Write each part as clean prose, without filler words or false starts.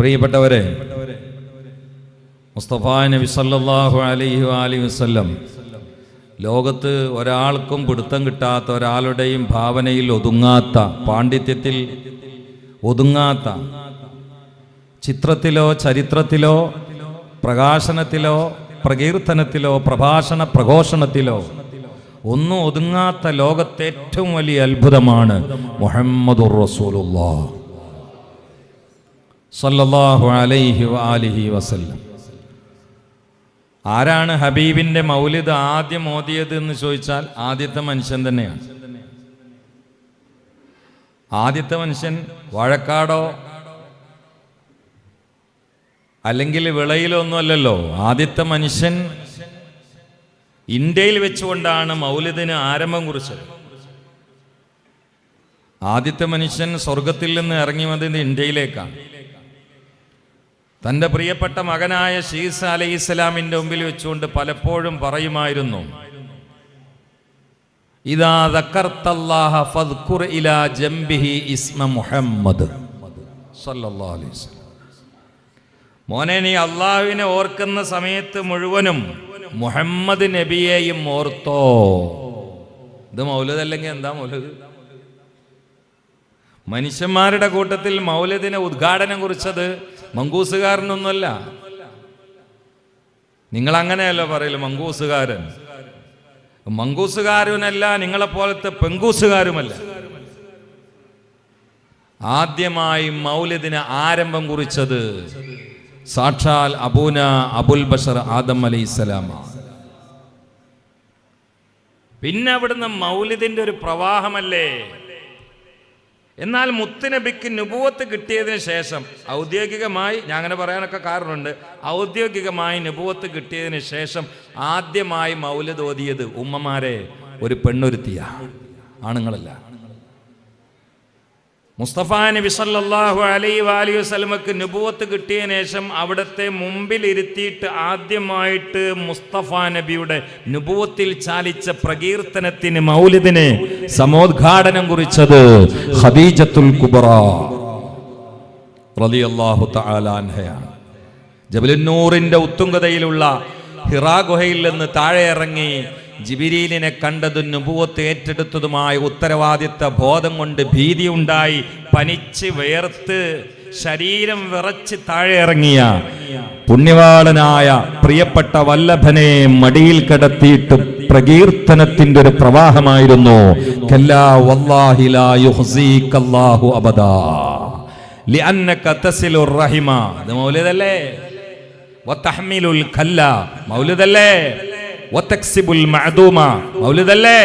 പ്രിയപ്പെട്ടവരെ, മുസ്തഫ നബി സല്ലല്ലാഹു അലൈഹി വസല്ലം ലോകത്ത് ഒരാൾക്കും പിടുത്തം കിട്ടാത്ത, ഒരാളുടെയും ഭാവനയിൽ ഒതുങ്ങാത്ത, പാണ്ഡിത്യത്തിൽ ഒതുങ്ങാത്ത, ചിത്രത്തിലോ ചരിത്രത്തിലോ പ്രകാശനത്തിലോ പ്രകീർത്തനത്തിലോ പ്രഭാഷണ പ്രഘോഷണത്തിലോ ഒന്നും ഒതുങ്ങാത്ത ലോകത്തെ ഏറ്റവും വലിയ അത്ഭുതമാണ് മുഹമ്മദുർ റസൂലുള്ളാഹ് സല്ലല്ലാഹു അലൈഹി വസല്ലം. ആരാണ് ഹബീബിന്റെ മൗലിദ് ആദ്യം ഓതിയത് എന്ന് ചോദിച്ചാൽ ആദ്യത്തെ മനുഷ്യൻ തന്നെയാണ്. ആദ്യത്തെ മനുഷ്യൻ വാഴക്കാടോ അല്ലെങ്കിൽ വിളയിലോ ഒന്നുമല്ലല്ലോ. ആദ്യത്തെ മനുഷ്യൻ ഇന്ത്യയിൽ വെച്ചുകൊണ്ടാണ് മൗലിദിന് ആരംഭം കുറിച്ചത്. ആദ്യത്തെ മനുഷ്യൻ സ്വർഗത്തിൽ നിന്ന് ഇറങ്ങി വന്നത് ഇന്ത്യയിലേക്കാണ്. തൻ്റെ പ്രിയപ്പെട്ട മകനായ ശീസ അലൈഹിസ്സലാമിൻ്റെ മുമ്പിൽ വെച്ചുകൊണ്ട് പലപ്പോഴും പറയുമായിരുന്നു, ഇദാ ദക്കർതല്ലാഹ ഫദ്കുർ ഇലാ ജംബിഹി ഇസ്മ മുഹമ്മദ് സല്ലല്ലാഹു അലൈഹി വസല്ലം. മോനെ, നീ അള്ളാഹുവിനെ ഓർക്കുന്ന സമയത്ത് മുഴുവനും മുഹമ്മദ് നബിയെയും ഓർത്തോ. ഇത് മൗലിദ് അല്ലെങ്കിൽ എന്താ മൗലിദ്? മനുഷ്യന്മാരുടെ കൂട്ടത്തിൽ മൗലിദിനെ ഉദ്ഘാടനം കുറിച്ചത് മങ്കൂസുകാരനൊന്നുമല്ല. നിങ്ങൾ അങ്ങനെയല്ലോ പറയല്, മങ്കൂസുകാരൻ. മങ്കൂസുകാരനല്ല, നിങ്ങളെപ്പോലത്തെ പെങ്കൂസുകാരുമല്ല. ആദ്യമായി മൗലിദിന് ആരംഭം കുറിച്ചത് സാക്ഷാൽ അബൂന അബുൽ ബഷർ ആദം അലൈഹിസ്സലാം. പിന്നെ അവിടുന്ന് മൗലിദിന്റെ ഒരു പ്രവാഹമല്ലേ. എന്നാൽ മുത്തുനബിക്ക് നുബുവത്ത് കിട്ടിയതിന് ശേഷം ഔദ്യോഗികമായി, ഞാൻ അങ്ങനെ പറയാനൊക്കെ കാരണമുണ്ട്, ഔദ്യോഗികമായി നുബുവത്ത് കിട്ടിയതിന് ശേഷം ആദ്യമായി മൗലിദ് ഓതിയത് ഉമ്മമാരെ ഒരു പെണ്ണൊരുത്തിയ, ആണുങ്ങളല്ല. മുസ്തഫ നബി സല്ലല്ലാഹു അലൈഹി വസല്ലമക്ക് നുബുവത്ത് കിട്ടിയതിന് ശേഷം അവിടുത്തെ മുമ്പിൽ ഇരുത്തിയിട്ട് ആദ്യമായിട്ട് മുസ്തഫ നബിയുടെ നുബുവത്തിൽ ചാലിച്ച പ്രകീർത്തനത്തിന്, മൗലിദിന് സമോദ്ഘാടനം കുറിച്ചത് ഖദീജത്തുൽ കുബ്ര റളിയല്ലാഹു തആല അൻഹയാണ്. ജബലുന്നൂറിന്റെ ഉത്തുംഗതയിലുള്ള ഹിറാ ഗുഹയിൽ നിന്ന് താഴെ ഇറങ്ങി ജിബിരീലിനെ കണ്ടതും നുബുവത്ത് ഏറ്റെടുത്തതുമായ ഉത്തരവാദിത്ത ബോധം കൊണ്ട് ഭീതിയുണ്ടായി പനിച്ച് വേർത്ത് ശരീരം വിറച്ച് താഴെ ഇറങ്ങിയ പുണ്യവാളനായ പ്രിയപ്പെട്ട വല്ലഭനെ മടിയിൽ കിടത്തിയിട്ട് പ്രകീർത്തനത്തിന്റെ ഒരു പ്രവാഹമായിരുന്നു. കല്ലാ വല്ലാഹി ലാ യുഖ്സീകല്ലാഹു അബദാ ലിഅന്നക തസിലുർ റഹിമ. ഇത് മൗലിദല്ലേ. വതഹ്മിലുൽ ഖല്ല മൗലിദല്ലേ. വതക്സിബുൽ മഅദൂമ മൗലിദല്ലേ.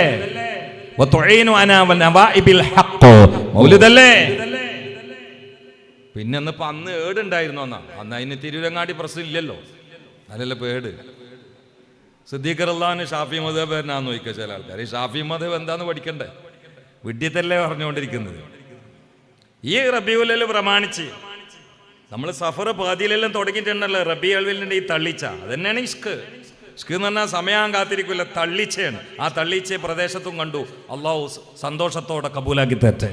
വതുഈനു അനാ വനവാഇബിൽ ഹഖ് മൗലിദല്ലേ. പിന്നെ അന്ന് ഏടുണ്ടായിരുന്നു. അന്ന് അതിന് തിരുവരങ്ങാടി പ്രശ്നം ഇല്ലല്ലോ. അതല്ലേ പേട്. സിദ്ദീഖ് റളിയല്ലാഹു ഷാഫി മദ്ഹബ് എന്നാന്ന് ചോദിക്കുക ചില ആൾക്കാർ. ഈ ഷാഫി മദ്ഹബ് എന്താന്ന് പഠിക്കണ്ടേ? വിഡ്ഢിത്തല്ലേ പറഞ്ഞുകൊണ്ടിരിക്കുന്നത്. ഈ റബീഉൽ അവ്വൽ പ്രമാണിച്ച് നമ്മൾ സഫർ പാതിയിലെല്ലാം തുടങ്ങിയിട്ടുണ്ടല്ലോ. റബീഉൽ അവ്വലിന്റെ ഈ തള്ളിച്ച അതന്നെയാണ് ഇഷ്ക്. ഇഷ്ക് എന്ന് പറഞ്ഞാൽ സമയം കാത്തിരിക്കില്ല, തള്ളിച്ചയാണ്. ആ തള്ളിച്ച പ്രദേശത്തും കണ്ടു. അള്ളാഹു സന്തോഷത്തോടെ കബൂലാക്കി തരട്ടെ.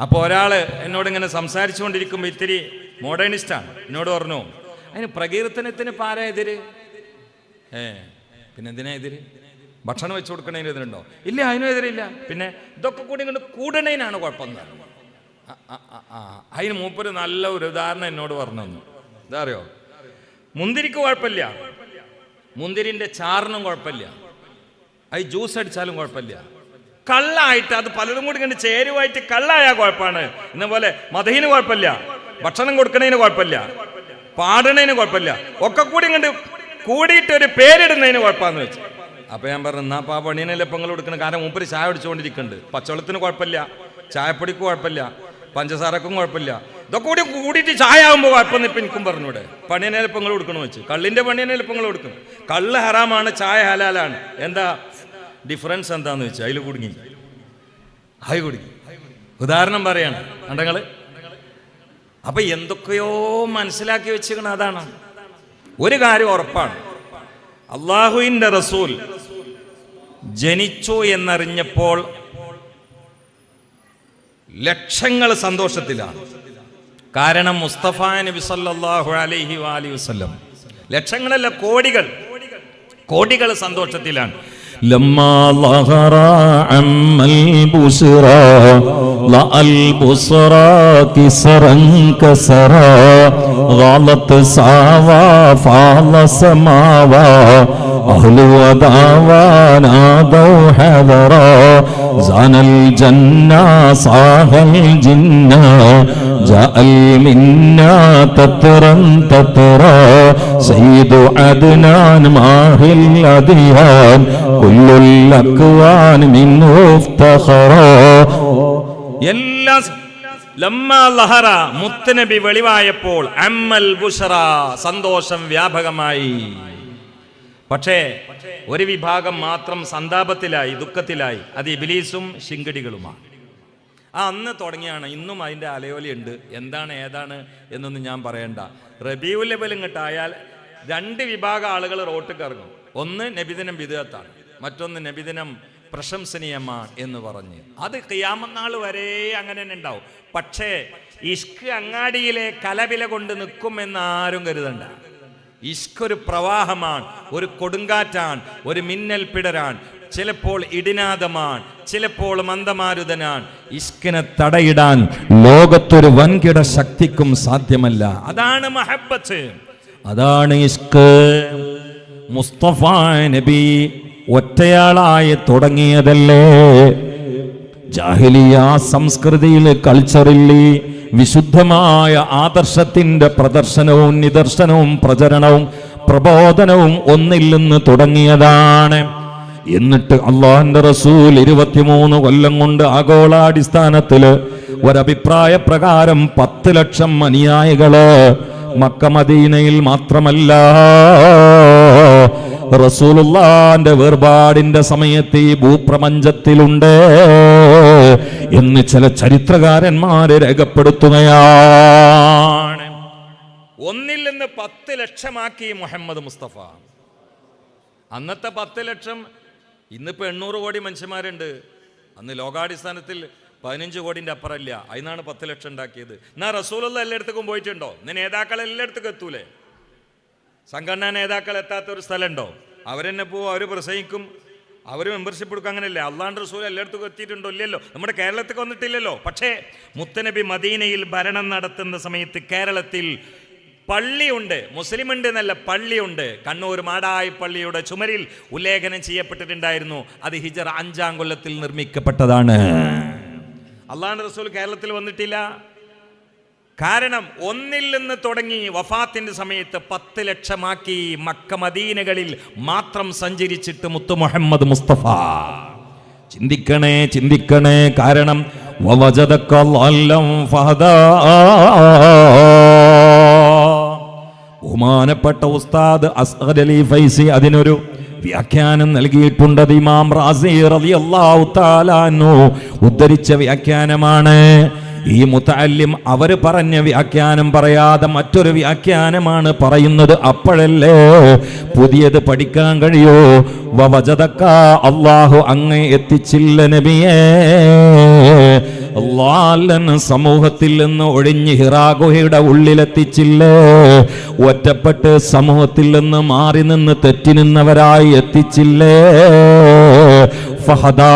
അപ്പോൾ ഒരാള് എന്നോട് ഇങ്ങനെ സംസാരിച്ചുകൊണ്ടിരിക്കുമ്പോൾ ഇത്തിരി മോഡേണിസ്റ്റാണ്. എന്നോട് പറഞ്ഞു, അതിന് പ്രകീർത്തനത്തിന് പാരാ എതിര്? പിന്നെ എന്തിനാ എതിര്? ഭക്ഷണം വെച്ചു കൊടുക്കണതിന് എതിരുണ്ടോ? ഇല്ല, അതിനും എതിരില്ല. പിന്നെ ഇതൊക്കെ കൂടി ഇങ്ങോട്ട് കൂടണേനാണ് കുഴപ്പം. അതിന് മൂപ്പര് നല്ല ഒരു ഉദാഹരണം എന്നോട് പറഞ്ഞു തന്നു. എന്താ അറിയോ? മുന്തിരിക്ക് കുഴപ്പമില്ല, മുന്തിരിന്റെ ചാറിനും കുഴപ്പമില്ല, അത് ജ്യൂസ് അടിച്ചാലും കുഴപ്പമില്ല. കള്ളായിട്ട് അത് പലതും കൂടി കണ്ട് ചേരുവായിട്ട് കള്ളായാൽ കുഴപ്പമാണ്. എന്ന പോലെ മദഹിന് കുഴപ്പമില്ല, ഭക്ഷണം കൊടുക്കണതിന് കുഴപ്പമില്ല, പാടണതിന് കുഴപ്പമില്ല, ഒക്കെ കൂടി കണ്ട് കൂടിയിട്ട് ഒരു പേരിടുന്നതിന് കുഴപ്പമാണെന്ന് വെച്ചു. അപ്പൊ ഞാൻ പറഞ്ഞു, എന്നാ ആ പണീനല്ലേ ഇപ്പം നിങ്ങൾ കൊടുക്കണം. കാരണം മൂപ്പര് ചായ കുടിച്ചുകൊണ്ടിരിക്കുന്നുണ്ട്. പച്ചവെള്ളത്തിന് കുഴപ്പമില്ല, ചായപ്പൊടിക്ക് കുഴപ്പമില്ല, പഞ്ചസാരക്കും കുഴപ്പമില്ല. ഇതൊക്കെ കൂടി കൂടിയിട്ട് ചായ ആകുമ്പോൾ കുഴപ്പമെന്ന് ഇപ്പം എനിക്കും പറഞ്ഞൂടെ. പണിയനെലപ്പങ്ങൾ കൊടുക്കണം വെച്ച്. കള്ളിന്റെ പണിയനെലപ്പങ്ങൾ കൊടുക്കണം. കള്ള് ഹറാമാണ്, ചായ ഹലാലാണ്. എന്താ ഡിഫറൻസ് എന്താന്ന് വെച്ചാൽ അതിൽ കുടുങ്ങി. ആയി കുടുങ്ങി. ഉദാഹരണം പറയാണ് കണ്ടങ്ങള്. അപ്പൊ എന്തൊക്കെയോ മനസ്സിലാക്കി വെച്ചിരിക്കണം. അതാണ് ഒരു കാര്യം ഉറപ്പാണ്. അള്ളാഹുവിന്റെ റസൂൽ ജനിച്ചു എന്നറിഞ്ഞപ്പോൾ ലക്ഷങ്ങൾ സന്തോഷത്തിലാണ്. കാരണം മുസ്തഫ നബി സല്ലല്ലാഹു അലൈഹി വസല്ലം ലക്ഷങ്ങളല്ല കോടികൾ സന്തോഷത്തിലാണ്. لما ظهر عم البشرى لا البصرى كسرا كسرا غالت ساوا فال سماوا أهل وداوا نادوا حذرا زان الجنة صاح الجنة جاء المنى تترا تترا سيد عدنان ماهي الأديان كل الأكوان منه افتخرا. എല്ലാ ലമ്മാ ലഹറ മുത്തനബി വെളിവായപ്പോൾ അമ്മൽ ബുഷറ സന്തോഷം വ്യാപകമായി. പക്ഷേ ഒരു വിഭാഗം മാത്രം സന്താപത്തിലായി, ദുഃഖത്തിലായി. അത് ഇബ്ലീസും ശിങ്കടികളുമാണ്. അന്ന് തുടങ്ങിയാണ്, ഇന്നും അതിൻ്റെ അലയോലിയുണ്ട്. എന്താണ് ഏതാണ് എന്നൊന്നും ഞാൻ പറയണ്ട. റബീഉൽ അവ്വൽ ഇങ്ങോട്ടായാൽ രണ്ട് വിഭാഗം ആളുകൾ റോട്ടിൽ ഇറങ്ങും. ഒന്ന് നബിദിനം ബിദ്അത്താണ്, മറ്റൊന്ന് നബിദിനം പ്രശംസനീയമാണ് എന്ന് പറഞ്ഞ്. അത് ഖിയാമത്ത് നാൾ വരെ അങ്ങനെ തന്നെ ഉണ്ടാവും. പക്ഷേ ഇഷ്ക് അങ്ങാടിയിലെ കലവില കൊണ്ട് നിൽക്കുമെന്ന് ആരും കരുതണ്ട. ഇഷ്ക് ഒരു പ്രവാഹമാണ്, ഒരു കൊടുങ്കാറ്റാണ്, ഒരു മിന്നൽ പിടരാണ്. ചിലപ്പോൾ ഇടിനാദമാണ്, ചിലപ്പോൾ മന്ദമാരുതനാണ്. ഇഷ്കിനെ തടയിടാൻ ലോകത്തൊരു വൻകിട ശക്തിക്കും സാധ്യമല്ല. അതാണ് മഹബ്ബത്ത്, അതാണ് ഇഷ്ക്. മുസ്തഫ നബി ഒറ്റയാളായി തുടങ്ങിയതല്ലേ. ജാഹിലിയ സംസ്കൃതിയിൽ, കൾച്ചറിൽ വിശുദ്ധമായ ആദർശത്തിന്റെ പ്രദർശനവും നിദർശനവും പ്രചരണവും പ്രബോധനവും ഒന്നിൽ നിന്ന് തുടങ്ങിയതാണ്. എന്നിട്ട് അള്ളാഹുവിന്റെ റസൂൽ 23 കൊല്ലം കൊണ്ട് ആഗോളാടിസ്ഥാനത്തില് ഒരഭിപ്രായ പ്രകാരം 10 ലക്ഷം അനുയായികള് മക്ക മദീനയിൽ മാത്രമല്ല, റസൂലുള്ളാന്റെ വേർപാടിന്റെ സമയത്ത് ഈ ഭൂപ്രപഞ്ചത്തിലുണ്ട് എന്ന് ചില ചരിത്രകാരന്മാര് രേഖപ്പെടുത്തുകയാണ്. ഒന്നിൽ നിന്ന് 10 ലക്ഷമാക്കി മുഹമ്മദ് മുസ്തഫ. അന്നത്തെ 10 ലക്ഷം, ഇന്നിപ്പോൾ 800 കോടി മനുഷ്യന്മാരുണ്ട്. അന്ന് ലോകാടിസ്ഥാനത്തിൽ 15 കോടിൻ്റെ അപ്പുറമില്ല. അതിനാണ് 10 ലക്ഷം ഉണ്ടാക്കിയത്. എന്നാൽ റസൂലുള്ള എല്ലായിടത്തേക്കും പോയിട്ടുണ്ടോ? ഇന്ന് നേതാക്കൾ എല്ലായിടത്തേക്കും എത്തൂലേ? സംഘടനാ നേതാക്കൾ എത്താത്ത ഒരു സ്ഥലമുണ്ടോ? അവരെന്നെ പോവും, അവർ പ്രസംഗിക്കും, അവർ മെമ്പർഷിപ്പ് എടുക്കും. അങ്ങനെയല്ലേ? അള്ളാഹുവിന്റെ റസൂൽ എല്ലായിടത്തേക്കും എത്തിയിട്ടുണ്ടോ? ഇല്ലല്ലോ. നമ്മുടെ കേരളത്തിൽ വന്നിട്ടില്ലല്ലോ. പക്ഷേ മുത്തനബി മദീനയിൽ ഭരണം നടത്തുന്ന സമയത്ത് കേരളത്തിൽ പള്ളിയുണ്ട്, മുസ്ലിമുണ്ട് എന്നല്ല, പള്ളിയുണ്ട്. കണ്ണൂർ മാടായി പള്ളിയുടെ ചുമരിൽ ഉല്ലേഖനം ചെയ്യപ്പെട്ടിട്ടുണ്ടായിരുന്നു. അത് ഹിജറ 5-ാം കൊല്ലത്തിൽ നിർമ്മിക്കപ്പെട്ടതാണ്. അള്ളാഹുവിന്റെ റസൂൽ കേരളത്തിൽ വന്നിട്ടില്ല. കാരണം ഒന്നിൽ നിന്ന് തുടങ്ങി വഫാത്തിന്റെ സമയത്ത് 10 ലക്ഷമാക്കി മക്ക മദീനകളിൽ മാത്രം സഞ്ചരിച്ചിട്ട് മുത്തു മുഹമ്മദ് മുസ്തഫ. ചിന്തിക്കണേ, ചിന്തിക്കണേ. കാരണം വവജദക ളല്ലം ഫഹദാ. ബഹുമാനപ്പെട്ട ഉസ്താദ് അസ്ഗർ അലി ഫൈസി അതിനൊരു വ്യാഖ്യാനം നൽകിയിട്ടുണ്ട്. ഇമാം റാസി റളിയല്ലാഹു തആല അൻഹു ഉദ്ധരിച്ച വ്യാഖ്യാനമാണ്. ഈ മുതഅല്ലിം അവർ പറഞ്ഞ വ്യാഖ്യാനം പറയാതെ മറ്റൊരു വ്യാഖ്യാനമാണ് പറയുന്നത്. അപ്പോഴല്ലേ പുതിയത് പഠിക്കാൻ കഴിയോ? വവജദക, അല്ലാഹു അങ്ങേ എത്തിച്ചില്ല നബിയേ. അല്ലാഹൻ സമൂഹത്തിൽ നിന്ന് ഒഴിഞ്ഞ് ഹിറാ ഗുഹയുടെ ഉള്ളിലെത്തിച്ചില്ലേ? ഒറ്റപ്പെട്ട് സമൂഹത്തിൽ നിന്ന് മാറി നിന്ന് തെറ്റി നിന്നവരായി എത്തിച്ചില്ലേ? ഫഹദാ,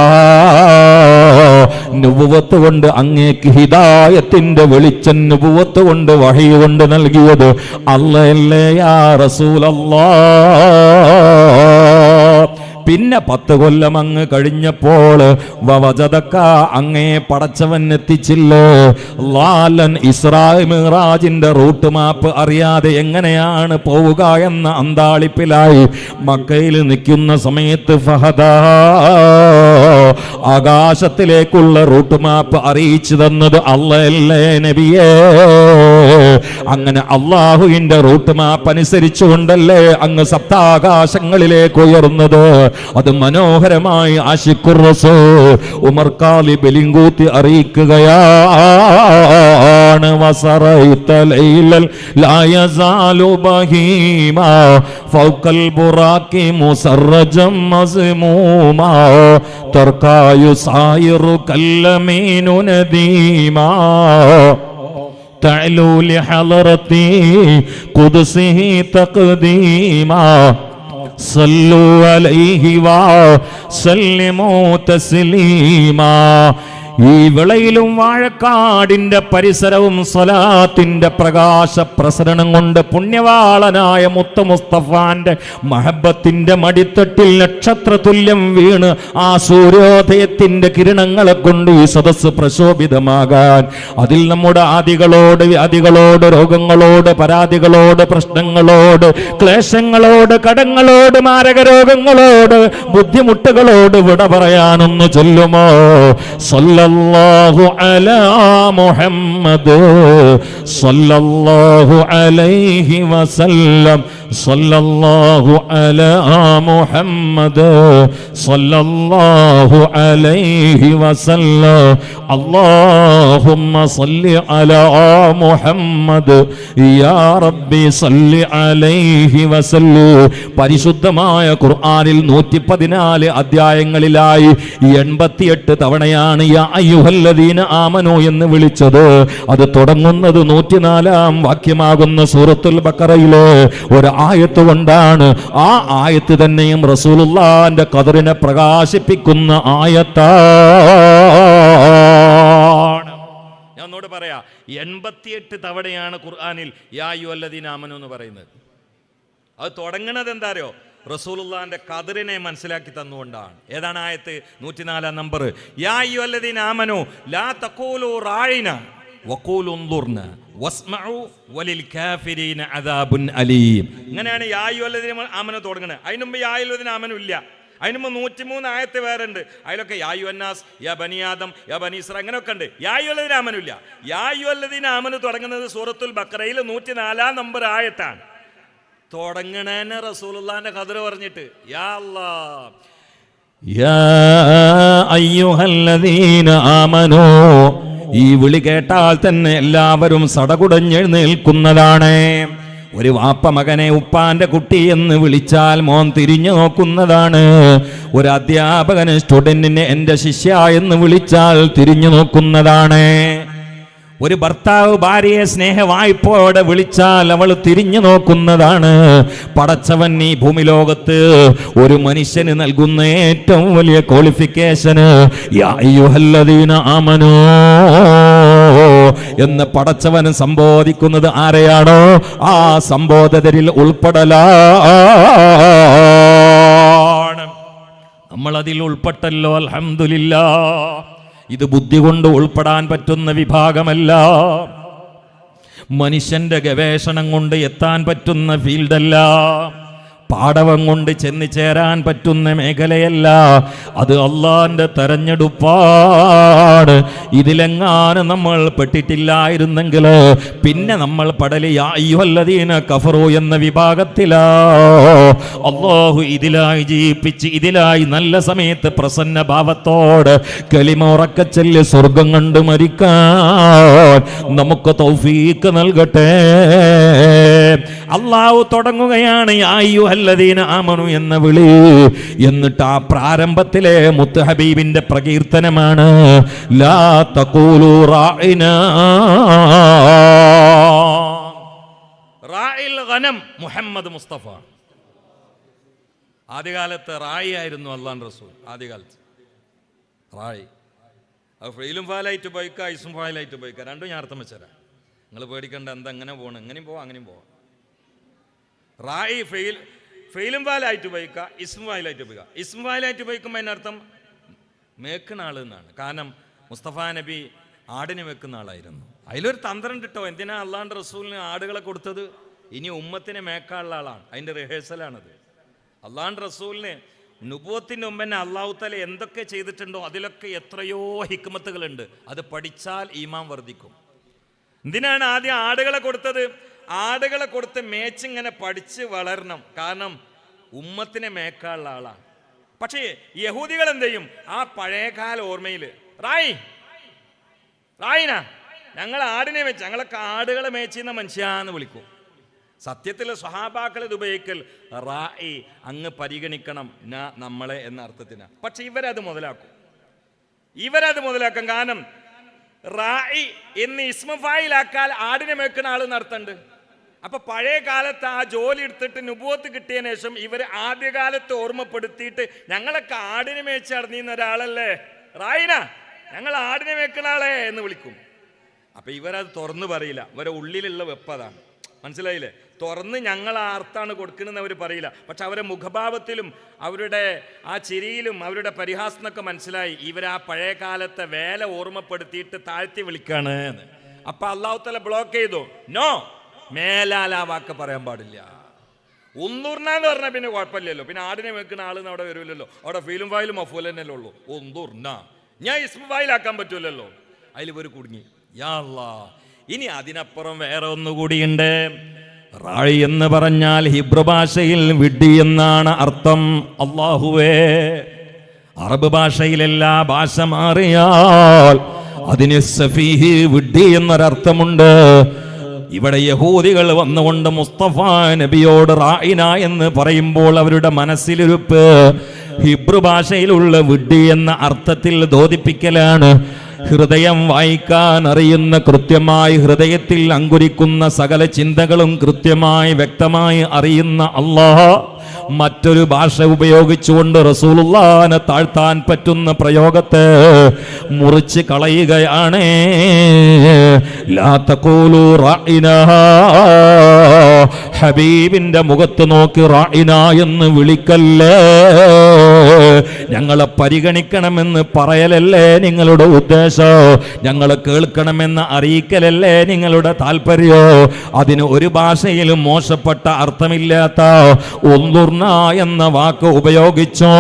നുബുവത്ത് കൊണ്ട് അങ്ങേക്ക് ഹിദായത്തിന്റെ വെളിച്ചം, നുബുവത്ത് കൊണ്ട് വഹി കൊണ്ട് നൽകിയത് അല്ലാഹല്ലേ യാ റസൂലല്ലാഹ്. പിന്നെ 10 കൊല്ലം അങ്ങ് കഴിഞ്ഞപ്പോൾ വവജദക, അങ്ങേ പടച്ചവൻ എത്തിച്ചില്ലേ? ലാലൻ ഇസ്രാ മിറാജിന്റെ റൂട്ട് മാപ്പ് അറിയാതെ എങ്ങനെയാണ് പോവുക എന്ന അന്താളിപ്പിലായി മക്കയിൽ നിൽക്കുന്ന സമയത്ത് ഫഹദാ, ആകാശത്തിലേക്കുള്ള റൂട്ട് മാപ്പ് അറിയിച്ചു തന്നത് അല്ലാഹല്ലേ നബിയേ. അങ്ങനെ അള്ളാഹുവിന്റെ റൂട്ട് മാപ്പ് അനുസരിച്ചുകൊണ്ടല്ലേ അങ്ങ് സപ്താകാശങ്ങളിലേക്ക് ഉയർന്നത്. അത് മനോഹരമായി ആശിഖുർ റസൂൽ ഉമർ ഖാലി ബലിംഗൂത്തി അറിയിക്കുകയാണ്. വസറൈത ലൈലൽ ലാ യസാലു ബഹീമാ ഫൗകൽ ബുറാഖി മുസറജം മസ്മൂമാ തർകായു സായിറു കല്ലമീനു നദീമാ تعلو لحضرتي قدسه تقديما صلوا عليه وسلموا تسليما. ഈ വിളയിലും വാഴക്കാടിന്റെ പരിസരവും സ്വലാത്തിന്റെ പ്രകാശ പ്രസരണം കൊണ്ട് പുണ്യവാളനായ മുത്ത് മുസ്തഫാന്റെ മഹബത്തിന്റെ മടിത്തട്ടിൽ നക്ഷത്ര തുല്യം വീണ് ആ സൂര്യോദയത്തിന്റെ കിരണങ്ങളെ കൊണ്ട് ഈ സദസ്സ് പ്രശോഭിതമാകാൻ, അതിൽ നമ്മുടെ ആദികളോട് വ്യാധികളോട് രോഗങ്ങളോട് പരാതികളോട് പ്രശ്നങ്ങളോട് ക്ലേശങ്ങളോട് കടങ്ങളോട് മാരക രോഗങ്ങളോട് ബുദ്ധിമുട്ടുകളോട് വിട പറയാനൊന്ന് ചൊല്ലുമോ? സല്ലല്ലാഹു അലാ മുഹമ്മദ് സല്ലല്ലാഹു അലൈഹി വസല്ലം സല്ലല്ലാഹു അലാ മുഹമ്മദ് സല്ലല്ലാഹു അലൈഹി വസല്ലം. അല്ലാഹുമ്മ സല്ലി അലാ മുഹമ്മദ് യാ റബ്ബി സല്ലി അലൈഹി വസല്ലം. പരിശുദ്ധമായ ഖുർആനിൽ 114 അധ്യായങ്ങളിലായി 88 തവണയാണ് യാ അയ്യുഹല്ലദീന ആമനൂ എന്ന് വിളിച്ചത്. അത് തുടങ്ങുന്നത് 104-ാം വാക്യമാകുന്ന സൂറത്തുൽ ബഖറയിലെ ഒരു ആയത്ത് കൊണ്ടാണ്. ആ ആയത്ത് തന്നെയും റസൂലുള്ളാഹിന്റെ ഖദറിനെ പ്രകാശിപ്പിക്കുന്ന ആയത്താണ്. ഞാൻ ഒന്നുകൂടെ പറയാ, 88 തവണയാണ് ഖുർആനിൽ യാ അയ്യുഹല്ലദീന ആമനൂ എന്ന് പറയുന്നത്. അത് തുടങ്ങുന്നത് എന്താ അറിയോ? റസൂലുള്ളാഹിന്റെ ഖദറിനെ മനസ്സിലാക്കി തന്നുകൊണ്ടാണ്. ഏതാണ് ആയത്ത്? 104-ാം നമ്പർ. യാ അയ്യുഹല്ലദീന ആമനൂ ലാ തഖൂലൂ റാഇന വഖൂലു ഉൻദുർന വസ്മഉ വലിൽ കാഫിരീന അദാബുൻ അലീം. ഇങ്ങനെയാണ് യാ അയ്യുഹല്ലദീന ആമനൂ തുടങ്ങുന്നത്. അതിന് മുമ്പ് യാ അയ്യുഹല്ലദീന ആമനൂ ഇല്ല. അതിന് മുമ്പ് 103 ആയത്ത് വേറെ ഉണ്ട്. അതിലൊക്കെ യാ അയ്യുഹന്നാസ്, യാ ബനി ആദം, യാ ബനി ഇസ്രാ അങ്ങനെയൊക്കെ ഉണ്ട്. യാ അയ്യുഹല്ലദീന ആമനൂ ഇല്ല. യാ അയ്യുഹല്ലദീന ആമനൂ തുടങ്ങുന്നത് സൂറത്തുൽ ബഖറയിൽ 104-ാം നമ്പർ ആയത്താണ്. തുടങ്ങണേനെ റസൂലുള്ളാഹിന്റെ ഖദർ പറഞ്ഞിട്ട് യാ അല്ലാഹ് യാ അയ്യുഹല്ലദീന ആമനൂ. ഈ വിളി കേട്ടാൽ തന്നെ എല്ലാവരും സടകുടഞ്ഞെഴുന്നേൽക്കുന്നതാണ്. ഒരു വാപ്പ മകനെ ഉപ്പാന്റെ കുട്ടി എന്ന് വിളിച്ചാൽ മോൻ തിരിഞ്ഞു നോക്കുന്നതാണ്. ഒരു അധ്യാപകന് സ്റ്റുഡന്റിനെ എന്റെ ശിഷ്യ എന്ന് വിളിച്ചാൽ തിരിഞ്ഞു നോക്കുന്നതാണ്. ഒരു ഭർത്താവ് ഭാര്യയെ സ്നേഹവായ്പോടെ വിളിച്ചാൽ അവൾ തിരിഞ്ഞു നോക്കുന്നതാണ്. പടച്ചവൻ ഈ ഭൂമി ലോകത്ത് ഒരു മനുഷ്യന് നൽകുന്ന ഏറ്റവും വലിയ ക്വാളിഫിക്കേഷന് യാ അയ്യുഹല്ലദീന ആമനൂ എന്ന് പടച്ചവൻ സംബോധിക്കുന്നത് ആരെയാണോ ആ സംബോധകരിൽ ഉൾപ്പെടലാണ്. നമ്മളതിൽ ഉൾപ്പെട്ടല്ലോ, അൽഹംദുലില്ലാഹ്. ഇത് ബുദ്ധി കൊണ്ട് ഉൾപ്പെടാൻ പറ്റുന്ന വിഭാഗമല്ല. മനുഷ്യന്റെ ഗവേഷണം കൊണ്ട് എത്താൻ പറ്റുന്ന ഫീൽഡല്ല. പാടവം കൊണ്ട് ചെന്ന് ചേരാൻ പറ്റുന്ന മേഖലയല്ല. അത് അള്ളാന്റെ തെരഞ്ഞെടുപ്പാണ്. ഇതിലെങ്ങാനും നമ്മൾ പെട്ടിട്ടില്ലായിരുന്നെങ്കിൽ പിന്നെ നമ്മൾ പടലി യാ അയ്യുഹല്ലദീന കഫറൂ എന്ന വിഭാഗത്തിലാ. അല്ലാഹു ഇതിലായി ജീവിപ്പിച്ച് ഇതിലായി നല്ല സമയത്ത് പ്രസന്ന ഭാവത്തോട് കലിമ ഉറക്കെ ചൊല്ലി സ്വർഗം കണ്ട് മരിക്കാൻ നമുക്ക് തൗഫീക്ക് നൽകട്ടെ. അല്ലാഹു തുടങ്ങുകയാണ് യാ അയ്യുഹല്ലദീന ആമനൂ എന്ന വിളി. എന്നിട്ട് ആ പ്രാരംഭത്തിലെ മുത്ത് ഹബീബിന്റെ പ്രകീർത്തനമാണ് ലാ തഖൂലൂ റാഇനാ. റാഇൽ ഗനം മുഹമ്മദ് മുസ്തഫ. ആദ്യകാലത്ത് റായി ആയിരുന്നു അല്ലാഹുവിന്റെ റസൂൽ. ആദ്യകാലത്ത് റായി അത് ഫെയിലും ഫാലായിട്ട് പോയിക്കുക, ഇസും ഫാലായിട്ട് പോയിക്കുക. രണ്ടും ഞാൻ അർത്ഥം വെച്ചരാ. നിങ്ങൾ പേടിക്കണ്ട, എന്താ എങ്ങനെ പോകണം, എങ്ങനെയും പോവാം അങ്ങനെയും പോവാം. റായി ഫെയിലും ഫാലായിട്ട് പോയിക്കുക, ഇസ്മു ഫാലായിട്ട് പോയിക്കുക. ഇസ്മു ഫാലായിട്ട് പോയിക്കുമ്പോൾ അതിനർത്ഥം മേക്കുന്ന ആൾ എന്നാണ്. കാരണം മുസ്തഫ നബി ആടിനെ വെക്കുന്ന ആളായിരുന്നു. അതിലൊരു തന്ത്രം കിട്ടോ. എന്തിനാ അള്ളാഹുവിന്റെ റസൂലിന് ആടുകളെ കൊടുത്തത്? ഇനി ഉമ്മത്തിനെ മേക്കാനുള്ള ആളാണ്. അതിൻ്റെ റിഹേഴ്സലാണത്. അള്ളാഹുവിന്റെ റസൂലിന് നുബുവത്തിന് മുമ്പ് തന്നെ അള്ളാഹു തആല എന്തൊക്കെ ചെയ്തിട്ടുണ്ടോ അതിലൊക്കെ എത്രയോ ഹിക്മത്തുകളുണ്ട്. അത് പഠിച്ചാൽ ഈമാൻ വർദ്ധിക്കും. എന്തിനാണ് ആദ്യം ആടുകളെ കൊടുത്തത്? ആടുകളെ കൊടുത്ത് മേച്ചിങ്ങനെ പഠിച്ച് വളരണം. കാരണം ഉമ്മത്തിനെ മേക്കാനുള്ള ആളാണ്. പക്ഷേ യഹൂദികൾ എന്ത് ചെയ്യും? ആ പഴയകാല ഓർമ്മയിൽ റായിന ഞങ്ങൾ ആടിനെ മേച്ച്, ഞങ്ങളൊക്കെ ആടുകളെ മേച്ചിരുന്ന മനുഷ്യാന്ന് വിളിക്കും. സത്യത്തിൽ സ്വഹാബാക്കൾ ഇത് ഉപയോഗിക്കൽ റായി അങ്ങ് പരിഗണിക്കണം നമ്മളെ എന്ന അർത്ഥത്തിനാണ്. പക്ഷെ ഇവരത് മുതലാക്കും. കാരണം റായി എന്ന് ഇസ്മ ഫായിലാക്കാൻ ആടിനെ മേക്കുന്ന ആള് നടത്തുന്നുണ്ട്. അപ്പൊ പഴയ കാലത്ത് ആ ജോലി എടുത്തിട്ട് നുബുവത്ത് കിട്ടിയതിനു ശേഷം ഇവർ ആദ്യകാലത്ത് ഓർമ്മപ്പെടുത്തിയിട്ട് ഞങ്ങളൊക്കെ ആടിനെ മേച്ച് നടന്നിരുന്ന ഒരാളല്ലേ റായിന, ഞങ്ങൾ ആടിനെ മേക്കുന്ന ആളെ എന്ന് വിളിക്കും. അപ്പൊ ഇവരത് തുറന്നു പറയില്ല, ഇവരെ ഉള്ളിലുള്ള വെപ്പതാണ്. മനസ്സിലായില്ലേ? തുറന്ന് ഞങ്ങൾ ആ അർത്ഥാണ് കൊടുക്കണമെന്ന് അവർ പറയില്ല. പക്ഷെ അവരുടെ മുഖഭാവത്തിലും അവരുടെ ആ ചിരിയിലും അവരുടെ പരിഹാസത്തിനൊക്കെ മനസ്സിലായി ഇവരാ പഴയ കാലത്തെ വേല ഓർമ്മപ്പെടുത്തിയിട്ട് താഴ്ത്തി വിളിക്കാണ് എന്ന്. അപ്പൊ അള്ളാഹു തആല ബ്ലോക്ക് ചെയ്തു. നോ, മേലാൽ ആ വാക്ക് പറയാൻ പാടില്ല. ഉന്തുർന്നാന്ന് പറഞ്ഞാൽ പിന്നെ കുഴപ്പമില്ലല്ലോ, പിന്നെ ആടിനെ വെക്കുന്ന ആളെന്ന് അവിടെ വരുമല്ലോ. അവിടെ ഫീലും ഫായിലും മഫൂൽ തന്നെയല്ലേ ഉള്ളൂ. ഉന്തുർന്ന ഞാൻ ഇസ്മ ഫായിലാക്കാൻ പറ്റൂലല്ലോ. അതിൽ ഇവർ കുടുങ്ങി. യാ അല്ലാഹ്, ഇനി അതിനപ്പുറം വേറെ ഒന്നുകൂടിയുണ്ട്. റായി എന്ന് പറഞ്ഞാൽ ഹിബ്രു ഭാഷയിൽ വിഡ്ഢി എന്നാണ് അർത്ഥം. അല്ലാഹുവേ, അറബ് ഭാഷയിലെല്ലാ ഭാഷ മാറിയാൽ അതിന് സഫീഹ്, വിഡ്ഢി എന്നൊരർത്ഥമുണ്ട്. ഇവിടെ യഹൂദികൾ വന്നുകൊണ്ട് മുസ്തഫ നബിയോട് റായിന എന്ന് പറയുമ്പോൾ അവരുടെ മനസ്സിലിരുപ്പ് ഹിബ്രു ഭാഷയിലുള്ള വിഡ്ഢി എന്ന അർത്ഥത്തിൽ ധോതിപ്പിക്കലാണ്. ഹൃദയം വായിക്കാൻ അറിയുന്ന, കൃത്യമായി ഹൃദയത്തിൽ അങ്കുരിക്കുന്ന സകല ചിന്തകളും കൃത്യമായി വ്യക്തമായി അറിയുന്ന അല്ലാഹ് മറ്റൊരു ഭാഷ ഉപയോഗിച്ചുകൊണ്ട് റസൂലുള്ളാഹിനെ താഴ്ത്താൻ പറ്റുന്ന പ്രയോഗത്തെ മുറിച്ച് കളയുകയാണ്. ലാ തഖൂലു റാഇനാ, ഹബീബിന്റെ മുഖത്ത് നോക്കി റാഇന എന്ന് വിളിക്കല്ലേ, ഞങ്ങളെ പരിഗണിക്കണമെന്ന് പറയലല്ലേ നിങ്ങളുടെ ഉദ്ദേശം, ഞങ്ങളെ കേൾക്കണമെന്ന് അറിയിക്കലല്ലേ നിങ്ങളുടെ താല്പര്യോ. അതിന് ഒരു ഭാഷയിലും മോശപ്പെട്ട അർത്ഥമില്ലാത്ത ഒന്നുർന എന്ന വാക്ക് ഉപയോഗിച്ചോ.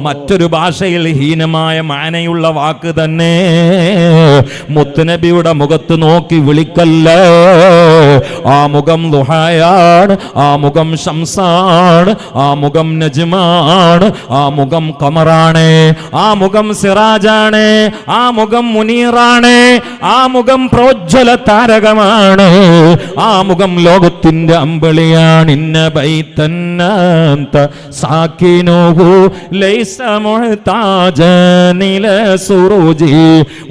മറ്റൊരു ഭാഷയിൽ ഹീനമായ മാനയുള്ള വാക്ക് തന്നെ മുത്തുനബിയുടെ മുഖത്ത് നോക്കി വിളിക്കല്ലേ. ആ മുഖം ദുഹായാണ്, ആ മുഖം ശംസാണ്, ആ മുഖം നജ്മാണ്, ആ മുഖം ഖമറാണ്, ആ മുഖം സിറാജാണ്, ആ മുഖം മുനീറാണ്, ആ മുഖം പ്രോജ്വല താരകമാണ്, ആ മുഖം ലോകത്തിന്റെ അമ്പിളിയാണ്. ഇന്ന ബൈതന്നന്ത സാകിനുഹു ലൈസ മുഹ്താജൻ ഇലാ സുറൂജി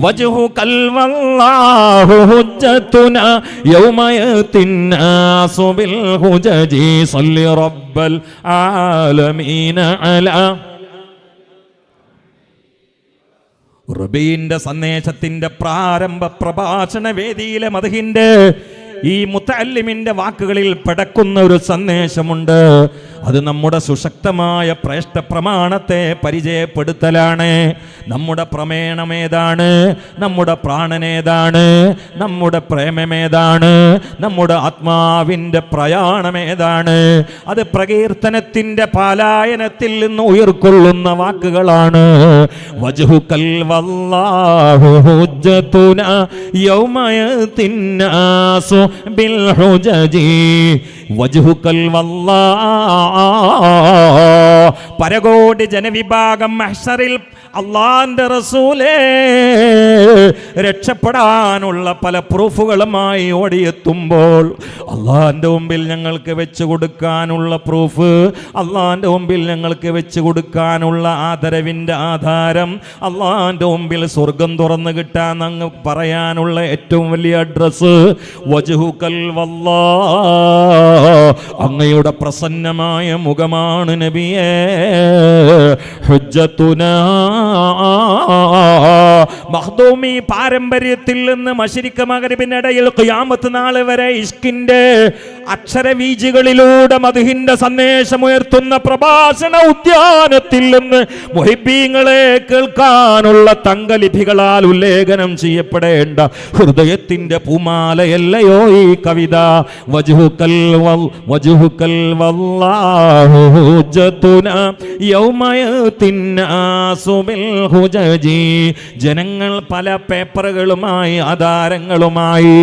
വജ്ഹുകൽ വല്ലാഹു ഹുജ്ജതുനാ യൗമ യതിന്നാസു ബിൽ ഹുജജി സല്ലി റബ്ബൽ ആലമീന അലാ. റബീന്റെ സന്ദേശത്തിന്റെ പ്രാരംഭ പ്രഭാഷണ വേദിയിലെ മദ്ഹിന്റെ ഈ മുത്തഅല്ലിമിന്റെ വാക്കുകളിൽ പടക്കുന്ന ഒരു സന്ദേശമുണ്ട്. അത് നമ്മുടെ സുശക്തമായ ശ്രേഷ്ഠ പ്രമാണത്തെ പരിചയപ്പെടുത്തലാണ്. നമ്മുടെ പ്രമേണമേതാണ്, നമ്മുടെ പ്രാണനേതാണ്, നമ്മുടെ പ്രേമമേതാണ്, നമ്മുടെ ആത്മാവിൻ്റെ പ്രയാണമേതാണ്. അത് പ്രകീർത്തനത്തിൻ്റെ പാലായനത്തിൽ നിന്ന് ഉയർക്കൊള്ളുന്ന വാക്കുകളാണ്. വജ്ഹുകൽ വല്ലാഹു ഹുജ്ജതുനാ യൗമ യതിന്നാസു ബിൽ ഹുജജി. വജ്ഹുകൽ വല്ലാഹ്, പരകോടി ജനവിഭാഗം മഹ്ശറിൽ അള്ളാന്റെ റസൂലേ രക്ഷപ്പെടാനുള്ള പല പ്രൂഫുകളുമായി ഓടിയെത്തുമ്പോൾ അള്ളാന്റെ മുമ്പിൽ ഞങ്ങൾക്ക് വെച്ച് കൊടുക്കാനുള്ള പ്രൂഫ്, അള്ളാന്റെ മുമ്പിൽ ഞങ്ങൾക്ക് വെച്ച് കൊടുക്കാനുള്ള ആദരവിൻ്റെ ആധാരം, അള്ളാന്റെ മുമ്പിൽ സ്വർഗം തുറന്നു കിട്ടാൻ അങ്ങ് പറയാനുള്ള ഏറ്റവും വലിയ അഡ്രസ് വജ്ഹുകൽ വല്ലാഹ്, അങ്ങയുടെ പ്രസന്നമായ മുഖമാണ് നബിയേ. ഹുജ്ജതുനാ, മഖ്ദൂമി പാരമ്പര്യത്തിൽ നിന്ന് മശ്രിഖ് മഗ്രിബിനിടയിൽ ഖിയാമത്ത് നാൾ വരെ ഇഷ്കിന്റെ അക്ഷരവീജികളിലൂടെ മദ്ഹിന്റെ സന്ദേശമുയർത്തുന്ന പ്രഭാഷണ ഉദ്യാനത്തിൽ നിന്ന് മുഹിബ്ബീങ്ങളെ കേൾക്കാനുള്ള തങ്കലിപികളാൽ ഉല്ലേഖനം ചെയ്യപ്പെടേണ്ട ഹൃദയത്തിന്റെ പൂമാലയല്ലയോ ഈ കവിത. വജ്ഹുകൽ വല്ലാഹു ഹുജ്ജതുനാ യൗമ യതിന്നാസു ബിൽ ഹുജജി. ജനങ്ങൾ പല പേപ്പറുകളുമായി, ആധാരങ്ങളുമായി,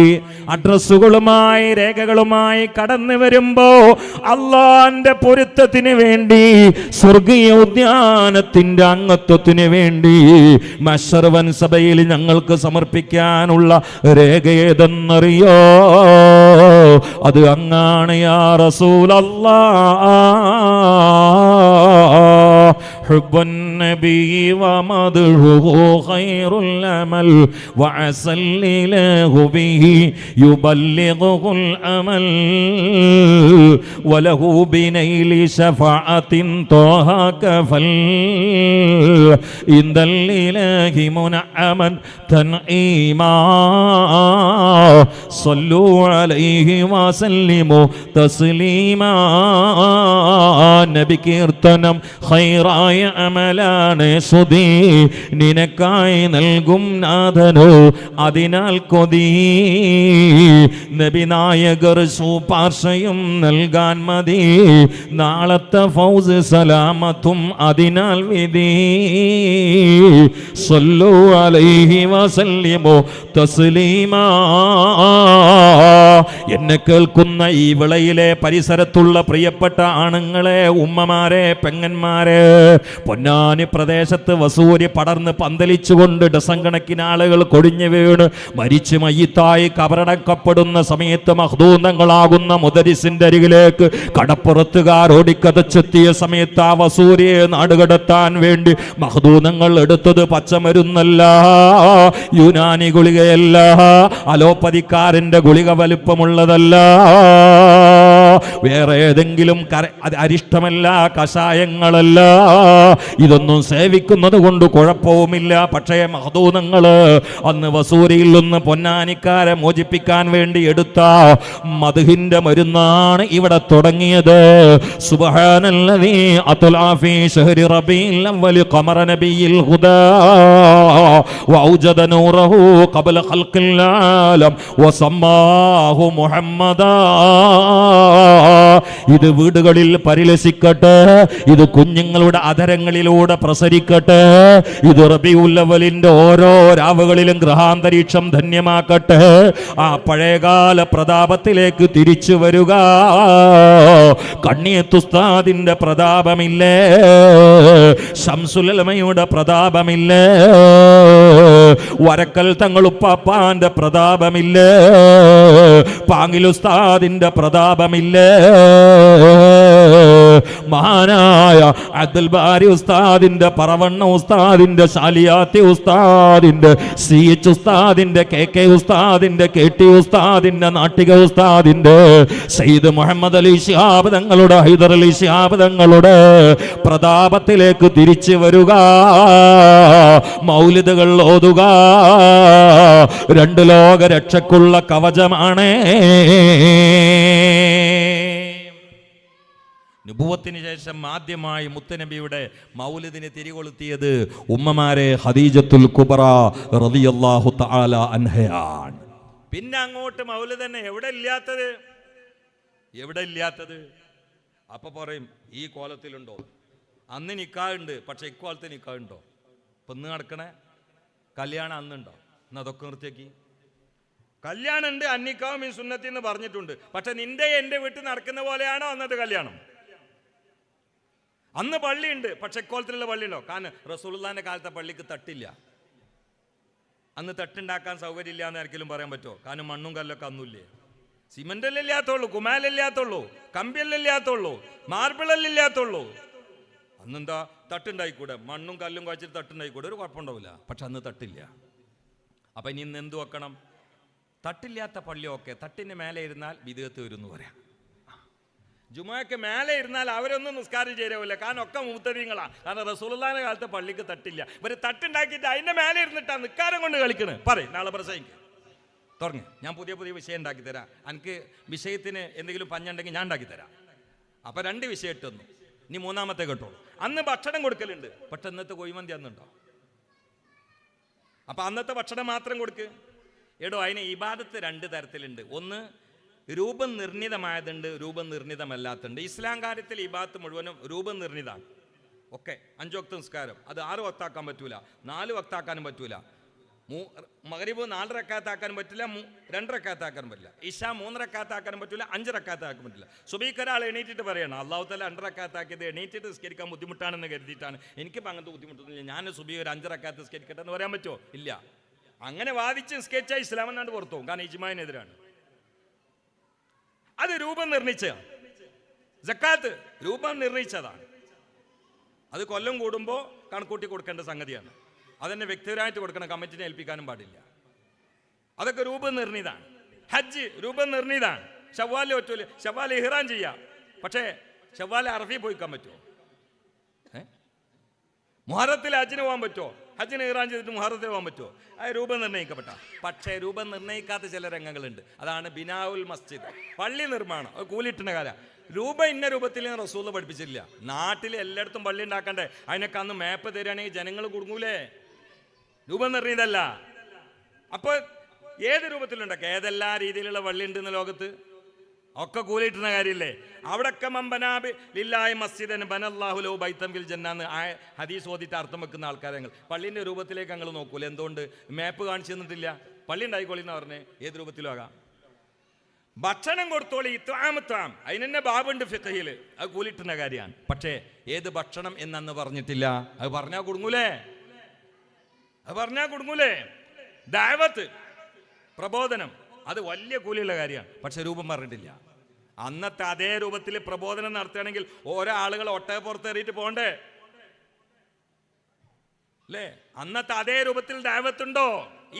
അഡ്രസ്സുകളുമായി, രേഖകളുമായി കടന്നു വരുമ്പോ അള്ളാന്റെ പൊരുത്തത്തിന് വേണ്ടി, സ്വർഗീയ ഉദ്യാനത്തിന്റെ അംഗത്വത്തിന് വേണ്ടി മഹ്ശർ വൻസഭയിൽ ഞങ്ങൾക്ക് സമർപ്പിക്കാനുള്ള രേഖ ഏതെന്നറിയോ? അത് അങ്ങാണ് യാ റസൂലല്ലാഹ്. حب النبي ومدحه خير الأمل وعسى الإله به يبلغه الأمل وله بنيل شفاعة طه كفل عند الإله منعما تنعيما صلوا عليه وسلموا تسليما നബി കീർത്തനം ഖൈറായ അമലാണ് സുധീ നിനക്കായി നൽകും നാഥനോ അതിനാൽ കൊതി നബി നായകർ ശുപാർശയും നൽകാൻ മതി നാളത്തെ ഫൗസ് സലാമത്തും അതിനാൽ വിധി സല്ലു അലൈഹി വസല്ലിമു തസ്ലീമാ എന്നെ കേൾക്കുന്ന ഈ വിളയിലെ പരിസരത്തുള്ള പ്രിയപ്പെട്ട ആണുങ്ങളെ, ഉമ്മമാരെ, പെങ്ങന്മാരെ, പൊന്നാനി പ്രദേശത്ത് വസൂരി പടർന്ന് പന്തലിച്ചുകൊണ്ട് ഡസൻ കണക്കിന് ആളുകൾ കൊടിഞ്ഞു വീണ് മരിച്ച് മയ്യിത്തായി കബറടക്കപ്പെടുന്ന സമയത്ത് മഖ്ദൂനങ്ങളാകുന്ന മുദരിസിന്റെ അരികിലേക്ക് കടപ്പുറത്തുകാർ ഓടിക്കതച്ചെത്തിയ സമയത്ത് ആ വസൂരിയെ നാടുകടത്താൻ വേണ്ടി മഖ്ദൂനങ്ങൾ എടുത്തത് പച്ചമരുന്നല്ല, യുനാനി ഗുളികയല്ല, അലോപ്പതിക്കാരന്റെ ഗുളിക വലിപ്പമുള്ളതല്ല, വേറെ ഏതെങ്കിലും അരിഷ്ടമല്ല, കഷായങ്ങളല്ല. ഇതൊന്നും സേവിക്കുന്നത് കൊണ്ട് കുഴപ്പവുമില്ല. പക്ഷേ മഖ്ദൂനങ്ങള് അന്ന് വസൂരിയിൽ നിന്ന് പൊന്നാനിക്കാരെ മോചിപ്പിക്കാൻ വേണ്ടി എടുത്ത മദ്ഹിന്റെ മരുന്നാണ് ഇവിടെ തുടങ്ങിയത്. സുബ്ഹാനല്ലദീ അത്ലാ ഫീ ശഹ്രി റബീഇൽ അവ്വൽ ഖമറ നബിയിൽ ഹുദാ വഔജദ നൂറഹു ഖബ്ല ഖൽഖിൽ ആലം വസമ്മാഹു മുഹമ്മദാ. ഇത് വീടുകളിൽ പരിലസിക്കട്ടെ, ഇത് കുഞ്ഞുങ്ങളുടെ അധരങ്ങളിലൂടെ പ്രസരിക്കട്ടെ, ഇത് റബീഉൽ അവ്വലിന്റെ ഓരോ രാവുകളിലും ഗൃഹാന്തരീക്ഷം ധന്യമാക്കട്ടെ. ആ പഴയകാല പ്രതാപത്തിലേക്ക് തിരിച്ചു വരിക. കണ്ണിയത്ത് ഉസ്താദിന്റെ പ്രതാപമില്ലേ, ശംസുൽ ഉലമയുടെ പ്രതാപമില്ലേ, വരക്കൽ തങ്ങൾ ഉപ്പാപ്പാന്റെ പ്രതാപമില്ലേ, പാങ്ങിൽ ഉസ്താദിന്റെ പ്രതാപമില്ലേ, മഹാനായ അബ്ദുൽ ബാരി ഉസ്താദിന്റെ, പറവണ്ണ ഉസ്താദിന്റെ, ശാലിയാത്തി ഉസ്താദിന്റെ, സി എച്ച് ഉസ്താദിന്റെ, കെ കെ ഉസ്താദിന്റെ, കെ ടി ഉസ്താദിന്റെ, നാട്ടിക ഉസ്താദിന്റെ, സയ്യിദ് മുഹമ്മദ് അലി ശിഹാബ് തങ്ങളുടെ, ഹൈദർ അലി ശിഹാബ് തങ്ങളുടെ പ്രതാപത്തിലേക്ക് തിരിച്ചു വരിക. മൗലിദുകൾ ഓതുക. രണ്ട് ലോക രക്ഷക്കുള്ള കവചമാണ്. നുബുവത്തിന് ശേഷം ആദ്യമായി മുത്തനബിയുടെ മൗലിദിനെ തിരികൊളുത്തിയത് ഉമ്മമാരെ ഖദീജത്തുൽ കുബ്ര റളിയല്ലാഹു തആല അൻഹയാണ്. പിന്നെ അങ്ങോട്ട് മൗലിദ് തന്നെ എവിടെ ഇല്ലാത്തത്? അപ്പൊ പറയും ഈ കോലത്തിലുണ്ടോ? അന്ന് നിക്കാഹുണ്ട്, പക്ഷെ ഇക്കോലത്ത് നിക്കാഹുണ്ടോ? ഇപ്പൊ ഇന്ന് നടക്കണേ കല്യാണം അന്നുണ്ടോ? എന്ന് അതൊക്കെ നിർത്തിയേക്ക്. കല്യാണം ഉണ്ട്, അന്നിക്കാവും ഈ സുന്നത്തി എന്ന് പറഞ്ഞിട്ടുണ്ട്. പക്ഷെ നിന്റെ എൻ്റെ വീട്ടിൽ നടക്കുന്ന പോലെയാണോ അന്നത്തെ കല്യാണം? അന്ന് പള്ളിയുണ്ട്, പക്ഷെ ഇക്കോലത്തിലുള്ള പള്ളിയുണ്ടോ? കാരണം റസൂലുള്ളാഹിന്റെ കാലത്തെ പള്ളിക്ക് തട്ടില്ല. അന്ന് തട്ടുണ്ടാക്കാൻ സൗകര്യം ഇല്ല എന്ന് ആർക്കെങ്കിലും പറയാൻ പറ്റുമോ? കാരണം മണ്ണും കല്ലൊക്കെ അന്നില്ലേ. സിമെന്റല്ലേ ഇല്ലാത്തുള്ളൂ, കുമാലല്ലാത്തുള്ളൂ, കമ്പിയല്ലില്ലാത്തുള്ളൂ, മാർബിളല്ലില്ലാത്തുള്ളൂ. അന്നെന്താ തട്ടുണ്ടായിക്കൂടെ? മണ്ണും കല്ലും കുഴച്ചിട്ട് തട്ടുണ്ടായിക്കൂടെ? ഒരു കുഴപ്പമുണ്ടാവില്ല. പക്ഷെ അന്ന് തട്ടില്ല. അപ്പൊ ഇനി ഇന്ന് എന്ത് വെക്കണം? തട്ടില്ലാത്ത പള്ളിയൊക്കെ തട്ടിന് മേലെ ഇരുന്നാൽ വിദേഹത്ത് വരുന്നു പറയാം. ജുമുഅക്ക് മേലെ ഇരുന്നാൽ അവരൊന്നും നിസ്കാരം ചേരാവില്ല. കാരണം ഒക്കെ മുത്തരീങ്ങളാ. കാരണം റസൂലുള്ളാഹിന്റെ കാലത്തെ പള്ളിക്ക് തട്ടില്ല. ഇവര് തട്ടുണ്ടാക്കിയിട്ട് അതിന്റെ മേലെ ഇരുന്നിട്ടാ നിക്കാരം കൊണ്ട് കളിക്കണ്. പറയും നാളെ പ്രസംഗിക്ക് തുടങ്ങി. ഞാൻ പുതിയ വിഷയം ഉണ്ടാക്കി തരാം. എനിക്ക് വിഷയത്തിന് എന്തെങ്കിലും പഞ്ഞുണ്ടെങ്കിൽ ഞാൻ ഉണ്ടാക്കി തരാം. അപ്പൊ 2 വിഷയം ഇട്ടൊന്നു. ഇനി 3ാമത്തെ കേട്ടോളൂ. അന്ന് ഭക്ഷണം കൊടുക്കലുണ്ട്, പക്ഷെ ഇന്നത്തെ കൊയ്മന്തി അന്നുണ്ടോ? അപ്പൊ അന്നത്തെ ഭക്ഷണം മാത്രം കൊടുക്ക്. എടോ, അതിന് ഇബാദത്ത് 2 തരത്തിലുണ്ട്. ഒന്ന് രൂപം നിർണിതമായതുണ്ട്, രൂപം നിർണിതമല്ലാത്തുണ്ട്. ഇസ്ലാം കാര്യത്തിൽ ഇബാദത്ത് മുഴുവനും രൂപം നിർണിതാണ്. ഒക്കെ 5 വക്ത് നിസ്കാരം അത് 6 വക്താക്കാൻ പറ്റൂല, 4 വക്താക്കാനും പറ്റൂല. മഗ്രിബ് 4 റക്അത്താക്കാനും പറ്റില്ല, 2 റക്അത്താക്കാനും പറ്റില്ല. ഇശ 3 റക്അത്താക്കാനും പറ്റില്ല, 5 റക്അത്താക്കാൻ പറ്റില്ല. സുബഹിക്ക് ഒരാൾ എണീറ്റിട്ട് പറയണം അല്ലാഹു തആല 2 റക്അത്താക്കിയത് എണീറ്റിട്ട് നിസ്കരിക്കാൻ ബുദ്ധിമുട്ടാണെന്ന് കരുതിയിട്ടാണ്. എനിക്കിപ്പോൾ അങ്ങനത്തെ ബുദ്ധിമുട്ടൊന്നുമില്ല, ഞാൻ സുബഹി ഒരു 5 റക്അത്ത് നിസ്കരിക്കട്ടെ എന്ന് പറയാൻ പറ്റുമോ? ഇല്ല. അങ്ങനെ വാദിച്ച് നിസ്കരിച്ചാൽ ഇസ്ലാം എന്നാണ്ട് പുറത്തു പോകും. കാരണം ഇജ്മാഇനെതിരാണ്. അത് രൂപം നിർണയിച്ച സക്കാത്ത് രൂപം നിർണയിച്ചതാണ്. അത് കൊല്ലം കൂടുമ്പോൾ കണക്കൂട്ടി കൊടുക്കേണ്ട സംഗതിയാണ്. അതെന്നെ വ്യക്തിപരമായിട്ട് കൊടുക്കണം, കമ്മിറ്റിനെ ഏൽപ്പിക്കാനും പാടില്ല. അതൊക്കെ രൂപനിർണീതാണ്. ഹജ്ജ് രൂപനിർണീതാണ്. ശവ്വാലിൽ പറ്റൂല, ശവ്വാൽ ഇഹ്റാം ചെയ്യാം, പക്ഷേ ശവ്വാൽ അറഫി പോയിക്കാൻ പറ്റുമോ? മുഹറത്തിൽ ഹജ്ജിന് പോകാൻ പറ്റുമോ? ഹജ്ജിന് ഇഹ്റാം ചെയ്തിട്ട് മുഹറത്തിൽ പോകാൻ പറ്റുമോ? അത് രൂപം നിർണ്ണയിക്കപ്പെട്ട. പക്ഷേ രൂപം നിർണ്ണയിക്കാത്ത ചില രംഗങ്ങളുണ്ട്. അതാണ് ബിനാഉൽ മസ്ജിദ്, പള്ളി നിർമ്മാണം. അത് കൂലിട്ടുന്ന കാലം. രൂപം ഇന്ന രൂപത്തിൽ റസൂൽ പഠിപ്പിച്ചില്ല. നാട്ടിൽ എല്ലായിടത്തും പള്ളി ഉണ്ടാക്കണ്ടേ? അതിനൊക്കെ അന്ന് മാപ്പ് തരികയാണെങ്കിൽ ജനങ്ങൾ കുടുങ്ങൂലേ? രൂപം നിർണ്ണീതല്ല. അപ്പോൾ ഏത് രൂപത്തിലുണ്ടാക്കുക? ഏതെല്ലാ രീതിയിലുള്ള പള്ളി ഉണ്ടെന്ന് ലോകത്ത് ഒക്കെ കൂലിട്ടുന്ന കാര്യമില്ലേ? അവിടൊക്കെ മമ്പനാബി ലില്ലാഹി മസ്ജിദൻ ബനല്ലാഹു ലഹു ബൈതൻ ഫിൽ ജന്നാന്ന് ഹദീസ് ഓതിട്ട് അർത്ഥം വെക്കുന്ന ആൾക്കാരെ ഞങ്ങൾ പള്ളിൻ്റെ രൂപത്തിലേക്ക് ഞങ്ങൾ നോക്കൂല. എന്തുകൊണ്ട്? മാപ്പ് കാണിച്ചു തന്നിട്ടില്ല. പള്ളി ഉണ്ടായിക്കോളി എന്ന് പറഞ്ഞേ, ഏത് രൂപത്തിലും ആകാം. ഭക്ഷണം കൊടുത്തോളി, ഇത്വാമത്താം, അതിനെന്നെ ബാബുണ്ട് ഫിഖഹിൽ, അത് കൂലിട്ടുന്ന കാര്യമാണ്. പക്ഷേ ഏത് ഭക്ഷണം എന്നന്ന് പറഞ്ഞിട്ടില്ല. അത് പറഞ്ഞാൽ കുടുങ്ങൂലേ? അത് പറഞ്ഞാൽ കുടുങ്ങൂലേ? ദഅവത്ത്, പ്രബോധനം, അത് വലിയ കൂലിയുള്ള കാര്യമാണ്. പക്ഷെ രൂപം പറഞ്ഞിട്ടില്ല. അന്നത്തെ അതേ രൂപത്തിൽ പ്രബോധനം നടത്തുകയാണെങ്കിൽ ഓരോ ആളുകൾ ഒട്ടകപ്പുറത്തേറിയിട്ട് പോകണ്ടേ അല്ലേ? അന്നത്തെ അതേ രൂപത്തിൽ ദഅവത്തുണ്ടോ?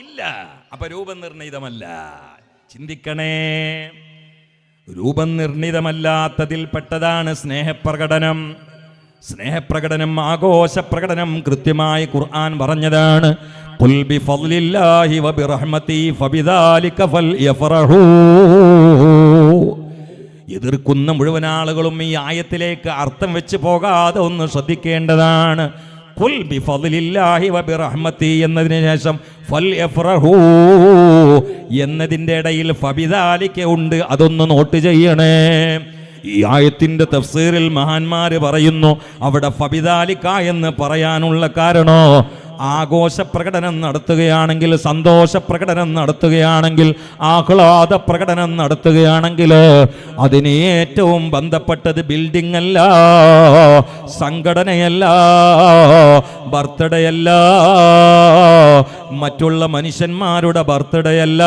ഇല്ല. അപ്പൊ രൂപം നിർണീതമല്ല. ചിന്തിക്കണേ. രൂപം നിർണീതമല്ലാത്തതിൽ പെട്ടതാണ് സ്നേഹപ്രകടനം. സ്നേഹപ്രകടനം, ആഘോഷപ്രകടനം കൃത്യമായി ഖുർആൻ പറഞ്ഞതാണ്. ഖുൽ ബിഫദ്ലില്ലാഹി വബിറഹ്മതി ഫബിദാലിക ഫൽയഫറഹൂ. എതിർക്കുന്ന മുഴുവൻ ആളുകളും ഈ ആയത്തിലേക്ക് അർത്ഥം വെച്ച് പോകാതെ ഒന്ന് ശ്രദ്ധിക്കേണ്ടതാണ്. ഖുൽ ബിഫദ്ലില്ലാഹി വബിറഹ്മതി എന്നതിന് ശേഷം ഫൽയഫറഹൂ എന്നതിൻ്റെ ഇടയിൽ ഫബിദാലിക ഉണ്ട്. അതൊന്ന് നോട്ട് ചെയ്യണേ. ഈ ആയത്തിന്റെ തഫ്സീറിൽ മഹാന്മാര് പറയുന്നു, അവിടെ ഫബിദാലിക എന്ന് പറയാനുള്ള കാരണോ, ആഘോഷ പ്രകടനം നടത്തുകയാണെങ്കിൽ, സന്തോഷ പ്രകടനം നടത്തുകയാണെങ്കിൽ, ആഹ്ലാദ പ്രകടനം നടത്തുകയാണെങ്കിൽ അതിന് ഏറ്റവും ബന്ധപ്പെട്ടത് ബിൽഡിംഗ് അല്ല, സംഘടനയല്ല, ബർത്ത്ഡേ അല്ല, മറ്റുള്ള മനുഷ്യന്മാരുടെ ബർത്ത്ഡേ അല്ല,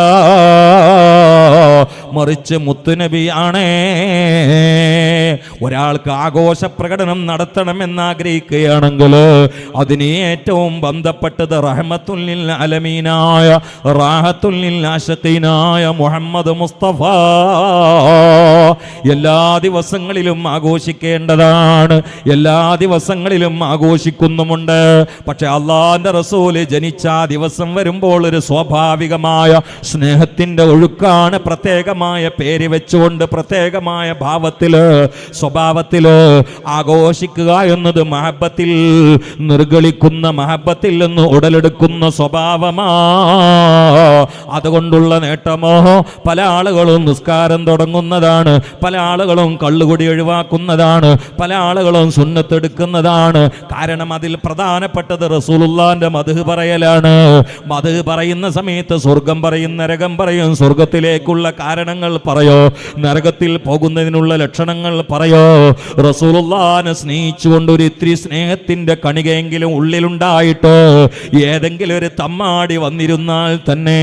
മറിച്ച് മുത്തുനബിയാണേ. ഒരാൾക്ക് ആഘോഷ പ്രകടനം നടത്തണമെന്ന് ആഗ്രഹിക്കുകയാണെങ്കിൽ അതിന് ഏറ്റവും ബന്ധപ്പെട്ടത് റഹ്മത്തുൽ ലിൽ ആലമീനായ, റാഹത്തുൽ ലിൽ ആശിഖീനായ മുഹമ്മദ് മുസ്തഫ എല്ലാ ദിവസങ്ങളിലും ആഘോഷിക്കേണ്ടതാണ്. എല്ലാ ദിവസങ്ങളിലും ആഘോഷിക്കുന്നുമുണ്ട്. പക്ഷെ അള്ളാന്റെ റസൂല് ജനിച്ച ദിവസം വരുമ്പോൾ ഒരു സ്വാഭാവികമായ സ്നേഹത്തിന്റെ ഒഴുക്കാണ്. പ്രത്യേകമായ പേര് വെച്ചുകൊണ്ട് പ്രത്യേകമായ ഭാവത്തില് സ്വഭാവത്തില് ആഘോഷിക്കുക എന്നത് മഹബത്തിൽ നിർഗളിക്കുന്ന, മഹബത്തിൽ നിന്ന് ഉടലെടുക്കുന്ന സ്വഭാവമാ. അതുകൊണ്ടുള്ള നേട്ടമോ, പല ആളുകളും നിസ്കാരം തുടങ്ങുന്നതാണ്, പല ആളുകളും കള്ളുകുടി ഒഴിവാക്കുന്നതാണ്, പല ആളുകളും സുന്നത്തെടുക്കുന്നതാണ്. കാരണം അതിൽ പ്രധാനപ്പെട്ടത് റസൂലുള്ളാന്റെ മദ്ഹ് പറയലാണ്. മദ്ഹ് പറയുന്ന സമയത്ത് സ്വർഗം പറയും, നരകം പറയും, സ്വർഗത്തിലേക്കുള്ള കാരണങ്ങൾ പറയോ, നരകത്തിൽ പോകുന്നതിനുള്ള ലക്ഷണങ്ങൾ പറയോ. റസൂലുള്ളാഹിനെ സ്നേഹിച്ചുകൊണ്ട് ഒരു ഇത്തിരി സ്നേഹത്തിന്റെ കണികയെങ്കിലും ഉള്ളിലുണ്ടായിട്ട് ഏതെങ്കിലും ഒരു തമ്മാടി വന്നിരുന്നാൽ തന്നെ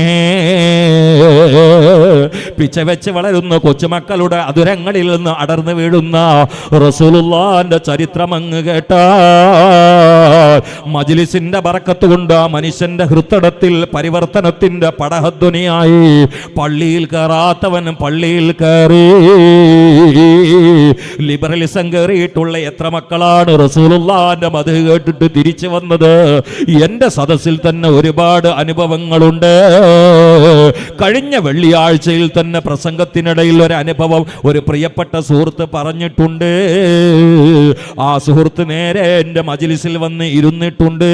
പിച്ച വെച്ച് വളരുന്ന കൊച്ചുമക്കളുടെ അതുരങ്ങളിൽ നിന്ന് അടർന്നു വീഴുന്ന റസൂലുള്ളാഹിന്റെ ചരിത്രം അങ്ങ് കേട്ടാൽ മജ്ലിസിന്റെ ബറക്കത്ത് കൊണ്ട് ആ മനുഷ്യന്റെ ഹൃദയത്തിൽ പരിവർത്തനത്തിന്റെ പടഹധ്വനിയായി. പള്ളിയിൽ കയറാത്തവൻ പള്ളിയിൽ കയറി. ലിബറലിസം കയറിയിട്ടുള്ള എത്ര മക്കളാണ് റസൂലുള്ളാഹിന്റെ മദ്ഹ് കേട്ടിട്ട് തിരിച്ചു വന്നത്? എന്റെ സദസ്സിൽ തന്നെ ഒരുപാട് അനുഭവങ്ങളുണ്ട്. കഴിഞ്ഞ വെള്ളിയാഴ്ചയിൽ തന്നെ പ്രസംഗത്തിനിടയിൽ ഒരു അനുഭവം ഒരു പ്രിയപ്പെട്ട സുഹൃത്ത് പറഞ്ഞിട്ടുണ്ട്. ആ സുഹൃത്ത് നേരെ എൻ്റെ മജ്ലിസിൽ വന്ന് ഇരുന്നിട്ടുണ്ട്.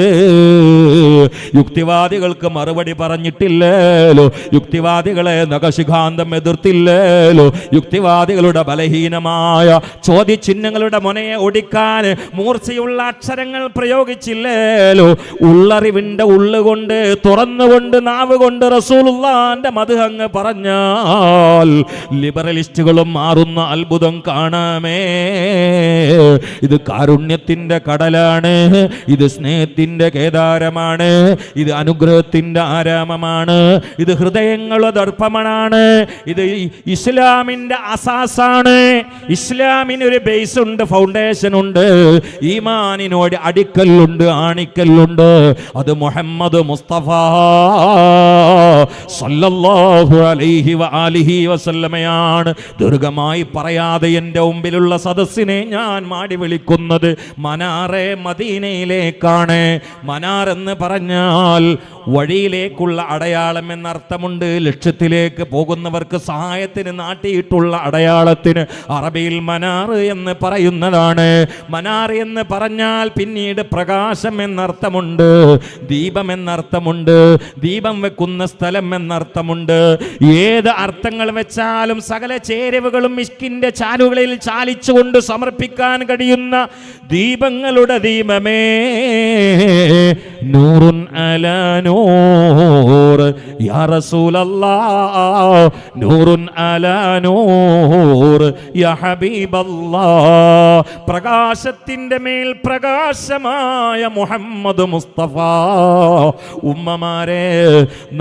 യുക്തിവാദികൾക്ക് മറുപടി പറഞ്ഞിട്ടില്ലല്ലോ, യുക്തിവാദികളെ നഖശിഖാന്തം എതിർത്തില്ലല്ലോ, യുക്തിവാദികളുടെ ബലഹീനമായ ചോദ്യചിഹ്നങ്ങളുടെ മുനയെ ഒടിക്കാൻ മൂർച്ചയുള്ള അക്ഷരങ്ങൾ പ്രയോഗിച്ചില്ലല്ലോ. ഉള്ളറിവിന്റെ ഉള്ളുകൊണ്ട്, തുറന്നുകൊണ്ട്, നാവ് കൊണ്ട് റസൂലുള്ളാഹിന്റെ മദ്ഹ് അങ്ങ് പറഞ്ഞാൽ ലിബറലിസ്റ്റുകളും മാറുന്ന അത്ഭുതം കാണാമേ. ഇത് കാരുണ്യത്തിന്റെ കടലാണ്, ഇത് സ്നേഹത്തിന്റെ കേദാരമാണ്, ഇത് അനുഗ്രഹത്തിന്റെ ആരാമമാണ്, ഇത് ഹൃദയങ്ങളുടെ ദർപ്പണമാണ്, ഇത് ഇസ്ലാമിന്റെ അസാസാണ്. ഇസ്ലാം ഇസ്ലാമിനൊരു ബേസ് ഉണ്ട്, ഫൗണ്ടേഷൻ ഉണ്ട്, ഈമാനിനോട് അടിക്കല്ലുണ്ട്, ആണിക്കല്ലുണ്ട്. അത് മുഹമ്മദ് മുസ്തഫ സല്ലല്ലാഹു അലൈഹി വആലിഹി വസല്ലമയാണ്. ദീർഘമായി പറയാതെ എൻ്റെ മുമ്പിലുള്ള സദസ്സിനെ ഞാൻ മാടി വിളിക്കുന്നത് മനാറെ മദീനയിലേക്കാണ്. മനാർ എന്ന് പറഞ്ഞാൽ വഴിയിലേക്കുള്ള അടയാളം എന്നർത്ഥമുണ്ട്. ലക്ഷ്യത്തിലേക്ക് പോകുന്നവർക്ക് സഹായത്തിന് നാട്ടിയിട്ടുള്ള അടയാളത്തിന് അറബിയിൽ മനാർ എന്ന് പറയുന്നതാണ്. മനാർ എന്ന് പറഞ്ഞാൽ പിന്നീട് പ്രകാശം എന്നർത്ഥമുണ്ട്, ദീപം എന്നർത്ഥമുണ്ട്, ദീപം വെക്കുന്ന സ്ഥലം എന്നർത്ഥമുണ്ട്. ഏത് അർത്ഥങ്ങൾ വെച്ചാലും സകല ചേരുവകളും മിസ്കിന്റെ ചാലുകളിൽ ചാലിച്ചുകൊണ്ട് സമർപ്പിക്കാൻ കഴിയുന്ന ദീപങ്ങളുടെ ദീപമേ, നൂറുൻ അലാ നൂർ യാ റസൂലല്ലാഹ്, നൂറുൻ അലാ നൂർ യാ ഹബീബല്ലാഹ്. പ്രകാശത്തിന്റെ മേൽ പ്രകാശമായ മുഹമ്മദ് മുസ്തഫ. ഉമ്മമാരെ,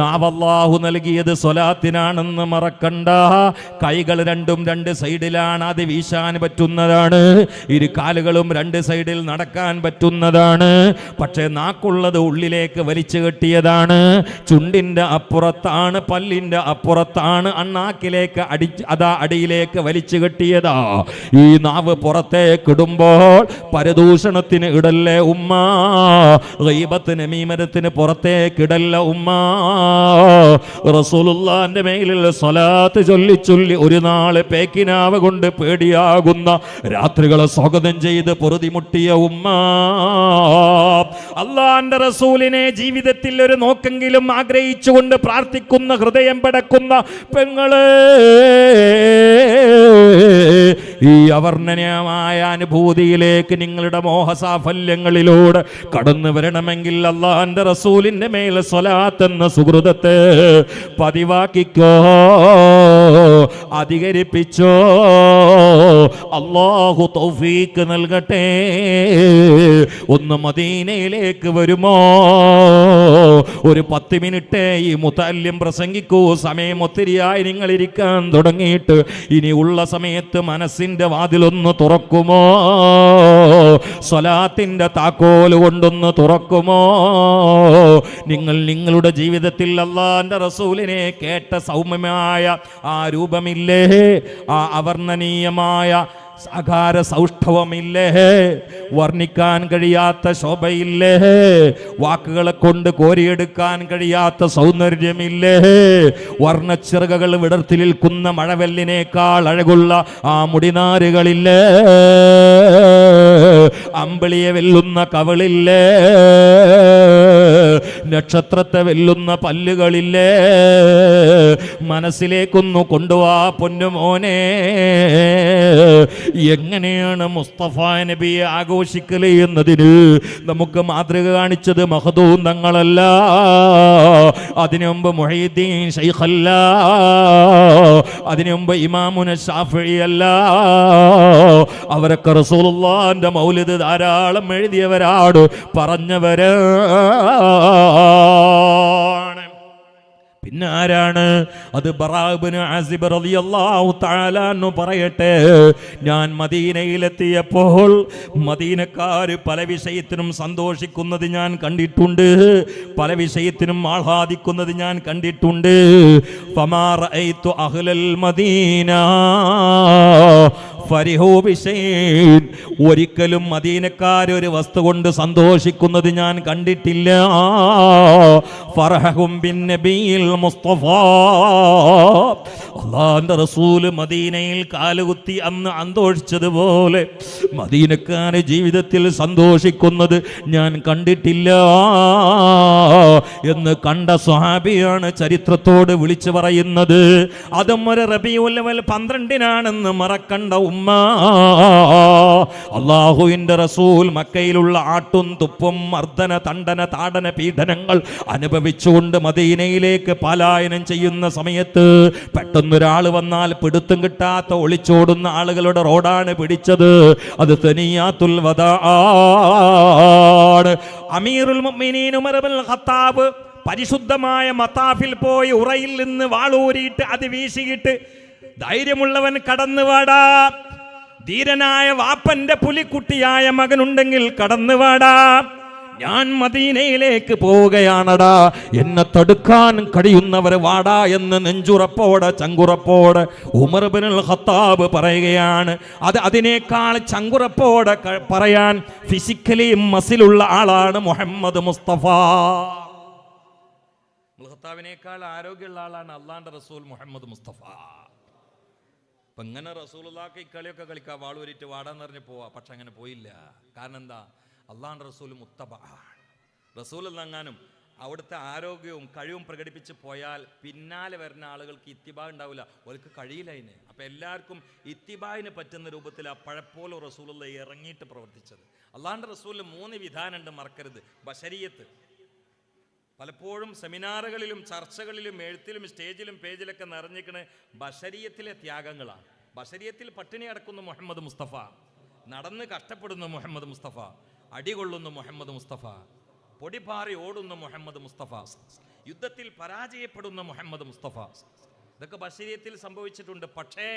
നാവല്ലാഹു നൽകിയത് സ്വലാത്തിനാണെന്ന് മറക്കണ്ട. കൈകൾ രണ്ടും രണ്ട് സൈഡിലാണ്, അത് വീശാൻ പറ്റുന്നതാണ്. ഇരു കാലുകളും രണ്ട് സൈഡിൽ നടക്കാൻ പറ്റുന്നതാണ്. പക്ഷെ നാക്കുള്ളത് ഉള്ളിലേക്ക് വലിച്ചു കെട്ടിയതാണ്. ചുണ്ടിന്റെ അപ്പുറത്താണ്, പല്ലിന്റെ അപ്പുറത്താണ്, അണ്ണാക്കിലേക്ക് അടിയിലേക്ക് വലിച്ചു കെട്ടിയതാ. ഈ നാവ് പുറത്തേക്ക് ഇടുമ്പോൾ പരദൂഷണത്തിന് ഇടല്ലേ ഉമ്മ, ഗീബത്തിന് നമീമത്തിന് പുറത്തേക്ക് ഇടല്ല ഉമ്മ. റസൂലുള്ളാഹിന്റെ മേലിൽ സ്വലാത്ത് ചൊല്ലി ചൊല്ലി ഒരു നാള് പേക്കിനാവ് കൊണ്ട് പേടിയാകുന്ന രാത്രികളെ സ്വാഗതം ചെയ്ത് പൊറുതിമുട്ടിയ ഉമ്മ. അള്ളാന്റെ റസൂലിനെ ജീവിതത്തിൽ ഒരു നോക്കെങ്കിലും ആഗ്രഹിച്ചുകൊണ്ട് പ്രാർത്ഥിക്കുന്ന, ഹൃദയം പടക്കുന്ന പെങ്ങളെ, ഈ അവർണ്ണനീയമായ അനുഭൂതിയിലേക്ക് നിങ്ങളുടെ മോഹസാഫല്യങ്ങളിലൂടെ കടന്നു വരണമെങ്കിൽ അള്ളാന്റെ റസൂലിന്റെ മേൽ സ്വലാത്ത് എന്ന സുഹൃതത്തെ പതിവാക്കിക്കോ, അധികരിപ്പിച്ചോ. അല്ലാഹു തൗഫീക്ക് നൽകട്ടെ. ഒന്ന് മദീനയിലേക്ക് വരുമോ? ഒരു 10 മിനിറ്റ് ഈ മുതല്ലിം പ്രസംഗിക്കൂ. സമയം ഒത്തിരിയായി നിങ്ങൾ ഇരിക്കാൻ തുടങ്ങിയിട്ട്. ഇനി ഉള്ള സമയത്ത് മനസ്സിന്റെ വാതിലൊന്ന് തുറക്കുമോ? സ്വലാത്തിന്റെ താക്കോല് കൊണ്ടൊന്ന് തുറക്കുമോ? നിങ്ങൾ നിങ്ങളുടെ ജീവിതത്തിൽ അല്ലാഹുവിന്റെ റസൂലിനെ കേട്ട സൗമ്യമായ ആ രൂപമില്ലേ, ആ അവർണ്ണനീയമായ സാകാര സൗഷ്ഠവമില്ലേ, വർണ്ണിക്കാൻ കഴിയാത്ത ശോഭയില്ലേ, വാക്കുകളെ കൊണ്ട് കോരിയെടുക്കാൻ കഴിയാത്ത സൗന്ദര്യമില്ലേ, വർണ്ണച്ചിറകകൾ വിടർത്തി നിൽക്കുന്ന മഴവെല്ലിനേക്കാൾ അഴകുള്ള ആ മുടിനാരുകളില്ലേ, അമ്പിളിയെ വെല്ലുന്ന കവിളില്ലേ, നക്ഷത്രത്തെ വെല്ലുന്ന പല്ലുകളില്ലേ, മനസ്സിലേക്കൊന്നു കൊണ്ടുവാ പൊന്നുമോനെ. എങ്ങനെയാണ് മുസ്തഫ നബിയെ ആഘോഷിക്കല് എന്നതിന് നമുക്ക് മാതൃക കാണിച്ചത് മഖ്ദൂം തങ്ങളല്ല, അതിനു മുമ്പ് മുഹീദ്ദീൻ ശൈഖല്ല, അതിനു മുമ്പ് ഇമാമുന ശാഫിഈ അല്ല. അവരൊക്കെ റസൂലുള്ളാഹിന്റെ മൗലിദ് ധാരാളം എഴുതിയവരാണ്, പറഞ്ഞവരാണ്. പിന്നെ ആരാണ് അത്? ബറാ ഇബ്നു ആസിബ് റളിയല്ലാഹു തആല അൻഹു പറയട്ടെ, ഞാൻ മദീനയിലെത്തിയപ്പോൾ മദീനക്കാര് പല വിഷയത്തിനും സന്തോഷിക്കുന്നത് ഞാൻ കണ്ടിട്ടുണ്ട്, പല വിഷയത്തിനും ആഹ്ലാദിക്കുന്നത് ഞാൻ കണ്ടിട്ടുണ്ട്. ഫമാ റഅയ്തു അഹ്ലൽ മദീന ഫരിഹൂ ബിശൈഇൻ, ഒരിക്കലും മദീനക്കാരൊരു വസ്തു കൊണ്ട് സന്തോഷിക്കുന്നത് ഞാൻ കണ്ടിട്ടില്ല. ഫർഹും ബിൻ നബിയിൽ മുസ്തഫ, അല്ലാഹുവിന്റെ റസൂൽ മദീനയിൽ കാലുകുത്തി അന്ന് സന്തോഷിച്ചതുപോലെ മദീനക്കാരെ ജീവിതത്തിൽ സന്തോഷിക്കുന്നത് ഞാൻ കണ്ടിട്ടില്ല എന്ന് കണ്ട സ്വഹാബിയാണ് ചരിത്രത്തോട് വിളിച്ചു പറയുന്നത്. അതും ഒരു റബീഉൽ അവൽ 12-നാണെന്ന് മറക്കണ്ട ഉമ്മ. അല്ലാഹുവിന്റെ റസൂൽ മക്കയിലുള്ള ആട്ടും തുപ്പും മർദ്ദന തണ്ടന താടന പീഡനങ്ങൾ അനുഭവിച്ചുകൊണ്ട് മദീനയിലേക്ക് പലായനം ചെയ്യുന്ന സമയത്ത് പെട്ടെന്നൊരാൾ വന്നാൽ പിടുത്തം കിട്ടാത്ത ഒളിച്ചോടുന്ന ആളുകളുടെ റോഡാണ് പിടിച്ചത്. അത് തനിയാത്തുൽ വദാ ആണ്. അമീറുൽ മുഅ്മിനീൻ ഉമർ ഇബ്നുൽ ഖത്താബ് പരിശുദ്ധമായ മതാഫിൽ പോയി ഉറയിൽ നിന്ന് വാളൂരിയിട്ട് അത് വീശിയിട്ട്, ധൈര്യമുള്ളവൻ കടന്നു വാടാ, ധീരനായ വാപ്പന്റെ പുലിക്കുട്ടിയായ മകനുണ്ടെങ്കിൽ കടന്നു വാടാ, ഞാൻ മദീനയിലേക്ക് പോവുകയാണടാ, എന്നെ തടുക്കാൻ കഴിയുന്നവർ വാടാ എന്ന് നെഞ്ചുറപ്പോടെ ചങ്കുറപ്പോടെ ഉമർ ഇബ്നുൽ ഖത്താബ് പറയുകയാണ്. അതിനേക്കാൾ ചങ്കുറപ്പോടെ പറയാൻ ഫിസിക്കലി മസിലുള്ള ആളാണ് മുഹമ്മദ് മുസ്തഫ. ഖത്താബിനേക്കാൾ ആരോഗ്യമുള്ള ആളാണ് അള്ളാന്റെ റസൂൽ മുഹമ്മദ് മുസ്തഫ. അപ്പൊ ഇങ്ങനെ റസൂലുള്ളാഹിക്ക് ഈ കളിയൊക്കെ കളിക്കാം, വാളൂരിട്ട് വാടാന്ന് പറഞ്ഞ് പോവാ. പക്ഷെ അങ്ങനെ പോയില്ല. കാരണം എന്താ? അള്ളാന്റെ റസൂൽ മുത്തബഅ. റസൂൽ എന്നെങ്ങാനും അവിടുത്തെ ആരോഗ്യവും കഴിവും പ്രകടിപ്പിച്ച് പോയാൽ പിന്നാലെ വരുന്ന ആളുകൾക്ക് ഇത്തിബാ ഉണ്ടാവില്ല, അവർക്ക് കഴിയില്ല അതിന്. അപ്പൊ എല്ലാവർക്കും ഇത്തിബായിന് പറ്റുന്ന രൂപത്തിൽ ആ പഴപ്പോലും റസൂലുള്ള ഇറങ്ങിയിട്ട് പ്രവർത്തിച്ചത്. അള്ളാന്റെ റസൂലിൽ 3 വിധാനമുണ്ട്, മറക്കരുത്. ബശരിയത്ത്. പലപ്പോഴും സെമിനാറുകളിലും ചർച്ചകളിലും എഴുത്തിലും സ്റ്റേജിലും പേജിലൊക്കെ നിറഞ്ഞിരിക്കുന്ന ബശരിയത്തിലെ ത്യാഗങ്ങളാണ്. ബശരിയത്തിൽ പട്ടിണി അടക്കുന്ന മുഹമ്മദ് മുസ്തഫ, നടന്ന് കഷ്ടപ്പെടുന്ന മുഹമ്മദ് മുസ്തഫ, അടികൊള്ളുന്ന മുഹമ്മദ് മുസ്തഫ, പൊടിപാറി ഓടുന്ന മുഹമ്മദ് മുസ്തഫ, യുദ്ധത്തിൽ പരാജയപ്പെടുന്ന മുഹമ്മദ് മുസ്തഫ. ഇതൊക്കെ ബശരിയത്തിൽ സംഭവിച്ചിട്ടുണ്ട്. പക്ഷേ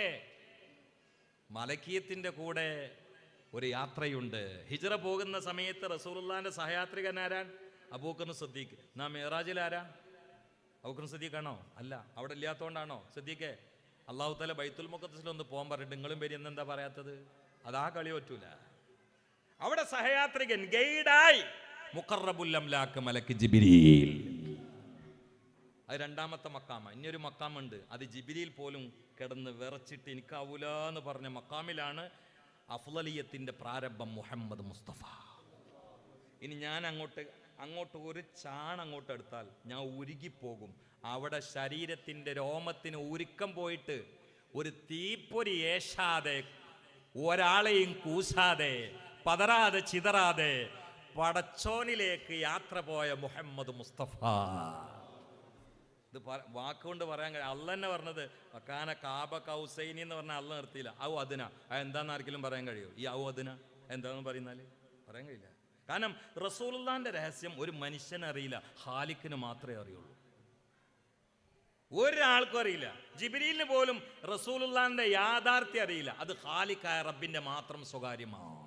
മലക്കിയത്തിൻ്റെ കൂടെ ഒരു യാത്രയുണ്ട്. ഹിജ്റ പോകുന്ന സമയത്ത് റസൂലുള്ളാഹിന്റെ സഹയാത്രികനാരാൻ? അബൂബക്കർ സിദ്ദീഖ്. നാം മിഅ്റാജിൽ ആരാ? അബൂബക്കർ സിദ്ദീഖാണോ? അല്ല. അവിടെ ഇല്ലാത്തതുകൊണ്ടാണോ സിദ്ദീഖെ? അല്ലാഹു തആല ബൈത്തുൽ മുഖദ്ദസിൽ ഒന്ന് പോകാൻ പറഞ്ഞിട്ട് നിങ്ങളും പേര് എന്നെന്താ പറയാത്തത്? അതാ കളി പറ്റൂല. അവിടെ സഹയാത്രികൻ, ഗൈഡായി മുഖറബുൽ അംലാക്ക് മലക്ക് ജിബ്രീൽ. അത് 2ാമത്തെ മക്കാമ. ഇനിയൊരു മക്കാമുണ്ട്, അത് ജിബ്രീൽ പോലും കിടന്ന് വിറച്ചിട്ട് എനിക്കാവൂല എന്ന് പറഞ്ഞ മക്കാമിലാണ് അഫ്ളലിയത്തിന്റെ പ്രാരംഭം മുഹമ്മദ് മുസ്തഫ. ഇനി ഞാൻ അങ്ങോട്ട് ഒരു അങ്ങോട്ട് എടുത്താൽ ഞാൻ ഉരുകിപ്പോകും. അവിടെ ശരീരത്തിൻ്റെ രോമത്തിന് ഉരുക്കം പോയിട്ട് ഒരു തീപ്പൊരി ഏശാതെ, ഒരാളെയും കൂസാതെ, പതറാതെ ചിതറാതെ പടച്ചോനിലേക്ക് യാത്ര പോയ മുഹമ്മദ് മുസ്തഫ. ഇത് വാക്കുകൊണ്ട് പറയാൻ കഴിയും. അല്ല തന്നെ പറഞ്ഞത് വക്കാന കാബ കൗസൈനി എന്ന് പറഞ്ഞാൽ അല്ല നിർത്തിയില്ല. ഔ അതിന എന്താന്ന് ആർക്കെങ്കിലും പറയാൻ കഴിയുമോ? ഈ ഔ അതിന എന്താന്ന് പറയുന്നാല് പറയാൻ കഴിയില്ല. കാരണം റസൂലുള്ളാഹിന്റെ രഹസ്യം ഒരു മനുഷ്യനറിയില്ല, ഖാലിക്കിന് മാത്രമേ അറിയുള്ളൂ. ഒരാൾക്കും അറിയില്ല. ജിബ്രീലിന് പോലും റസൂലുള്ളാഹിന്റെ യാഥാർത്ഥ്യം അറിയില്ല. അത് ഖാലിക്കായ റബ്ബിന്റെ മാത്രം സ്വകാര്യമാണ്.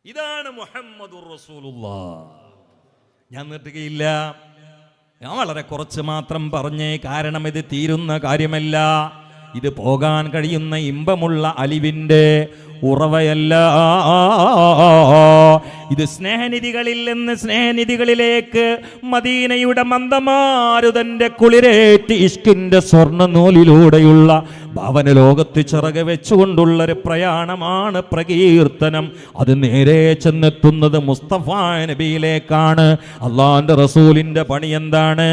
ഇതാണ് മുഹമ്മദുർ റസൂലുള്ളാഹ്. ഞാൻ നിർത്തുകയില്ല, ഞാൻ വളരെ കുറച്ച് മാത്രം പറഞ്ഞേ. കാരണം ഇത് തീരുന്ന കാര്യമല്ല. ഇത് പോകാൻ കഴിയുന്ന ഇമ്പമുള്ള അലിവിൻ്റെ ഉറവയല്ല. ഇത് സ്നേഹനിധികളിൽ നിന്ന് സ്നേഹനിധികളിലേക്ക് മദീനയുടെ മന്ദമാരുതന്റെ കുളിരേറ്റ് ഇഷ്കിന്റെ സ്വർണ്ണ നൂലിലൂടെയുള്ള ഭവന ലോകത്ത് ചിറക് വെച്ചുകൊണ്ടുള്ള ഒരു പ്രയാണമാണ് പ്രകീർത്തനം. അത് നേരെ ചെന്നെത്തുന്നത് മുസ്തഫ നബിയിലേക്കാണ്. അള്ളാന്റെ റസൂലിന്റെ പണി എന്താണ്?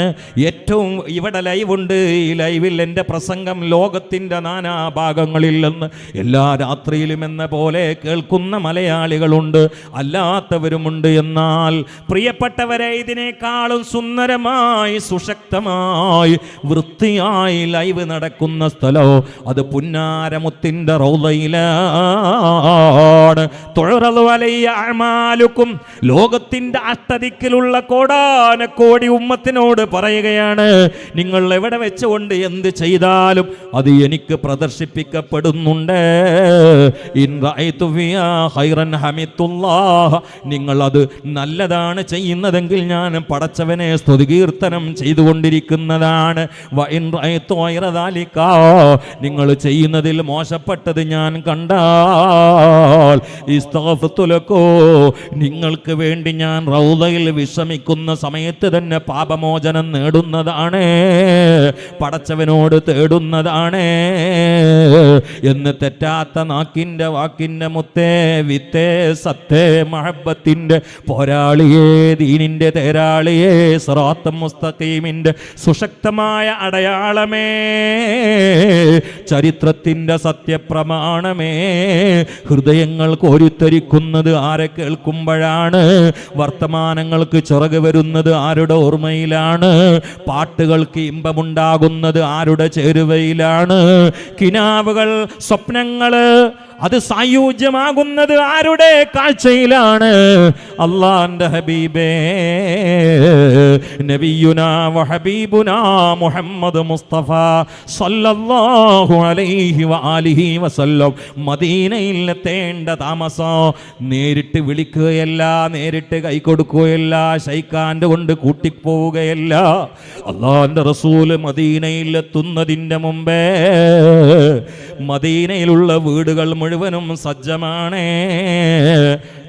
ഏറ്റവും ഇവിടെ ലൈവുണ്ട്. ഈ ലൈവിൽ എൻ്റെ പ്രസംഗം ലോകത്തിൻ്റെ നാനാഭാഗങ്ങളിൽ നിന്ന് എല്ലാ രാത്രിയിലും എന്ന പോലെ കേൾക്കുന്ന മലയാളികളുണ്ട്, അല്ലാത്തവരുമുണ്ട്. എന്നാൽ പ്രിയപ്പെട്ടവരെ, ഇതിനേക്കാളും സുന്ദരമായി, സുശക്തമായി, വൃത്തിയായി ലൈവ് നടക്കുന്ന സ്ഥലം അത് പുന്നാരമുത്തിന്റെ റൗളയിലാണ്. തുഴറളു അലയ്യ അഅ്മാലുക്കും. ലോകത്തിന്റെ അഷ്ടദിക്കിലുള്ള കോടാനക്കോടി ഉമ്മത്തിനോട് പറയുകയാണ്, നിങ്ങൾ എവിടെ വെച്ചുകൊണ്ട് എന്ത് ചെയ്താലും അത് എനിക്ക് പ്രദർശിപ്പിക്കപ്പെടുന്നുണ്ട്. ഇൻ റഅയ്തു ഫിയാ ഖൈറൻ ഹമിദുല്ലാഹ്. നിങ്ങൾ അത് നല്ലതാണ് ചെയ്യുന്നതെങ്കിൽ ഞാൻ പടച്ചവനെ സ്തുതികീർത്തനം ചെയ്തുകൊണ്ടിരിക്കുന്നതാണ്. വ ഇൻ റഅയ്തു ഗൈറ ദാലിക. നിങ്ങൾ ചെയ്യുന്നതിൽ മോശപ്പെട്ടത് ഞാൻ കണ്ടാൽ ഇസ്തഗ്ഫർതു ലക്കോ. നിങ്ങൾക്ക് വേണ്ടി ഞാൻ റൗളയിൽ വിശ്രമിക്കുന്ന സമയത്ത് തന്നെ പാപമോചനം നേടുന്നതാണ്, പടച്ചവനോട് തേടുന്നതാണ് എന്ന് തെറ്റാത്ത നാക്കിൻ്റെ വാക്കിൻ്റെ മുത്തേ വിത്തേ സത്തേ മഹബത്തിൻ്റെ പോരാളിയേ, ദീനിൻ്റെ തേരാളിയേ, സിറാത്തുൽ മുസ്തഖീമിൻ്റെ സുശക്തമായ അടയാളമേ, ചരിത്രത്തിൻ്റെ സത്യപ്രമാണമേ. ഹൃദയങ്ങൾ കോരിത്തരിക്കുന്നത് ആരെ കേൾക്കുമ്പോഴാണ്? വർത്തമാനങ്ങൾക്ക് ചിറക് വരുന്നത് ആരുടെ ഓർമ്മയിലാണ്? പാട്ടുകൾക്ക് ഇമ്പമുണ്ടാകുന്നത് ആരുടെ ചേരുവയിലാണ്? കിനാവുകൾ, സ്വപ്നങ്ങള് അത് സായുജ്യമാകുന്നത് ആരുടെ കാഴ്ചയിലാണ്? അല്ലാഹുവിന്റെ ഹബീബേ നബിയുനാ വ ഹബീബുനാ മുഹമ്മദ് മുസ്തഫ സല്ലല്ലാഹു സ്വല്ലല്ലാഹു അലൈഹി വആലിഹി വസല്ലം മദീനയിലെത്തേണ്ട താമസം നേരിട്ട് വിളിക്കുകയല്ല, നേരിട്ട് കൈ കൊടുക്കുകയല്ല, ശൈഖാൻ്റെ കൊണ്ട് കൂട്ടിപ്പോവുകയല്ല. അള്ളാഹുവിൻ്റെ റസൂല് മദീനയിലെത്തുന്നതിൻ്റെ മുമ്പേ മദീനയിലുള്ള വീടുകൾ മുഴുവനും സജ്ജമാണ്.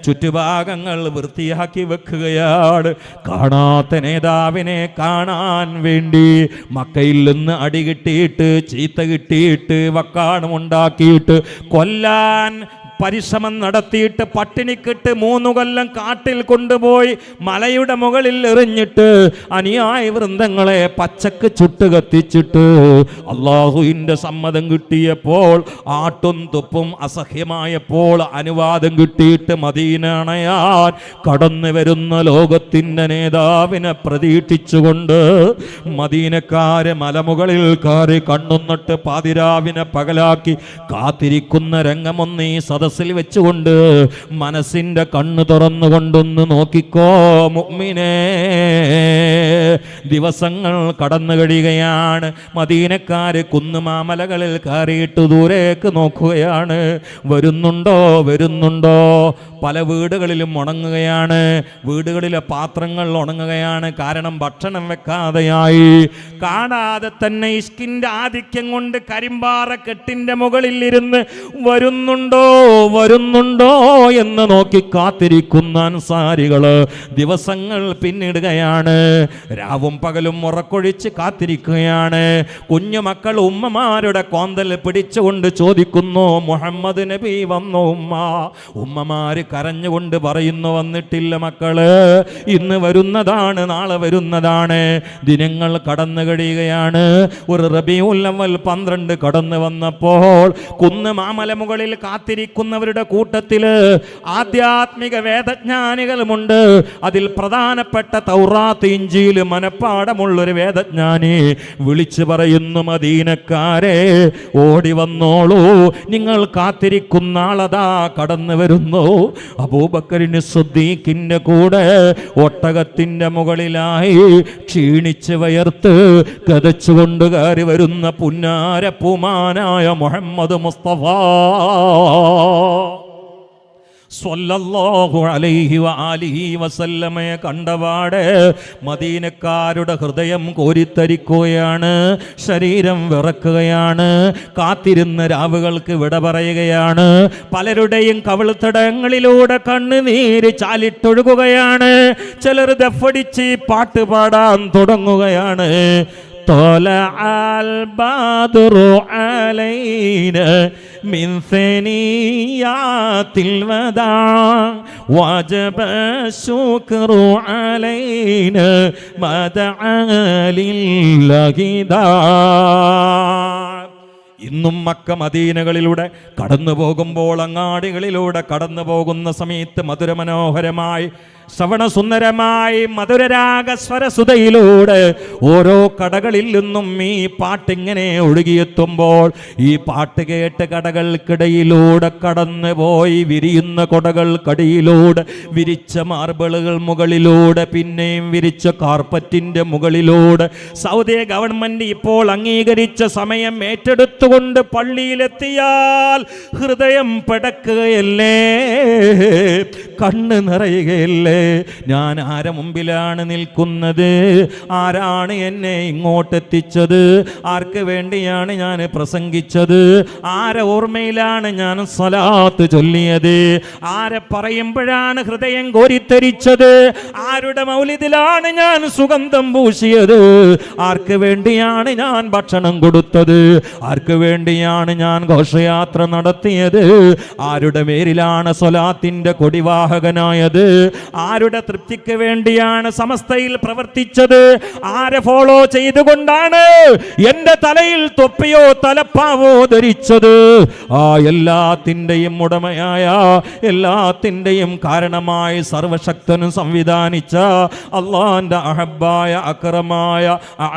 ചുറ്റുഭാഗങ്ങൾ വൃത്തിയാക്കി വെക്കുകയാണ്. കാണാത്ത നേതാവിനെ കാണാൻ വേണ്ടി മക്കയിൽ നിന്ന് അടി കിട്ടിയിട്ട്, ചീത്ത കിട്ടിയിട്ട്, വക്കാണമുണ്ടാക്കിയിട്ട്, കൊല്ലാൻ പരിശ്രമം നടത്തിയിട്ട്, പട്ടിണിക്കിട്ട് 3 കൊല്ലം കാട്ടിൽ കൊണ്ടുപോയി മലയുടെ മുകളിൽ എറിഞ്ഞിട്ട്, അനുയായ വൃന്ദങ്ങളെ പച്ചക്ക് ചുട്ട് കത്തിച്ചിട്ട്, അള്ളാഹുവിൻ്റെ സമ്മതം കിട്ടിയപ്പോൾ, ആട്ടും തുപ്പും അസഹ്യമായപ്പോൾ, അനുവാദം കിട്ടിയിട്ട് മദീന അണയാൻ കടന്നു വരുന്ന ലോകത്തിൻ്റെ നേതാവിനെ പ്രതീക്ഷിച്ചുകൊണ്ട് മദീനക്കാരെ മലമുകളിൽ കയറി കണ്ണുന്നിട്ട് പാതിരാവിനെ പകലാക്കി കാത്തിരിക്കുന്ന രംഗമൊന്ന് ഈ സദസ്സിൽ വെച്ചുകൊണ്ട് മനസ്സിന്റെ കണ്ണ് തുറന്നുകൊണ്ടൊന്ന് നോക്കിക്കോ മുഅ്മിനേ. ദിവസങ്ങൾ കടന്നു കഴിയുകയാണ്. മദീനക്കാര് കുന്നുമാമലകളിൽ കയറിയിട്ട് ദൂരേക്ക് നോക്കുകയാണ്. വരുന്നുണ്ടോ വരുന്നുണ്ടോ? പല വീടുകളിലും ഉണങ്ങുകയാണ്. വീടുകളിലെ പാത്രങ്ങൾ ഉണങ്ങുകയാണ്. കാരണം ഭക്ഷണം വെക്കാതെയായി. കാണാതെ തന്നെ ഇഷ്കിന്റെ ആധിക്യം കൊണ്ട് കരിമ്പാറ കെട്ടിന്റെ മുകളിൽ ഇരുന്ന് വരുന്നുണ്ടോ വരുന്നുണ്ടോ എന്ന് നോക്കി കാത്തിരിക്കുന്ന അൻസാരികള് ദിവസങ്ങൾ പിന്നിടുകയാണ്. രാവും പകലും ഉറക്കൊഴിച്ച് കാത്തിരിക്കുകയാണ്. കുഞ്ഞുമക്കൾ ഉമ്മമാരുടെ കോന്തൽ പിടിച്ചുകൊണ്ട് ചോദിക്കുന്നു, മുഹമ്മദ് നബി വന്നോ ഉമ്മ? ഉമ്മമാര് കരഞ്ഞുകൊണ്ട് പറയുന്നു, വന്നിട്ടില്ല മക്കള്, ഇന്ന് വരുന്നതാണ്, നാളെ വരുന്നതാണ്. ദിനങ്ങൾ കടന്നു കഴിയുകയാണ്. ഒരു റബീഉൽ അവ്വൽ 12 കടന്നു വന്നപ്പോൾ കുന്ന് മാമല മുകളിൽ കാത്തിരിക്കുന്നവരുടെ കൂട്ടത്തില് ആധ്യാത്മിക വേദജ്ഞാനികളുമുണ്ട്. അതിൽ പ്രധാനപ്പെട്ട തൗറാത്ത് ഇഞ്ചീൽ മനപ്പാടമുള്ളൊരു വേദജ്ഞാനി വിളിച്ചു പറയുന്നു, മദീനക്കാരെ ഓടി വന്നോളൂ, നിങ്ങൾ കാത്തിരിക്കുന്ന ആളതാ കടന്നു വരുന്നു. അബൂബക്കറിന് സിദ്ദീഖിന്റെ കൂടെ ഒട്ടകത്തിന്റെ മുകളിലായി ക്ഷീണിച്ച് വയർത്ത് കതച്ചുകൊണ്ട് കയറി വരുന്ന പുന്നാര പൂമാനായ മുഹമ്മദ് മുസ്തഫ സ്വല്ലല്ലാഹു അലൈഹി വആലിഹി വസല്ലമയെ കണ്ടപാടെ മദീനക്കാരുടെ ഹൃദയം കോരിത്തരിക്കുകയാണ്, ശരീരം വിറക്കുകയാണ്. കാത്തിരുന്ന രാവുകൾക്ക് വിട പറയുകയാണ്. പലരുടെയും കവിൾത്തടങ്ങളിലൂടെ കണ്ണുനീര് ചാലിട്ടൊഴുകുകയാണ്. ചിലർ ദഫടിച്ച് പാട്ട് പാടാൻ തുടങ്ങുകയാണ്. طلع البدر علينا من ثنيات الوداع وجب الشكر علينا ما دعا لله داع. ഇന്നും മക്ക മദീനകളിലൂടെ കടന്നു പോകുമ്പോൾ, അങ്ങാടികളിലൂടെ കടന്നു പോകുന്ന സമയത്ത് മധുരമനോഹരമായി ശ്രവണസുന്ദരമായി മധുരരാഗസ്വരസുതയിലൂടെ ഓരോ കടകളിൽ നിന്നും ഈ പാട്ടിങ്ങനെ ഒഴുകിയെത്തുമ്പോൾ, ഈ പാട്ട് കേട്ട് കടകൾക്കിടയിലൂടെ കടന്നു പോയി വിരിയുന്ന കൊടകൾക്കടിയിലൂടെ വിരിച്ച മാർബിളുകൾ മുകളിലൂടെ പിന്നെയും വിരിച്ച കാർപ്പറ്റിന്റെ മുകളിലൂടെ സൗദി ഗവൺമെന്റ് ഇപ്പോൾ അംഗീകരിച്ച സമയം ഏറ്റെടുത്തുകൊണ്ട് പള്ളിയിലെത്തിയാൽ ഹൃദയം പിടക്കുകയല്ലേ, കണ്ണ് നിറയുകയല്ലേ? ഞാൻ ആരെ മുമ്പിലാണ് നിൽക്കുന്നത്? ആരാണ് എന്നെ ഇങ്ങോട്ടെത്തിച്ചത്? ആർക്ക് വേണ്ടിയാണ് ഞാൻ പ്രസംഗിച്ചത്? ആരെ ഓർമ്മയിലാണ് ഞാൻ സ്വലാത്ത് ചൊല്ലിയത്? ആരെ പറയുമ്പോഴാണ് ഹൃദയം കോരിത്തരിച്ചത്? ആരുടെ മൗലിദിലാണ് ഞാൻ സുഗന്ധം പൂശിയത്? ആർക്ക് വേണ്ടിയാണ് ഞാൻ ഭക്ഷണം കൊടുത്തത്? ആർക്ക് വേണ്ടിയാണ് ഞാൻ ഘോഷയാത്ര നടത്തിയത്? ആരുടെ പേരിലാണ് സ്വലാത്തിന്റെ കൊടിവാഹകനായത്? ആരുടെ തൃപ്തിക്ക് വേണ്ടിയാണ് സമസ്തയിൽ പ്രവർത്തിച്ചത്? ആരെ ഫോളോ ചെയ്തുകൊണ്ടാണ് എന്റെ തലയിൽ തൊപ്പിയോ തലപ്പാവോ ധരിച്ചത്? ആ എല്ലാത്തിൻ്റെയും ഉടമയായ, എല്ലാത്തിൻ്റെയും കാരണമായി സർവശക്തനും സംവിധാനിച്ച അള്ളാന്റെ അഹബ്ബായ അക്രമായ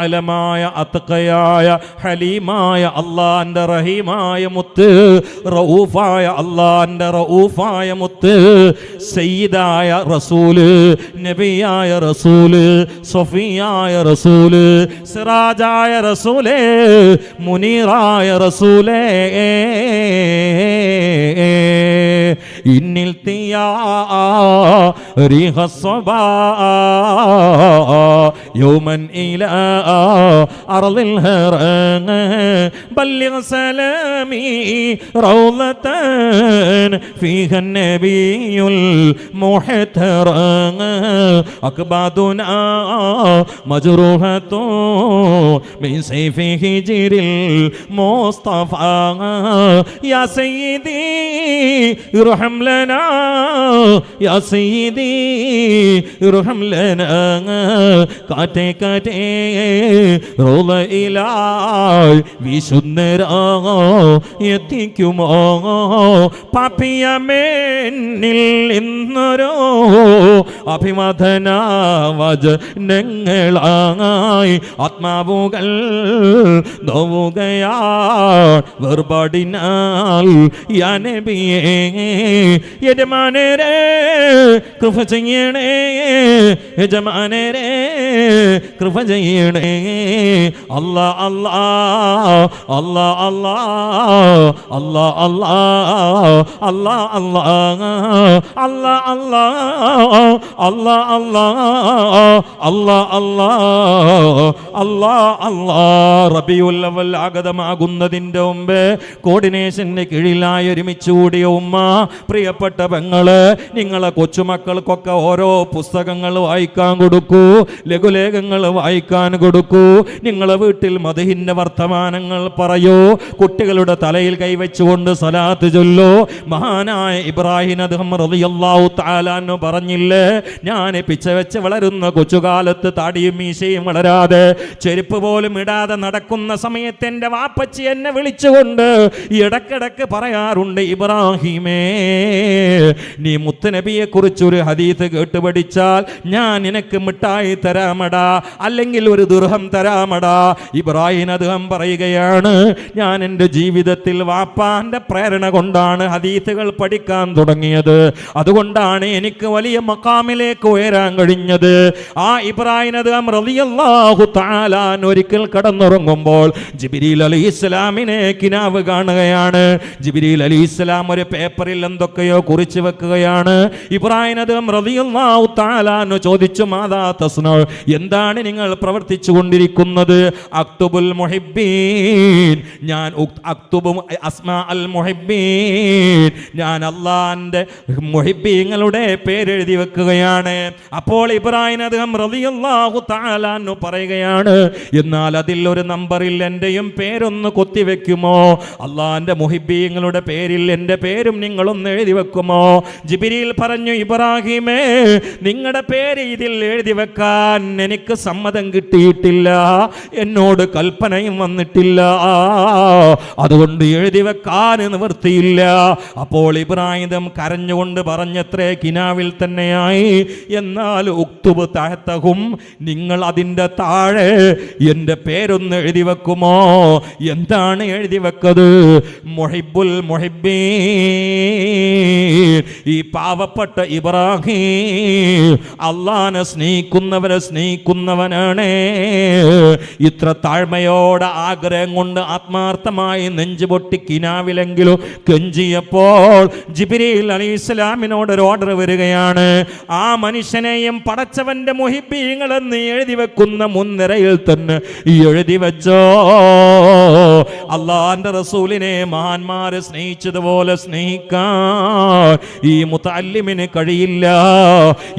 അലമായ അത്ഖയായ ഹലീമായ അള്ളാന്റെ റഹീമായ മുത്ത്, റഊഫായ അള്ളാന്റെ റഊഫായ മുത്ത്, സയ്യിദായ റസൂൽ റസൂല്, നബിയായ റസൂല്, സഫിയായ റസൂല്, സിറാജായ റസൂലേ, മുനീറായ റസൂലേ, ഇന്നിൽ തിയാ ريح الصبا يوما إلى أرض الهران بلغ سلامي روضة فيها النبي المحترم أكبادنا مجروحة من سيف هجر المصطفى يا سيدي ارحم لنا يا سيدي ارحم لنا കാറ്റേ കാറ്റേ റോളയിലായി വിശുദ്ധരാ എത്തിക്കുമോ പാപിയമേന്നിൽ ഇന്നൊരു അഭിവാദന വചനങ്ങളായി ആത്മാവുകൾ നോവുകയാ വേർപാടിനാൽ യാ നബിയേ യജമാനരേ കൃപ ചെയ്യണേ യജമാനരേ കൃപ ചെയ്യണേ അല്ലാ അല്ലാ അല്ലാ അല്ലാ അല്ലാ അല്ലാ അല്ലാ അല്ലാ അല്ലാ അല്ലാ അല്ലാ അല്ലാ അല്ലാ അല്ലാ അല്ലാ അല്ലാ റബീഉൽ അവ്വൽ ആഗതമാകുന്നതിൻ്റെ മുമ്പ് കോർഡിനേഷന്റെ കീഴിലായി ഒരുമിച്ച് കൂടിയ ഉമ്മ, പ്രിയപ്പെട്ട പെങ്ങള്, നിങ്ങളെ കൊച്ചുമക്കൾക്കൊക്കെ ഓരോ പുസ്തകങ്ങൾ വായിക്കാൻ കൊടുക്കൂ, ലഘുലേഖങ്ങൾ വായിക്കാൻ കൊടുക്കൂ. നിങ്ങളെ വീട്ടിൽ മദഹിന്റെ വർത്തമാനങ്ങൾ പറയൂ, കുട്ടികളുടെ തലയിൽ കൈവച്ചുകൊണ്ട് സലാത്ത് ചൊല്ലൂ. മഹാനായ ഇബ്രാഹിം അദ്ഹം റളിയല്ലാഹു തആല അൻഹു പറഞ്ഞില്ലേ, ഞാൻ പിച്ച വെച്ച് വളരുന്ന കൊച്ചുകാലത്ത് താടിയും മീശയും വളരാതെ ചെരുപ്പ് പോലും ഇടാതെ നടക്കുന്ന സമയത്ത് എൻ്റെ വാപ്പച്ചി എന്നെ വിളിച്ചുകൊണ്ട് ഇടക്കിടക്ക് പറയാറുണ്ട്, ഇബ്രാഹിമേ, നീ മുത്തുനബിയെ കുറിച്ചൊരു ഹദീസ് കേട്ട് പഠിച്ചാൽ ഞാൻ നിനക്ക് മിഠായി തരാമടാ, അല്ലെങ്കിൽ ഒരു ദുർഹം തരാമടാ. ഇബ്രാഹിം അദ്ഹം പറയുകയാണ്, ഞാൻ എൻ്റെ ജീവിതത്തിൽ വാപ്പാന്റെ പ്രേരണ കൊണ്ടാണ് ഹദീസുകൾ പഠിക്കാൻ തുടങ്ങിയത്, അതുകൊണ്ടാണ് എനിക്ക് വലിയ മഖാമിലേക്ക് ഉയരാൻ കഴിഞ്ഞത്. ആ ഇബ്രാഹിം അദ്ഹം റളിയല്ലാഹു തആല ഒരിക്കൽ കടന്നുറങ്ങുമ്പോൾ ജിബ്രീൽ അലൈഹിസ്സലാമിനെ കിനാവ് കാണുകയാണ്. ജിബ്രീൽ അലൈഹിസ്സലാം ഒരു പേപ്പറിൽ എന്തൊക്കെയോ കുറിച്ച് വെക്കുകയാണ്. ഇബ്രാഹിം അദ്ഹം റളിയല്ലാഹു തആല ചോദിച്ചു, മാദാ തസ്നഉ, എന്താണ് നിങ്ങൾ പ്രവർത്തിച്ചു കൊണ്ടിരിക്കുന്നത്? അക്തുബുൽ മുഹിബ്ബീൻ, ഞാൻ അക്തുബു അസ്മാ അൽ മുഹിബ്ബീൻ, ഞാൻ അല്ലാഹുവിന്റെ മുഹിബ്ബീങ്ങളുടെ പേരെഴുതി വെക്കുകയാണ്. അപ്പോൾ ഇബ്രാഹിം അദ്ഹം റളിയല്ലാഹു തആല പറയുകയാണ്, എന്നാൽ അതിൽ ഒരു നമ്പറിൽ എൻ്റെയും പേരൊന്ന് കൊത്തിവെക്കുമോ? അല്ലാഹുവിന്റെ മുഹിബ്ബീങ്ങളുടെ പേരിൽ എൻ്റെ പേരും നിങ്ങളൊന്ന് എഴുതി വെക്കുമോ? ജിബ്രീൽ പറഞ്ഞു, ഇബ്രാഹിമേ, നിങ്ങളുടെ പേര് ഇതിൽ എഴുതി വെക്കാൻ എനിക്ക് സമ്മതം കിട്ടിയിട്ടില്ല, എന്നോട് കൽപ്പനയും വന്നിട്ടില്ല, അതുകൊണ്ട് എഴുതി വെക്കാൻ നിവൃത്തിയില്ല. അപ്പോൾ ഇബ്രാഹിം കരഞ്ഞുകൊണ്ട് പറഞ്ഞത്രേ, കിനാവിൽ തന്നെയായി, എന്നാൽ ഉക്തുബ് തഹ്തഹും, നിങ്ങൾ അതിൻ്റെ താഴെ എൻ്റെ പേരൊന്ന് എഴുതി വെക്കുമോ? എന്താണ് എഴുതി വെക്കത്? മുഹിബ്ബുൽ മുഹിബ്ബീൻ. ഈ പാവപ്പെട്ട ഇബ്രാഹിം അല്ലാഹനെ സ്നേഹിക്കുന്നവരെ സ്നേഹിക്കുന്നവനാണ്. ഇത്ര താഴ്മയോടെ ആഗ്രഹം കൊണ്ട് ആത്മാർത്ഥമായി നെഞ്ചുപൊട്ടി കിനാവിലെങ്കിലും കെഞ്ചിയപ്പോൾ ജിബ്രീൽ അലൈഹിസ്സലാമിനോട് ഒരു ഓർഡർ വരികയാണ്, ആ മനുഷ്യനെയും പടച്ചവന്റെ മുഹിബ്ബീങ്ങളെന്ന് എഴുതി വെക്കുന്ന മുൻനിരയിൽ തന്നെ എഴുതി വെച്ചോ. അള്ളാന്റെ റസൂലിനെ മഹാന്മാരെ സ്നേഹിച്ചതുപോലെ സ്നേഹിക്കാൻ ഈ മുതഅല്ലിമിന് കഴിയില്ല.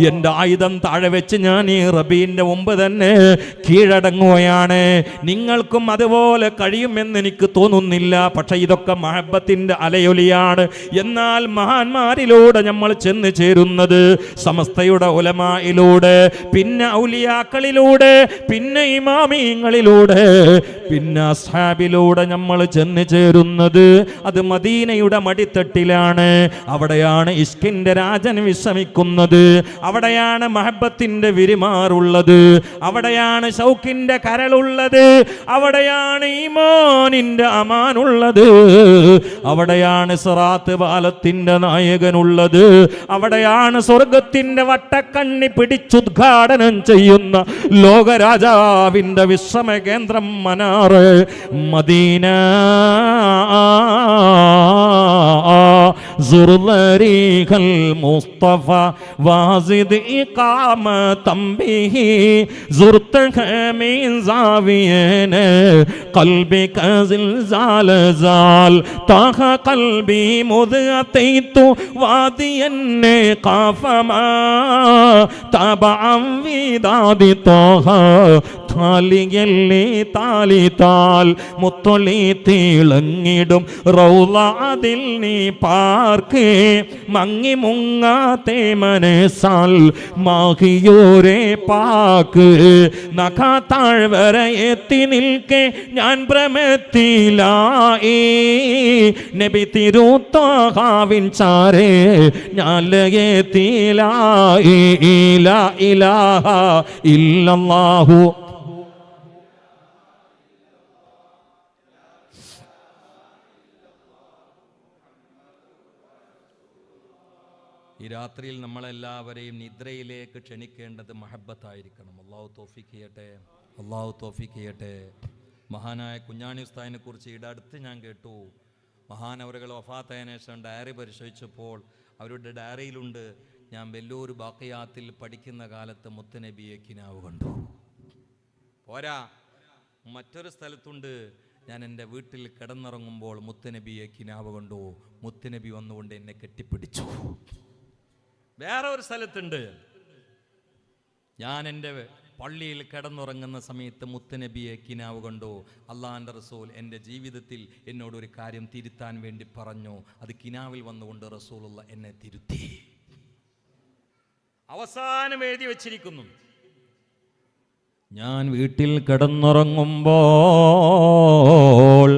എൻ്റെ ആയുധം താഴെ വെച്ച് ഞാൻ ഈ റബീന്റെ മുമ്പ് തന്നെ കീഴടങ്ങുകയാണ്. നിങ്ങൾക്കും അതുപോലെ കഴിയുമെന്ന് എനിക്ക് തോന്നുന്നില്ല. പക്ഷെ ഇതൊക്കെ മഹബത്തിന്റെ അലയൊലിയാണ്. എന്നാൽ മഹാന്മാരിലൂടെ നമ്മൾ ചെന്ന് ചേരുന്നത് സമസ്തയുടെ ഉലമായിലൂടെ, പിന്നെ ഔലിയാക്കളിലൂടെ, പിന്നെ ഇമാമിങ്ങളിലൂടെ, പിന്നെ അസ്ഹാബിലൂടെ നമ്മൾ നമ്മൾ ചെന്ന് ചേരുന്നത് അത് മദീനയുടെ മടിത്തട്ടിലാണ്. അവിടെയാണ് ഇഷ്കിന്റെ രാജൻ വിശ്രമിക്കുന്നത്, അവിടെയാണ് മഹബത്തിന്റെ വിരിമാറുള്ളത്, അവിടെയാണ് ഷൗക്കിന്റെ കരളുള്ളത്, അവിടെയാണ് ഈമാനിന്റെ അമാനുള്ളത്, അവിടെയാണ് സിറാത്ത് പാലത്തിന്റെ നായകനുള്ളത്, അവിടെയാണ് സ്വർഗത്തിന്റെ വട്ടക്കണ്ണി പിടിച്ചുദ്ഘാടനം ചെയ്യുന്ന ലോകരാജാവിന്റെ വിശ്രമ കേന്ദ്രം മനാറ് മദീന. സുർലരീഖൽ മുസ്തഫ വാസിദ് ഇഖാമതം ബിഹി സുർതഹ മിൻ സാവിയന ഖൽബിക സിൽസാൽ സാൽ തഹ ഖൽബി മുദ്അതൈതു വാദിയൻ ഖാഫമാ തബഅം വിദാദി തഹ താലിയല്ലേ താലിതാൽ മുത്തൊളി തിളങ്ങിടും റൗള അതിൽ നീ പാർക്ക് മങ്ങി മുങ്ങാത്തെ മനസാൽ മാഹിയോരെ പാക്ക് നഖ താഴ്വര എത്തി നിൽക്കെ ഞാൻ ഭ്രമത്തിലായി നബി തിരുത്താഹാവിൻ ചാരേ ഞാൻ ലയത്തിലായി ലാ ഇലാഹ ഇല്ലല്ലാഹു. ഈ രാത്രിയിൽ നമ്മളെല്ലാവരെയും നിദ്രയിലേക്ക് ക്ഷണിക്കേണ്ടത് മഹബത്തായിരിക്കണം. അള്ളാഹു തൗഫീഖ് ചെയ്യട്ടെ, അള്ളാഹു തൗഫീഖ് ചെയ്യട്ടെ. മഹാനായ കുഞ്ഞാണി ഉസ്താദിനെ കുറിച്ച് ഈടെ അടുത്ത് ഞാൻ കേട്ടു. മഹാനവറുകൾ വഫാത്തായതിനു ശേഷം ഡയറി പരിശോധിച്ചപ്പോൾ അവരുടെ ഡയറിയിലുണ്ട്, ഞാൻ വെല്ലൂർ ബാക്കിയാത്തിൽ പഠിക്കുന്ന കാലത്ത് മുത്തുനബിയെ കിനാവ് കണ്ടു. പോരാ, മറ്റൊരു സ്ഥലത്തുണ്ട്, ഞാൻ എൻ്റെ വീട്ടിൽ കിടന്നിറങ്ങുമ്പോൾ മുത്തുനബിയെ കിനാവ് കണ്ടു, മുത്തുനബി വന്നുകൊണ്ട് എന്നെ കെട്ടിപ്പിടിച്ചു. വേറെ ഒരു സ്ഥലത്തുണ്ട്, ഞാൻ എൻ്റെ പള്ളിയിൽ കിടന്നുറങ്ങുന്ന സമയത്ത് മുത്തുനബിയെ കിനാവ് കണ്ടു. അള്ളാഹുവിൻ്റെ റസൂൽ എൻ്റെ ജീവിതത്തിൽ എന്നോടൊരു കാര്യം തിരുത്താൻ വേണ്ടി പറഞ്ഞു, അത് കിനാവിൽ വന്നുകൊണ്ട് റസൂലുള്ള എന്നെ തിരുത്തി. അവസാനം എഴുതി വച്ചിരിക്കുന്നു, ഞാൻ വീട്ടിൽ കിടന്നുറങ്ങുമ്പോൾ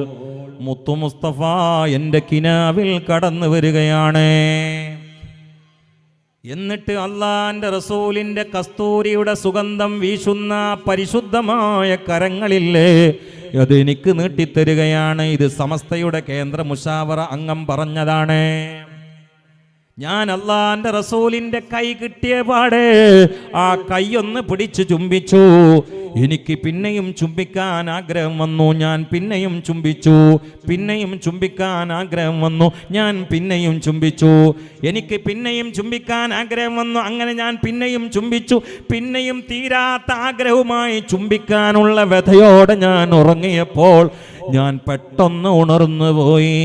മുത്തു മുസ്തഫ എൻ്റെ കിനാവിൽ കടന്നു വരികയാണ്. എന്നിട്ട് അള്ളാന്റെ റസൂലിന്റെ കസ്തൂരിയുടെ സുഗന്ധം വീശുന്ന പരിശുദ്ധമായ കരങ്ങളില്ലേ, അതെനിക്ക് നീട്ടിത്തരികയാണ്. ഇത് സമസ്തയുടെ കേന്ദ്ര മുശാവറ അംഗം പറഞ്ഞതാണ്. ഞാൻ അള്ളാന്റെ റസൂലിന്റെ കൈ കിട്ടിയ പാടെ ആ കൈയൊന്ന് പിടിച്ചു ചുംബിച്ചു. എനിക്ക് പിന്നെയും ചുംബിക്കാൻ ആഗ്രഹം വന്നു, ഞാൻ പിന്നെയും ചുംബിച്ചു. പിന്നെയും ചുംബിക്കാൻ ആഗ്രഹം വന്നു, ഞാൻ പിന്നെയും ചുംബിച്ചു. എനിക്ക് പിന്നെയും ചുംബിക്കാൻ ആഗ്രഹം വന്നു, അങ്ങനെ ഞാൻ പിന്നെയും ചുംബിച്ചു. പിന്നെയും തീരാത്ത ആഗ്രഹവുമായി ചുംബിക്കാനുള്ള വ്യഥയോടെ ഞാൻ ഉറങ്ങിയപ്പോൾ ഞാൻ പെട്ടെന്ന് ഉണർന്നു പോയി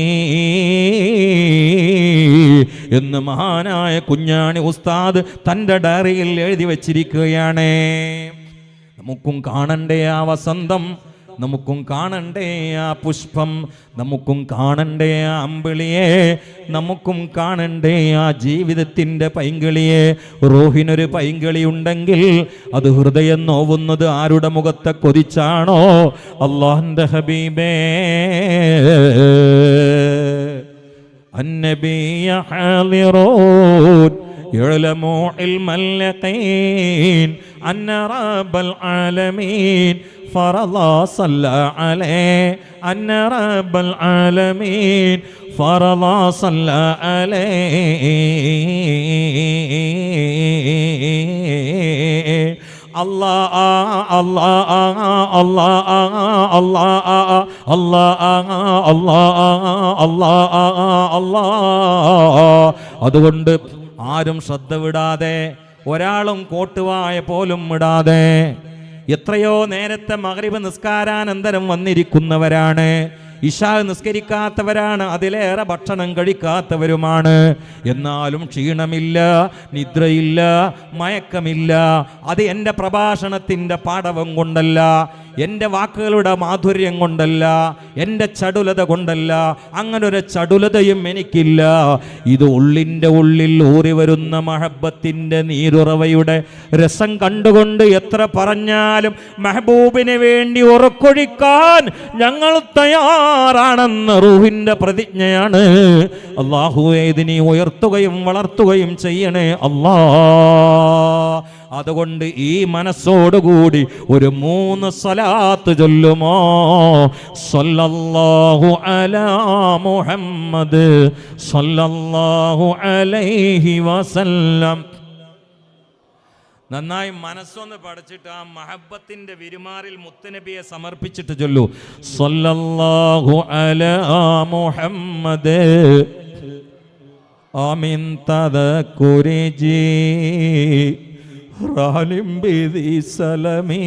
എന്ന് മഹാനായ കുഞ്ഞാണി ഉസ്താദ് തൻ്റെ ഡയറിയിൽ എഴുതി വച്ചിരിക്കുകയാണ്. നമുക്കും കാണണ്ടേ ആ വസന്തം, നമുക്കും കാണണ്ടേ ആ പുഷ്പം, നമുക്കും കാണണ്ടേ ആ അമ്പിളിയെ, നമുക്കും കാണണ്ടേ ആ ജീവിതത്തിൻ്റെ പൈങ്കിളിയെ. റൂഹിനൊരു പൈങ്കിളി ഉണ്ടെങ്കിൽ അത് ഹൃദയം നോവുന്നത് ആരുടെ മുഖത്തെ കൊതിച്ചാണോ? അല്ലാഹുവിൻ്റെ ഹബീബേ അന്നബിയ ഹാദിറൂൻ يعلموا علم اليقين أن رب العالمين فرض صلى عليه أن رب العالمين فرض صلى عليه الله الله الله الله الله الله الله അതുകൊണ്ട് ആരും ശ്രദ്ധ വിടാതെ, ഒരാളും കോട്ടുവായ പോലും വിടാതെ, എത്രയോ നേരത്തെ മഗ്രിബ് നിസ്കാരാനന്തരം വന്നിരിക്കുന്നവരാണ്, ഇശാ നിസ്കരിക്കാത്തവരാണ്, അതിലേറെ ഭക്ഷണം കഴിക്കാത്തവരുമാണ്. എന്നാലും ക്ഷീണമില്ല, നിദ്രയില്ല, മയക്കമില്ല. അത് എൻ്റെ പ്രഭാഷണത്തിൻ്റെ പാടവം കൊണ്ടല്ല, എൻ്റെ വാക്കുകളുടെ മാധുര്യം കൊണ്ടല്ല, എൻ്റെ ചടുലത കൊണ്ടല്ല. അങ്ങനൊരു ചടുലതയും എനിക്കില്ല. ഇത് ഉള്ളിൻ്റെ ഉള്ളിൽ ഊറി വരുന്ന മഹബത്തിൻ്റെ നീരുറവയുടെ രസം കണ്ടുകൊണ്ട് എത്ര പറഞ്ഞാലും മെഹബൂബിന് വേണ്ടി ഉറക്കൊഴിക്കാൻ ഞങ്ങൾ തയ്യാറാണെന്ന് റൂഹിൻ്റെ പ്രതിജ്ഞയാണ്. അല്ലാഹുവേ, ഇതിനെ ഉയർത്തുകയും വളർത്തുകയും ചെയ്യണേ അല്ലാ. അതുകൊണ്ട് ഈ മനസ്സോടുകൂടി ഒരു 3 സ്വലാത്ത് ചൊല്ലുമോ? സല്ലല്ലാഹു അലാ മുഹമ്മദ് സല്ലല്ലാഹു അലൈഹി വസല്ലം. നന്നായി മനസ്സൊന്ന് പഠിച്ചിട്ട് ആ മഹബത്തിന്റെ വിരുമാറിൽ മുത്തുനബിയെ സമർപ്പിച്ചിട്ട് ചൊല്ലൂ. സല്ലല്ലാഹു അലാ മുഹമ്മദ് ആമിൻ തദക്കുരിജി റാലിം ബിദി സലമി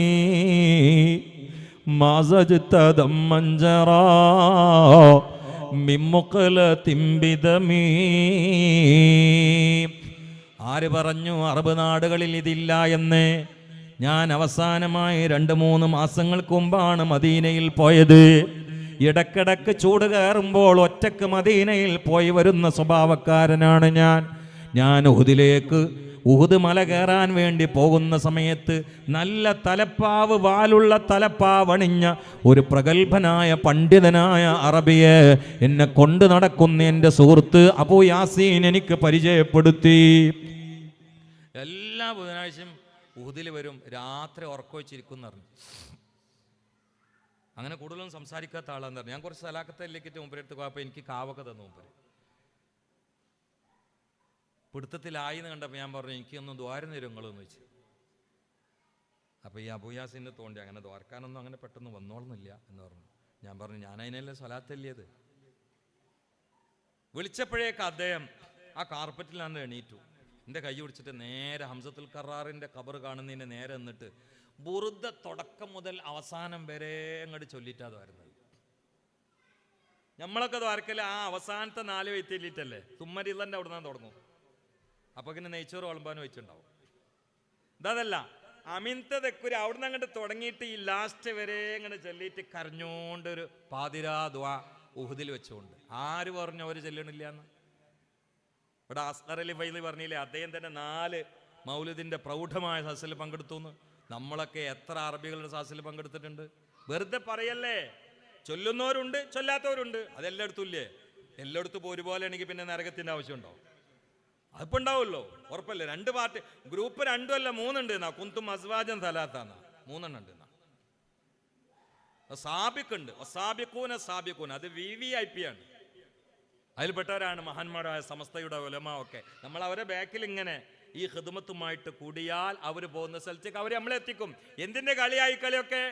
മാസജ്തദം മഞ്ചറാ മിമ്മുഖലതിം ബിദമി. ആര് പറഞ്ഞു അറബ് നാടുകളിൽ ഇതില്ല എന്ന്? ഞാൻ അവസാനമായി 2-3 മാസങ്ങൾക്ക് മുമ്പാണ് മദീനയിൽ പോയത്. ഇടക്കിടക്ക് ചൂട് കയറുമ്പോൾ ഒറ്റക്ക് മദീനയിൽ പോയി വരുന്ന സ്വഭാവക്കാരനാണ് ഞാൻ ഉഹുദ് മല കയറാൻ വേണ്ടി പോകുന്ന സമയത്ത് നല്ല തലപ്പാവ്, വാലുള്ള തലപ്പാവണിഞ്ഞ ഒരു പ്രഗത്ഭനായ പണ്ഡിതനായ അറബിയെ എന്നെ കൊണ്ട് നടക്കുന്ന എൻ്റെ സുഹൃത്ത് അബൂ യാസീൻ എനിക്ക് പരിചയപ്പെടുത്തി. എല്ലാ ബുധനാഴ്ചയും ഉഹുദിൽ വരും, രാത്രി ഉറക്കൊഴിച്ചിരിക്കും എന്ന് പറഞ്ഞു. അങ്ങനെ കൂടുതലൊന്നും സംസാരിക്കാത്ത ആളാന്ന് പറഞ്ഞു. ഞാൻ കുറച്ച് സലാക്കത്തല്ലേക്കിട്ട് മുമ്പരെടുത്ത് പോയപ്പോൾ എനിക്ക് കാവൊക്കെ തന്നു മുമ്പര്. പിടുത്തത്തിലായി എന്ന് കണ്ടപ്പോൾ ഞാൻ പറഞ്ഞു എനിക്കൊന്ന് ദ്വാരം തരും നിങ്ങളെന്ന് വെച്ച്. അപ്പോൾ ഈ അബൂ യാസീനെ തോണ്ടി അങ്ങനെ ദ്വാരക്കാനൊന്നും അങ്ങനെ പെട്ടെന്ന് വന്നോളുന്നില്ല എന്ന് പറഞ്ഞു. ഞാൻ പറഞ്ഞു ഞാൻ അതിനല്ലേ സ്വലാത്തല്ലിയത്. വിളിച്ചപ്പോഴേക്ക് അദ്ദേഹം ആ കാർപ്പറ്റിൽ നിന്ന് എണീറ്റു. എൻ്റെ കൈ പിടിച്ചിട്ട് നേരെ ഹംസത്തുൽ ഖറാറിൻ്റെ ഖബർ കാണുന്നതിൻ്റെ നേരെ നിന്നിട്ട് ബുറുദ തുടക്കം മുതൽ അവസാനം വരെ അങ്ങോട്ട് ചൊല്ലിയിട്ടാണ് വരുന്നത്. നമ്മളൊക്കെ ദ്വാരക്കല്ലേ ആ അവസാനത്തെ 4 വൈത്തില്ലിട്ടല്ലേ തുമ്മരിള്ളൻ്റെ അവിടെ നിന്ന് തുടങ്ങും. അപ്പോൾ ഇങ്ങനെ നെയ്ച്ചോറ് വിളമ്പാനും വെച്ചിട്ടുണ്ടാവും. ഇതല്ല, അമിൻത തെക്കുരി അവിടെ നിന്ന് അങ്ങോട്ട് തുടങ്ങിയിട്ട് ഈ ലാസ്റ്റ് വരെ ഇങ്ങനെ ചൊല്ലിയിട്ട് കരഞ്ഞുകൊണ്ട് ഒരു പാതിരാ ദ്വാ ഉഹുദിൽ വെച്ചുകൊണ്ട്. ആര് പറഞ്ഞു അവർ ചെല്ലണില്ല എന്ന്? ഇവിടെ അസ്ഗർ അലി ഫൈളി പറഞ്ഞില്ലേ, അദ്ദേഹം തന്നെ 4 മൗലിദിൻ്റെ പ്രൗഢമായ സദസ്സിൽ പങ്കെടുത്തു എന്ന്. നമ്മളൊക്കെ എത്ര അറബികളുടെ സദസ്സിൽ പങ്കെടുത്തിട്ടുണ്ട്? വെറുതെ പറയല്ലേ. ചൊല്ലുന്നവരുണ്ട്, ചൊല്ലാത്തവരുണ്ട്. അതെല്ലായിടത്തും ഇല്ലേ? എല്ലായിടത്തും ഇപ്പോൾ ഒരുപോലെ ആണെങ്കിൽ പിന്നെ നരകത്തിൻ്റെ ആവശ്യമുണ്ടോ? അതിപ്പോൾ ഉണ്ടാവുമല്ലോ, ഉറപ്പല്ലേ. 2 പാർട്ടി ഗ്രൂപ്പ് 2 അല്ല 3 ഉണ്ട് എന്നാ. കുന്തും അസ്വാജൻ തലാത്താന്നാ 3 ഉണ്ട് എന്നാ. സാബിക്കുണ്ട്, സാബിക്കൂന അത് VVIP ആണ്. അതിൽപ്പെട്ടവരാണ് മഹാന്മാരായ സമസ്തയുടെ ഉലമാ ഒക്കെ. നമ്മൾ അവരെ ബാക്കിൽ ഇങ്ങനെ ഈ ഖിദ്മത്തുമായിട്ട് കൂടിയാൽ അവർ പോകുന്ന സ്ഥലത്തേക്ക് അവർ നമ്മളെത്തിക്കും. എന്തിൻ്റെ കളിയായി കളിയൊക്കെ?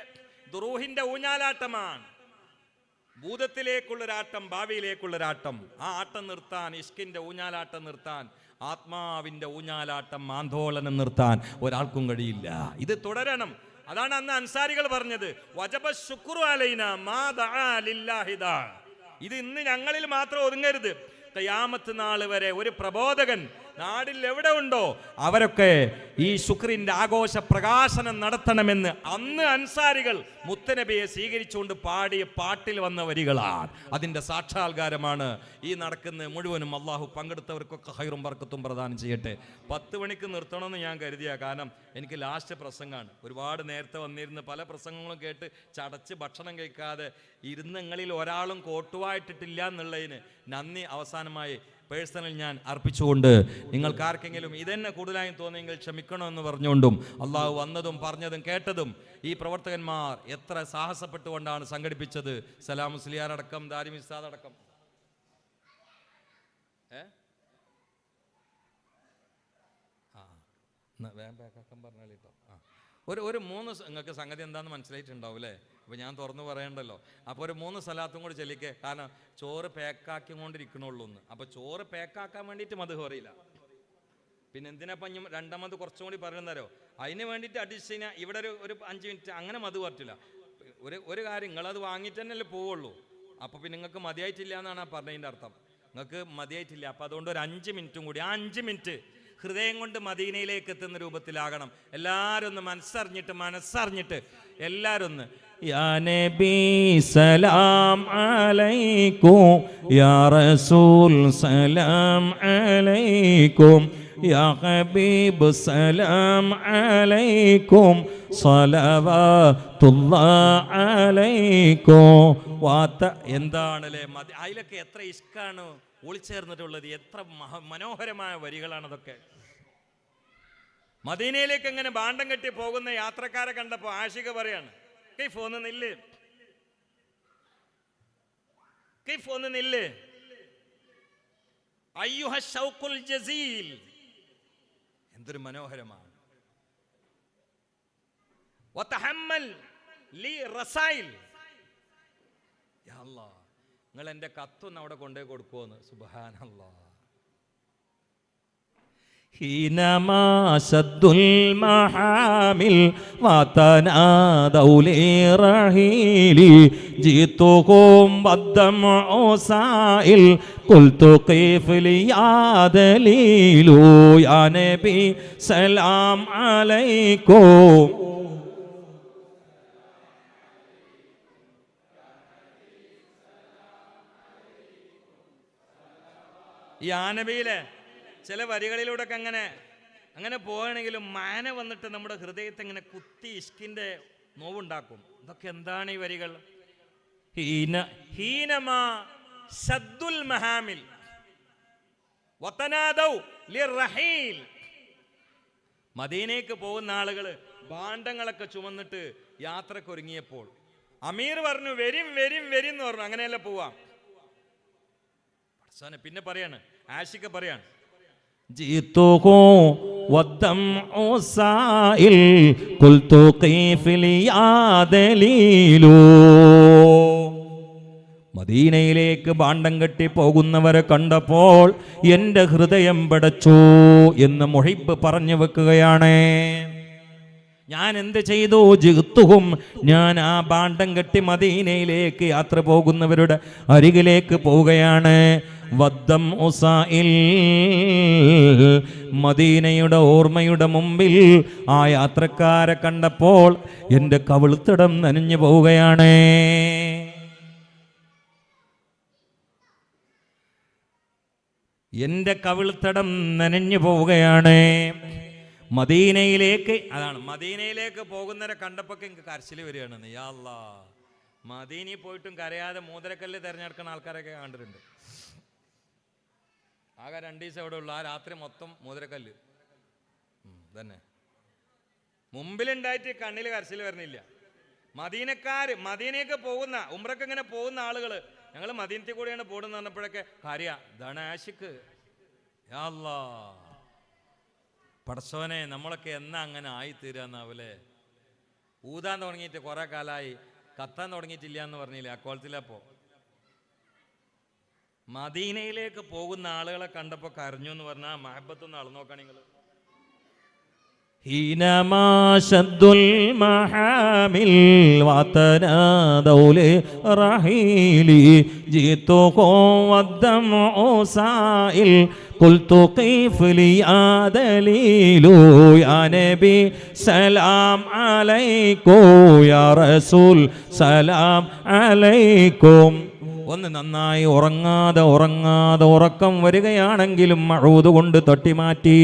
ദുറൂഹിൻ്റെ ഊഞ്ഞാലാട്ടമാണ്. ഭൂതത്തിലേക്കുള്ളൊരാട്ടം, ഭാവിയിലേക്കുള്ളൊരാട്ടം. ആ ആട്ടം നിർത്താൻ, ഇഷ്കിൻ്റെ ഊഞ്ഞാലാട്ടം നിർത്താൻ, ആത്മാവിൻ്റെ ഊഞ്ഞാലാട്ടം, ആന്തോളനം നിർത്താൻ ഒരാൾക്കും കഴിയില്ല. ഇത് തുടരണം. അതാണ് അന്ന് അൻസാരികൾ പറഞ്ഞത്, വജബ ശുക്രു അലൈന മാ ദഅ ലില്ലാഹി ദാ. ഇത് ഇന്ന് ഞങ്ങളിൽ മാത്രം ഒതുങ്ങരുത്. ഖിയാമത്ത് നാൾ വരെ ഒരു പ്രബോധകൻ നാടിൽ എവിടെ ഉണ്ടോ അവരൊക്കെ ഈ ശുക്രിന്റെ ആഘോഷ പ്രകാശനം നടത്തണമെന്ന് അന്ന് അൻസാരികൾ മുത്തനബിയെ സ്വീകരിച്ചുകൊണ്ട് പാടിയ പാട്ടിൽ വന്ന വരികളാണ്. അതിൻ്റെ സാക്ഷാത്കാരമാണ് ഈ നടക്കുന്ന മുഴുവനും. അള്ളാഹു പങ്കെടുത്തവർക്കൊക്കെ ഹൈറും ബർക്കത്തും പ്രദാനം ചെയ്യട്ടെ. 10 മണിക്ക് നിർത്തണമെന്ന് ഞാൻ കരുതിയ, കാരണം എനിക്ക് ലാസ്റ്റ് പ്രസംഗമാണ്. ഒരുപാട് നേരത്തെ വന്നിരുന്ന് പല പ്രസംഗങ്ങളും കേട്ട് ചടച്ച് ഭക്ഷണം കഴിക്കാതെ ഇരുന്നങ്ങളിൽ ഒരാളും കോട്ടുവായിട്ടിട്ടില്ല എന്നുള്ളതിന് നന്ദി അവസാനമായി പേഴ്സണൽ ഞാൻ അർപ്പിച്ചുകൊണ്ട്, നിങ്ങൾക്കാർക്കെങ്കിലും ഇതെന്നെ കൂടുതലായും തോന്നിയെങ്കിൽ ക്ഷമിക്കണമെന്ന് പറഞ്ഞുകൊണ്ടും, അള്ളാഹു വന്നതും പറഞ്ഞതും കേട്ടതും ഈ പ്രവർത്തകന്മാർ എത്ര സാഹസപ്പെട്ടുകൊണ്ടാണ് സംഘടിപ്പിച്ചത്. സലാം മുസ്ലിയാർ അടക്കം, ദാരിമി ഉസ്താദ് അടക്കം. പറഞ്ഞാൽ കേട്ടോ. ഒരു 3 നിങ്ങൾക്ക് സംഗതി എന്താണെന്ന് മനസ്സിലായിട്ടുണ്ടാവും അല്ലേ? അപ്പോൾ ഞാൻ തുറന്നു പറയണ്ടല്ലോ. അപ്പോൾ ഒരു 3 സലാത്തും കൂടി ചൊല്ലിക്കേ. കാരണം ചോറ് പാക്കാക്കി കൊണ്ടിരിക്കണുള്ളൂ എന്ന്. അപ്പോൾ ചോറ് പാക്കാക്കാൻ വേണ്ടിയിട്ട് മത് പറയില്ല. പിന്നെ എന്തിനാപ്പം ഇനി 2ാമത് കുറച്ചും കൂടി പറയുന്നതരോ? അതിന് വേണ്ടിയിട്ട് അഡിഷൻ ഇവിടെ ഒരു 5 മിനിറ്റ് അങ്ങനെ മത് പറ്റില്ല. ഒരു കാര്യം, നിങ്ങളത് വാങ്ങിയിട്ട് തന്നെയല്ലേ പോവുള്ളൂ. അപ്പോൾ പിന്നെ നിങ്ങൾക്ക് മതിയായിട്ടില്ല എന്നാണ് പറഞ്ഞതിൻ്റെ അർത്ഥം. നിങ്ങൾക്ക് മതിയായിട്ടില്ല. അപ്പോൾ അതുകൊണ്ട് ഒരു 5 മിനിറ്റും കൂടി, ആ 5 മിനിറ്റ് ഹൃദയം കൊണ്ട് മദീനയിലേക്ക് എത്തുന്ന രൂപത്തിലാകണം. എല്ലാവരും ഒന്ന് മനസ്സറിഞ്ഞിട്ട് എല്ലാവരും ഒന്ന് യാ നബി സലാം അലൈക്കും, യാ റസൂൽ സലാം അലൈക്കും, യാ ഹബീബ് സലാം അലൈക്കും, സ്വലവാത്തുല്ലാഹി അലൈക്കും. എന്താണല്ലേ അതിലൊക്കെ എത്ര ഇഷ്കാണ് ഒളിച്ചേർന്നിട്ടുള്ളത്, എത്ര മനോഹരമായ വരികളാണ് അതൊക്കെ. മദീനയിലേക്ക് എങ്ങനെ ഭാണ്ഡം കെട്ടി പോകുന്ന യാത്രക്കാരെ കണ്ടപ്പോൾ ആഷിക പറയാണ്, കൈഫ് ഒന്ന് നില്ല് അയ്യുഹ ഷൗഖുൽ ജസീൽ. എന്തൊരു മനോഹരമാണ്. വതഹമ്മൽ ലി റസൈൽ. യാ അല്ലാഹ്, നിങ്ങൾ എൻ്റെ കത്തൊന്ന് അവിടെ കൊണ്ടുപോയി കൊടുക്കുമെന്ന്. സുബ്ഹാനല്ലാഹ്. حينما شد المحامل وتنادوا لرحيلي جئتكم والدمع سائل قلت كيف لي يا دليل يا نبي سلام عليكم. ഈ ആനബിയിലെ ചില വരികളിലൂടെ അങ്ങനെ പോവുകയാണെങ്കിലും മാന വന്നിട്ട് നമ്മുടെ ഹൃദയത്തെ ഇങ്ങനെ കുത്തി ഇഷ്കിന്റെ നോവുണ്ടാക്കും. ഇതൊക്കെ എന്താണ് ഈ വരികൾ? ഹീനമാ ശദ്ദുൽ മഹാമിൽ വതനാദൗ ലിർറഹീൽ. മദീനയ്ക്ക് പോകുന്ന ആളുകൾ ഭാണ്ഡങ്ങളൊക്കെ ചുമന്നിട്ട് യാത്രക്ക് ഒരുങ്ങിയപ്പോൾ അമീർ പറഞ്ഞു വരും എന്ന് പറഞ്ഞു. അങ്ങനെയല്ല പോവാം. പിന്നെ പറയാണ്, ആഷിക പറയാണ്, جئتكم والدمع سائل قلت كيف لي يا دليل. മദീനയിലേക്ക് ഭാണ്ഡം കെട്ടി പോകുന്നവരെ കണ്ടപ്പോൾ എൻ്റെ ഹൃദയം പിടച്ചു എന്ന് മുഹിബ് പറഞ്ഞു വെക്കുകയാണ്. ഞാൻ എന്ത് ചെയ്തു? ജിത്തുഹും, ഞാൻ ആ ഭാണ്ഡം കെട്ടി മദീനയിലേക്ക് യാത്ര പോകുന്നവരുടെ അരികിലേക്ക് പോവുകയാണ്. വദ്ദം ഉസായിൽ, മദീനയുടെ ഓർമ്മയുടെ മുമ്പിൽ ആ യാത്രക്കാരെ കണ്ടപ്പോൾ എൻ്റെ കവിൾത്തടം നനഞ്ഞു പോവുകയാണ്. എൻ്റെ കവിൾത്തടം നനഞ്ഞു പോവുകയാണ്. മദീനയിലേക്ക് പോകുന്നവരെ കണ്ടപ്പോൾ എനിക്ക് കരച്ചിൽ വരികയാണ്. യാ അല്ലാഹ്, മദീനയിൽ പോയിട്ടും കരയാതെ മൂതരക്കല്ല് തിരഞ്ഞെടുക്കുന്ന ആൾക്കാരൊക്കെ കണ്ടിട്ടുണ്ട്. ആകെ 2 ദിവസം അവിടെ ഉള്ളു. ആ രാത്രി മൊത്തം മൂതരക്കല്ല് തന്നെ മുമ്പിലുണ്ടായിട്ട് കണ്ണിൽ കരച്ചിൽ വരുന്നില്ല. മദീനയ്ക്ക് പോകുന്ന ഉംറക്ക് ഇങ്ങനെ പോകുന്ന ആളുകൾ, ഞങ്ങൾ മദീനത്തിൽ കൂടെയാണ് പോടുന്ന പറഞ്ഞപ്പോഴൊക്കെ കരയാ. ഇതാണ് ആഷിക്ക്. യാ അല്ലാഹ്, പടച്ചോനെ നമ്മളൊക്കെ എന്നാ അങ്ങനെ ആയിത്തീരാന്നാവല്ലേ. ഊതാൻ തുടങ്ങിയിട്ട് കുറെ കാലമായി, കത്താൻ തുടങ്ങിയിട്ടില്ല എന്ന് പറഞ്ഞില്ലേ, അക്കോളത്തിലപ്പോ. മദീനയിലേക്ക് പോകുന്ന ആളുകളെ കണ്ടപ്പോൾ കരഞ്ഞു എന്ന് പറഞ്ഞാൽ മഹബത്തൊന്ന് അളന്നു നോക്കാം നിങ്ങൾ. حينما شد المحامل وتنادوا لرحيلي جئتكم والدمع سائل قلت كيف لي يا دليل يا نبي سلام عليكم يا رسول سلام عليكم. ഒന്ന് നന്നായി ഉറങ്ങാതെ ഉറക്കം വരികയാണെങ്കിലും മഊദ് കൊണ്ട് തട്ടിമാറ്റി.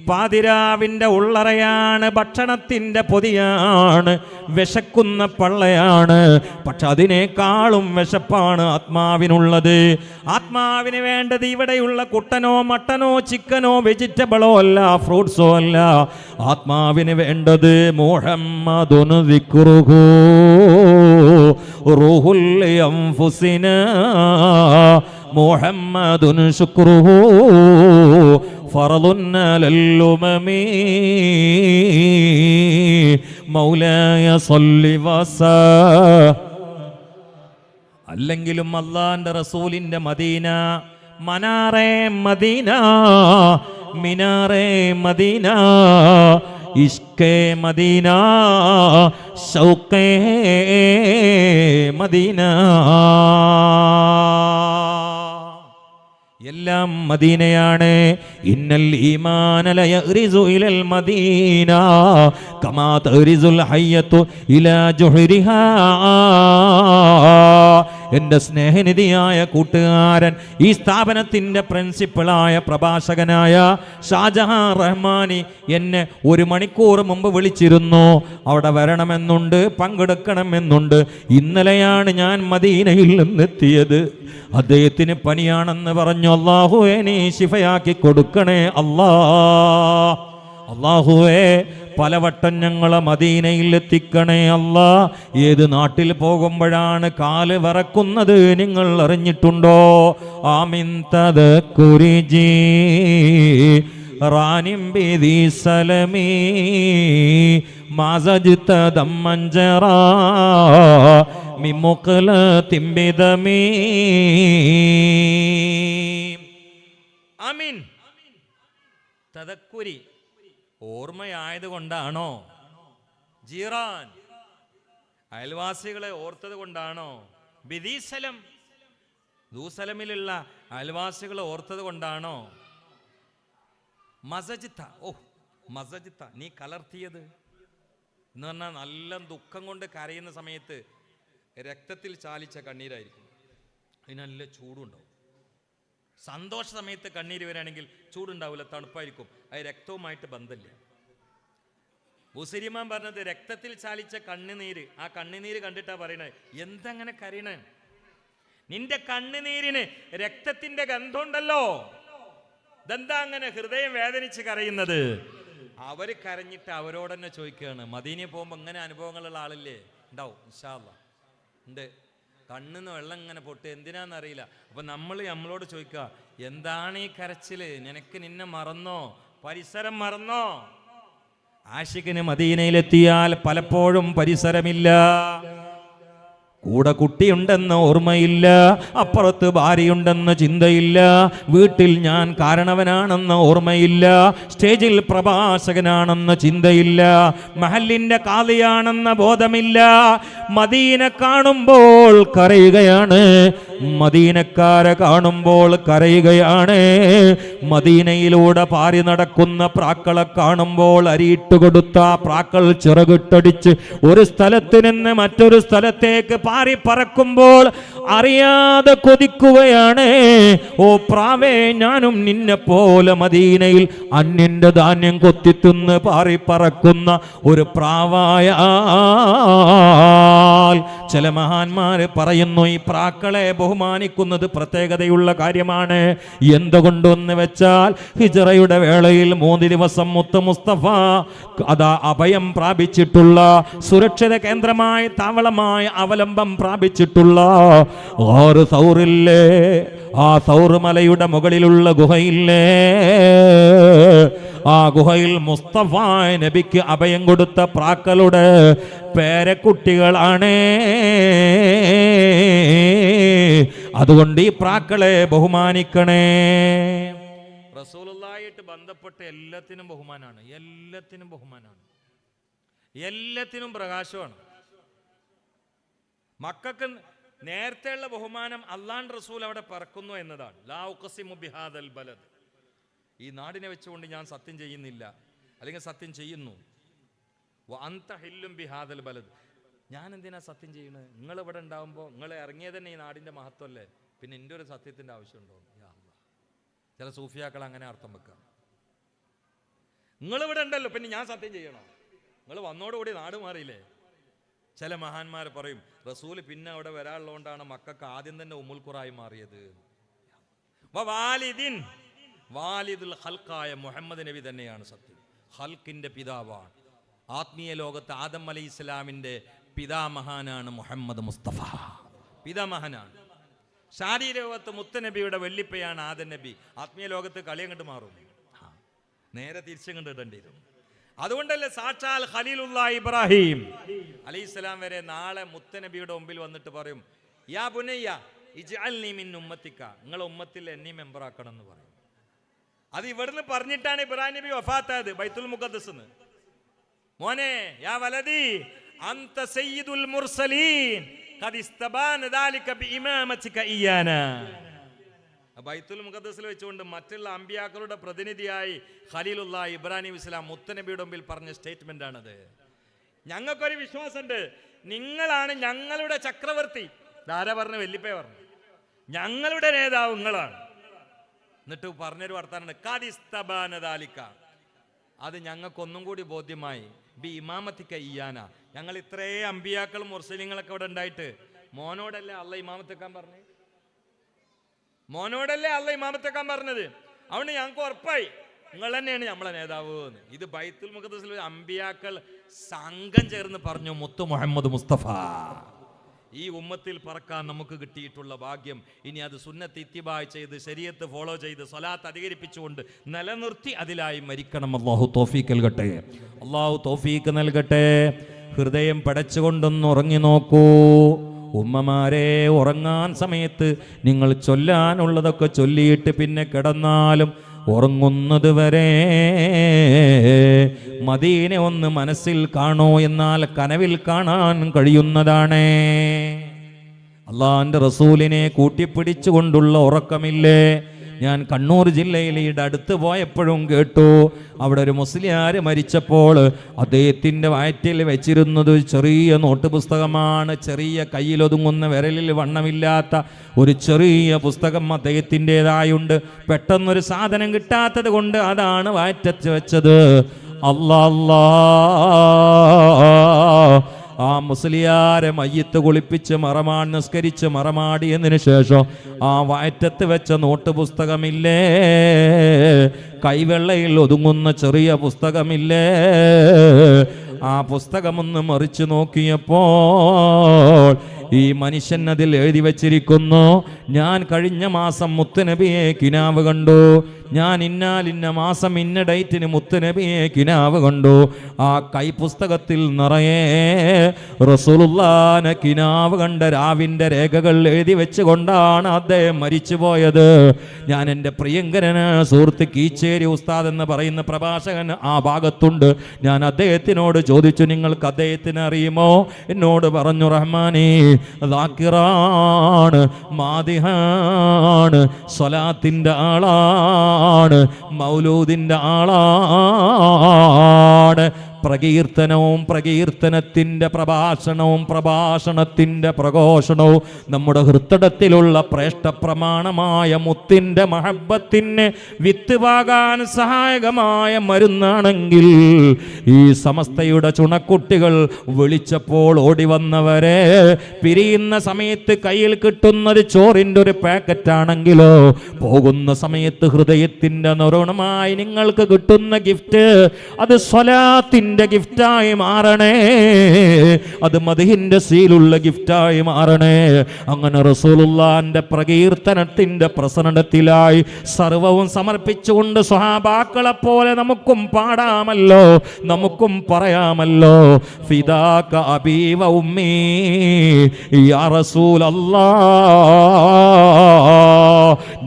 പാതിരാവിൻ്റെ ഉള്ളറയാണ്, ഭക്ഷണത്തിൻ്റെ പൊതിയാണ്, വിശക്കുന്ന പള്ളയാണ്. പക്ഷെ അതിനേക്കാളും വിശപ്പാണ് ആത്മാവിനുള്ളത്. ആത്മാവിന് വേണ്ടത് ഇവിടെയുള്ള കുട്ടനോ മട്ടനോ ചിക്കനോ വെജിറ്റബിളോ അല്ല, ഫ്രൂട്ട്സോ അല്ല. ആത്മാവിന് വേണ്ടത് മുഹമ്മദുൻ ദിക്റുഹു റൂഹുൽ അൻഫുസിനാ മുഹമ്മദുൻ ശുക്റുഹു ഫർളുൻ അലൽ ഉമമി മൗലായ സല്ലി അല്ലെങ്കിലും അല്ലാഹുവിൻ്റെ റസൂലിൻ്റെ മദീന, മനാറേ മദീന, മിനാറേ മദീന, ഇഷ്കേ മദീന, ശൗഖേ മദീന. എല്ലാം മദീനയാണ്. ഇന്നൽ ഈമാന ലയഗ്രിസു ഇലൽ മദീന കമാ തഗ്രിസുൽ ഹയ്യത്തു ഇലാ ജുഹരിഹാ. എൻ്റെ സ്നേഹനിധിയായ കൂട്ടുകാരൻ, ഈ സ്ഥാപനത്തിൻ്റെ പ്രിൻസിപ്പളായ പ്രഭാഷകനായ ഷാജഹാൻ റഹ്മാനി എന്നെ 1 മണിക്കൂർ മുമ്പ് വിളിച്ചിരുന്നു. അവിടെ വരണമെന്നുണ്ട്, പങ്കെടുക്കണമെന്നുണ്ട്. ഇന്നലെയാണ് ഞാൻ മദീനയിൽ നിന്നെത്തിയത്. അദ്ദേഹത്തിന് പനിയാണെന്ന് പറഞ്ഞു. അല്ലാഹുവേ നീ ശിഫയാക്കി കൊടുക്കണേ അല്ലാ. അല്ലാഹുവേ പലവട്ടം ഞങ്ങളെ മദീനയിൽ എത്തിക്കണേ അല്ലാ. ഏത് നാട്ടിൽ പോകുമ്പോഴാണ് കാല് വിറക്കുന്നത് നിങ്ങൾ അറിഞ്ഞിട്ടുണ്ടോ? ആമിൻ തദക്കുരിജി റാനിം ബിദി സലമി മാസജ്ത ദമ്മഞ്ചറാ മിമുഖല തിംബിദമി. ആമീൻ. തദക്കുരി ഓർമ്മയായതുകൊണ്ടാണോ? ജീറാൻ അയൽവാസികളെ ഓർത്തത് കൊണ്ടാണോ? ബിദീസലം ദൂസലമിലുള്ള അയൽവാസികളെ ഓർത്തത് കൊണ്ടാണോ? മസജിത്ത, ഓ മസജിത്ത, നീ കലർത്തിയത് എന്ന് പറഞ്ഞാൽ നല്ല ദുഃഖം കൊണ്ട് കരയുന്ന സമയത്ത് രക്തത്തിൽ ചാലിച്ച കണ്ണീരായിരിക്കും. അതിന് നല്ല ചൂടുണ്ടാവും. സന്തോഷ സമയത്ത് കണ്ണീര് വരികയാണെങ്കിൽ ചൂടുണ്ടാവില്ല, തണുപ്പായിരിക്കും. അത് രക്തവുമായിട്ട് ബന്ധമില്ല. ബുസരിമാൻ പറഞ്ഞത് രക്തത്തിൽ ചാലിച്ച കണ്ണുനീര്, ആ കണ്ണുനീര് കണ്ടിട്ടാ പറയണത്. എന്തെങ്ങനെ കരയണേ? നിന്റെ കണ്ണുനീരിന് രക്തത്തിന്റെ ഗന്ധമുണ്ടല്ലോ. ഇതെന്താ അങ്ങനെ ഹൃദയം വേദനിച്ച് കരയുന്നത്? അവര് കരഞ്ഞിട്ട് അവരോട് തന്നെ ചോദിക്കുകയാണ്. മദീനയിൽ പോകുമ്പോൾ ഇങ്ങനെ അനുഭവങ്ങളുള്ള ആളില്ലേ? ഉണ്ടാവും, ഇൻഷാ അല്ലാഹ് ഉണ്ട്. കണ്ണിന്ന് വെള്ളം ഇങ്ങനെ പൊട്ട്, എന്തിനാന്നറിയില്ല. അപ്പൊ നമ്മളോട് ചോദിക്കുക, എന്താണ് ഈ കരച്ചില്? നിനക്ക് നിന്നെ മറന്നോ? പരിസരം മറന്നോ? ആശിക്കിന് മദീനയിലെത്തിയാൽ പലപ്പോഴും പരിസരമില്ല, കൂടെ കുട്ടിയുണ്ടെന്ന് ഓർമ്മയില്ല, അപ്പുറത്ത് ഭാര്യയുണ്ടെന്ന് ചിന്തയില്ല, വീട്ടിൽ ഞാൻ കാരണവനാണെന്ന് ഓർമ്മയില്ല, സ്റ്റേജിൽ പ്രഭാഷകനാണെന്ന് ചിന്തയില്ല, മഹല്ലിന്റെ കാളിയാണെന്ന ബോധമില്ല. മദീന കാണുമ്പോൾ കരയുകയാണ്, മദീനക്കാരെ കാണുമ്പോൾ കരയുകയാണ്. മദീനയിലൂടെ പാറി നടക്കുന്ന പ്രാക്കളെ കാണുമ്പോൾ അരിയിട്ട് കൊടുത്ത പ്രാക്കൾ ചിറകിട്ടടിച്ച് ഒരു സ്ഥലത്ത് നിന്ന് മറ്റൊരു സ്ഥലത്തേക്ക് പാറി പറക്കുമ്പോൾ അറിയാതെ കൊതിക്കുകയാണ്. ഓ പ്രാവേ, ഞാനും നിന്നെ പോലെ മദീനയിൽ അന്യന്റെ ധാന്യം കൊത്തിത്തുന്ന് പാറി പറക്കുന്ന ഒരു പ്രാവായ. ചില മഹാന്മാര് പറയുന്നു, ഈ പ്രാക്കളെ ബഹുമാനിക്കുന്നത് പ്രത്യേകതയുള്ള കാര്യമാണ്. എന്തുകൊണ്ടെന്ന് വെച്ചാൽ ഹിജ്റയുടെ വേളയിൽ 3 ദിവസം മുത്ത് മുസ്തഫ അതാ അഭയം പ്രാപിച്ചിട്ടുള്ള, സുരക്ഷിത കേന്ദ്രമായി താവളമായ അവലംബം പ്രാപിച്ചിട്ടുള്ള ആറ് സൗറില്ലേ, ആ സൗർ മലയുടെ മുകളിലുള്ള ഗുഹയില്ലേ, ആ ഗുഹയിൽ മുസ്തഫ നബിക്ക് അഭയം കൊടുത്ത പ്രാക്കളുടെ പേരക്കുട്ടികളാണ്. അതുകൊണ്ട് ഈ പ്രാക്കളെ ബഹുമാനിക്കണേ. റസൂലുള്ളാഹിയായിട്ട് ബന്ധപ്പെട്ട് എല്ലാത്തിനും ബഹുമാനാണ്, എല്ലാത്തിനും ബഹുമാനാണ്, എല്ലാത്തിനും പ്രകാശമാണ്. മക്കൾക്ക് നേരത്തെയുള്ള ബഹുമാനം അള്ളാഹുവിന്റെ റസൂൽ അവിടെ പറക്കുന്നു എന്നതാണ്. ലാ ഉഖ്സിമു ബിഹാദൽ ബലദ്, ഈ നാടിനെ വെച്ചുകൊണ്ട് ഞാൻ സത്യം ചെയ്യുന്നില്ല, അല്ലെങ്കിൽ സത്യം ചെയ്യുന്നു. വഅൻത ഹില്ലും ബിഹാദൽ ബലദ്, ഞാൻ എന്തിനാ സത്യം ചെയ്യുന്നത്? നിങ്ങൾ ഇവിടെ ഉണ്ടാകുമ്പോൾ നിങ്ങൾ ഇറങ്ങിയത് തന്നെ ഈ നാടിന്റെ മഹത്വമല്ലേ, പിന്നെ എൻ്റെ ഒരു സത്യത്തിന്റെ ആവശ്യമുണ്ടോ? യാ അല്ലാഹ്, ചില സൂഫിയാക്കൾ അങ്ങനെ അർത്ഥം വെക്കാം. നിങ്ങൾ ഇവിടെ ഉണ്ടല്ലോ, പിന്നെ ഞാൻ സത്യം ചെയ്യണോ? നിങ്ങൾ വന്നോടുകൂടി നാട് മാറിയില്ലേ? ചില മഹാന്മാർ പറയും, റസൂൽ പിന്നെ അവിടെ വരാനുള്ളതുകൊണ്ടാണ് മക്കൾക്ക് ആദ്യം തന്നെ ഉമ്മുൽ ഖുറായി മാറിയത്. വാലിദിൻ, വാലിദുൽ ഖൽഖായ മുഹമ്മദ് നബി തന്നെയാണ് സത്യം. ഖൽഖിന്റെ പിതാവാണ്. ആത്മീയ ലോകത്ത് ആദം അലൈഹി ഇസ്ലാമിന്റെ പിതാമഹാനാണ് മുഹമ്മദ് മുസ്തഫ, പിതാമഹനാണ്. ശാരീരിക ലോകത്ത് മുത്തനബിയുടെ വെള്ളിപ്പയാണ് ആദം നബി. ആത്മീയ ലോകത്ത് കളി അങ്ങോട്ട് മാറും, നേരെ തിരിച്ചങ്ങോട്ട് ഇടേണ്ടി വരും. അതുകൊണ്ടല്ലേ സാക്ഷാൽ ഖലീലുല്ലാഹി ഇബ്രാഹിം അലൈഹിസ്സലാം വരെ നാളെ മുത്തനബിയുടെ മുമ്പിൽ വന്നിട്ട് പറയും, യാ ബുനയ്യ ഇജ്അൽനി മിൻ ഉമ്മത്തിക, നിങ്ങളെ ഉമ്മത്തിൽ എന്നെ മെമ്പറാക്കണം എന്ന് പറയും. അത് ഇവിടുന്ന് പറഞ്ഞിട്ടാണ് ഇബ്രാഹിം നബി വഫാത്തായത് ബൈത്തുൽ മുഖദ്ദസ്. മോനെ, യാ വലദി അൻത സയ്യിദുൽ മുർസലീൻ ഖദ് ഇസ്തബാന ദാലിക ബിഇമാമതിക ഇയാന. ബൈത്തുൽ മുഖദ്ദസിൽ വെച്ചുകൊണ്ട് മറ്റുള്ള അമ്പിയാക്കളുടെ പ്രതിനിധിയായി ഖലീലുല്ലാ ഇബ്രാഹിം ഇസ്ലാം മുത്തനബിയുടെ മുമ്പിൽ പറഞ്ഞ സ്റ്റേറ്റ്മെന്റ് ആണത്. ഞങ്ങൾക്കൊരു വിശ്വാസമുണ്ട്, നിങ്ങളാണ് ഞങ്ങളുടെ ചക്രവർത്തി. ധാര പറഞ്ഞു, വെല്ലിപ്പേ പറഞ്ഞു, ഞങ്ങളുടെ നേതാവ് നിങ്ങളാണ്. എന്നിട്ട് പറഞ്ഞൊരു വർത്താനാണ് കാദിസ്തബാനദാലിക്ക, അത് ഞങ്ങൾക്കൊന്നും കൂടി ബോധ്യമായി. ബി ഇമാമത്തിക്ക ഇയ്യാന, ഞങ്ങൾ ഇത്രേ അമ്പിയാക്കളും മുർസലിങ്ങളൊക്കെ ഇവിടെ ഉണ്ടായിട്ട് മോനോടല്ലേ അള്ള ഇമാമത്തെക്കാൻ പറഞ്ഞത്? മോനോടല്ലേ അള്ള ഇമാമത്തെക്കാൻ പറഞ്ഞത്? അതുകൊണ്ട് ഞങ്ങൾക്ക് ഉറപ്പായി നിങ്ങൾ തന്നെയാണ് നമ്മളെ നേതാവ് എന്ന്. ഇത് ബൈത്തുൽ മുഖദ്ദസിൽ അമ്പിയാക്കൾ സംഘം ചേർന്ന് പറഞ്ഞു. മുത്തു മുഹമ്മദ് മുസ്തഫ ഈ ഉമ്മത്തിൽ പറക്കാൻ നമുക്ക് കിട്ടിയിട്ടുള്ള ഭാഗ്യം. ഇനി അത് സുന്നത്ത് ഇത്തിബായ് ചെയ്ത് ശരീഅത്ത് ഫോളോ ചെയ്ത് സ്വലാത്ത് അധികരിപ്പിച്ചുകൊണ്ട് നിലനിർത്തി അതിലായി മരിക്കണം. അല്ലാഹു തൗഫീഖ് നൽകട്ടെ, അല്ലാഹു തൗഫീഖ് നൽകട്ടെ. ഹൃദയം പടച്ചുകൊണ്ടൊന്ന് ഉറങ്ങി നോക്കൂ ഉമ്മമാരെ. ഉറങ്ങാൻ സമയത്ത് നിങ്ങൾ ചൊല്ലാനുള്ളതൊക്കെ ചൊല്ലിയിട്ട് പിന്നെ കിടന്നാലും ഉറങ്ങുന്നത് വരെ മദീന ഒന്ന് മനസ്സിൽ കാണോ, എന്നാൽ കനവിൽ കാണാൻ കഴിയുന്നതാണ്. അള്ളാഹുവിൻ്റെ റസൂലിനെ കൂട്ടിപ്പിടിച്ചുകൊണ്ടുള്ള ഉറക്കമില്ലേ? ഞാൻ കണ്ണൂർ ജില്ലയിൽ ഈടെ അടുത്ത് പോയപ്പോഴും കേട്ടു, അവിടെ ഒരു മുസ്ലിയാർ മരിച്ചപ്പോൾ അദ്ദേഹത്തിൻ്റെ വയറ്റിൽ വെച്ചിരുന്നത് ചെറിയ നോട്ട് പുസ്തകമാണ്. ചെറിയ കയ്യിലൊതുങ്ങുന്ന വിരലിൽ വണ്ണമില്ലാത്ത ഒരു ചെറിയ പുസ്തകം അദ്ദേഹത്തിൻ്റെതായുണ്ട്. പെട്ടെന്നൊരു സാധനം കിട്ടാത്തത് കൊണ്ട് അതാണ് വയറ്റത്ത് വെച്ചത്. അല്ലാ, ആ മുസ്ലിയാരെ മയ്യത്ത് കുളിപ്പിച്ച് നിസ്കരിച്ച് മറമാടിയതിനു ശേഷം ആ വയറ്റത്ത് വെച്ച നോട്ട് പുസ്തകമില്ലേ, കൈവെള്ളയിൽ ഒതുങ്ങുന്ന ചെറിയ പുസ്തകമില്ലേ, ആ പുസ്തകമൊന്ന് മറിച്ചു നോക്കിയപ്പോൾ ഈ മനുഷ്യൻ അതിൽ എഴുതി വച്ചിരിക്കുന്നു, ഞാൻ കഴിഞ്ഞ മാസം മുത്തുനബിയെ കിനാവ് കണ്ടു, ഞാൻ ഇന്ന മാസം ഇന്ന ഡേറ്റിന് മുത്തുനബിയെ കിനാവ് കണ്ടു. ആ കൈപുസ്തകത്തിൽ നിറയെ റസൂലുള്ളാഹിനെ കിനാവ് കണ്ട രാവിൻ്റെ രേഖകൾ എഴുതി വെച്ചുകൊണ്ടാണ് അദ്ദേഹം മരിച്ചുപോയത്. ഞാൻ എൻ്റെ പ്രിയങ്കരന് സുഹൃത്ത് കീച്ചേരി ഉസ്താദ് എന്ന് പറയുന്ന പ്രഭാഷകൻ ആ ഭാഗത്തുണ്ട്. ഞാൻ അദ്ദേഹത്തിനോട് ചോദിച്ചു, നിങ്ങൾക്ക് അദ്ദേഹത്തിന് അറിയുമോ? എന്നോട് പറഞ്ഞു, റഹ്മാനി ദാക്കിറാണ്, മാദിഹാണ്, സ്വലാത്തിൻ്റെ ആളാണ്, മൗലൂദിൻ്റെ ആളാണ്. പ്രകീർത്തനവും പ്രകീർത്തനത്തിൻ്റെ പ്രഭാഷണത്തിൻ്റെ പ്രഘോഷണവും നമ്മുടെ ഹൃദയത്തിലുള്ള ശ്രേഷ്ഠപ്രമാണമായ മുത്തിൻ്റെ മഹബത്തിന് വിത്തുവാകാൻ സഹായകമായ മരുന്നാണെങ്കിൽ ഈ സമസ്തയുടെ ചുണക്കുട്ടികൾ വിളിച്ചപ്പോൾ ഓടി വന്നവരെ പിരിയുന്ന സമയത്ത് കയ്യിൽ കിട്ടുന്നത് ചോറിൻ്റെ ഒരു പാക്കറ്റാണെങ്കിലോ പോകുന്ന സമയത്ത് ഹൃദയത്തിൻ്റെ നറുണമായി നിങ്ങൾക്ക് കിട്ടുന്ന ഗിഫ്റ്റ് അത് സ്വലാത്തിൻ്റെ ഗിഫ്റ്റായി മാറണേ, അത് മദ്ഹിന്റെ സീലുള്ള ഗിഫ്റ്റായി മാറണേ. അങ്ങനെ റസൂലുള്ളാഹിന്റെ പ്രകീർത്തനത്തിന്റെ പ്രസരണത്തിലായി സർവവും സമർപ്പിച്ചുകൊണ്ട് സ്വഹാബാക്കളെ പോലെ നമുക്കും പാടാമല്ലോ, നമുക്കും പറയാമല്ലോ. ഫിദാക അബീ വ ഉമ്മീ യാ റസൂലല്ലാഹ്.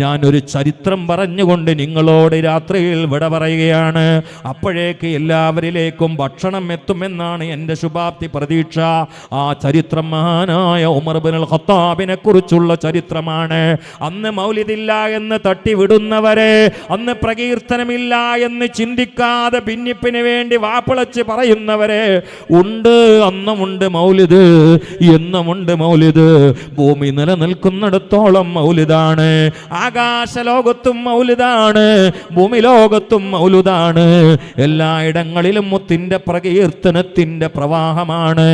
ഞാനൊരു ചരിത്രം പറഞ്ഞുകൊണ്ട് നിങ്ങളോട് രാത്രിയിൽ വിട പറയുകയാണ്. അപ്പോഴേക്ക് എല്ലാവരിലേക്കും ഭക്ഷണം എത്തുമെന്നാണ് എൻ്റെ ശുഭാപ്തി പ്രതീക്ഷ. ആ ചരിത്രം മഹാനായ ഉമർ ഇബ്നുൽ ഖത്താബിനെ കുറിച്ചുള്ള ചരിത്രമാണ്. അന്ന് മൗലിദില്ല എന്ന് തട്ടിവിടുന്നവരെ, അന്ന് പ്രകീർത്തനമില്ല എന്ന് ചിന്തിക്കാതെ ഭിന്നിപ്പിന് വേണ്ടി വാപ്പിളച്ച് പറയുന്നവരെ ഉണ്ട്. അന്നുമുണ്ട് മൗലിദ്, എന്നുമുണ്ട് മൗലിദ്. ഭൂമി നിലനിൽക്കുന്നിടത്തോളം മൗലിദാണ്. ആകാശ ലോകത്തും മൗലിദാണ്, ഭൂമി ലോകത്തും മൗലിദാണ്. എല്ലായിടങ്ങളിലും മുത്തിന്റെ പ്രകീർത്തനത്തിന്റെ പ്രവാഹമാണ്.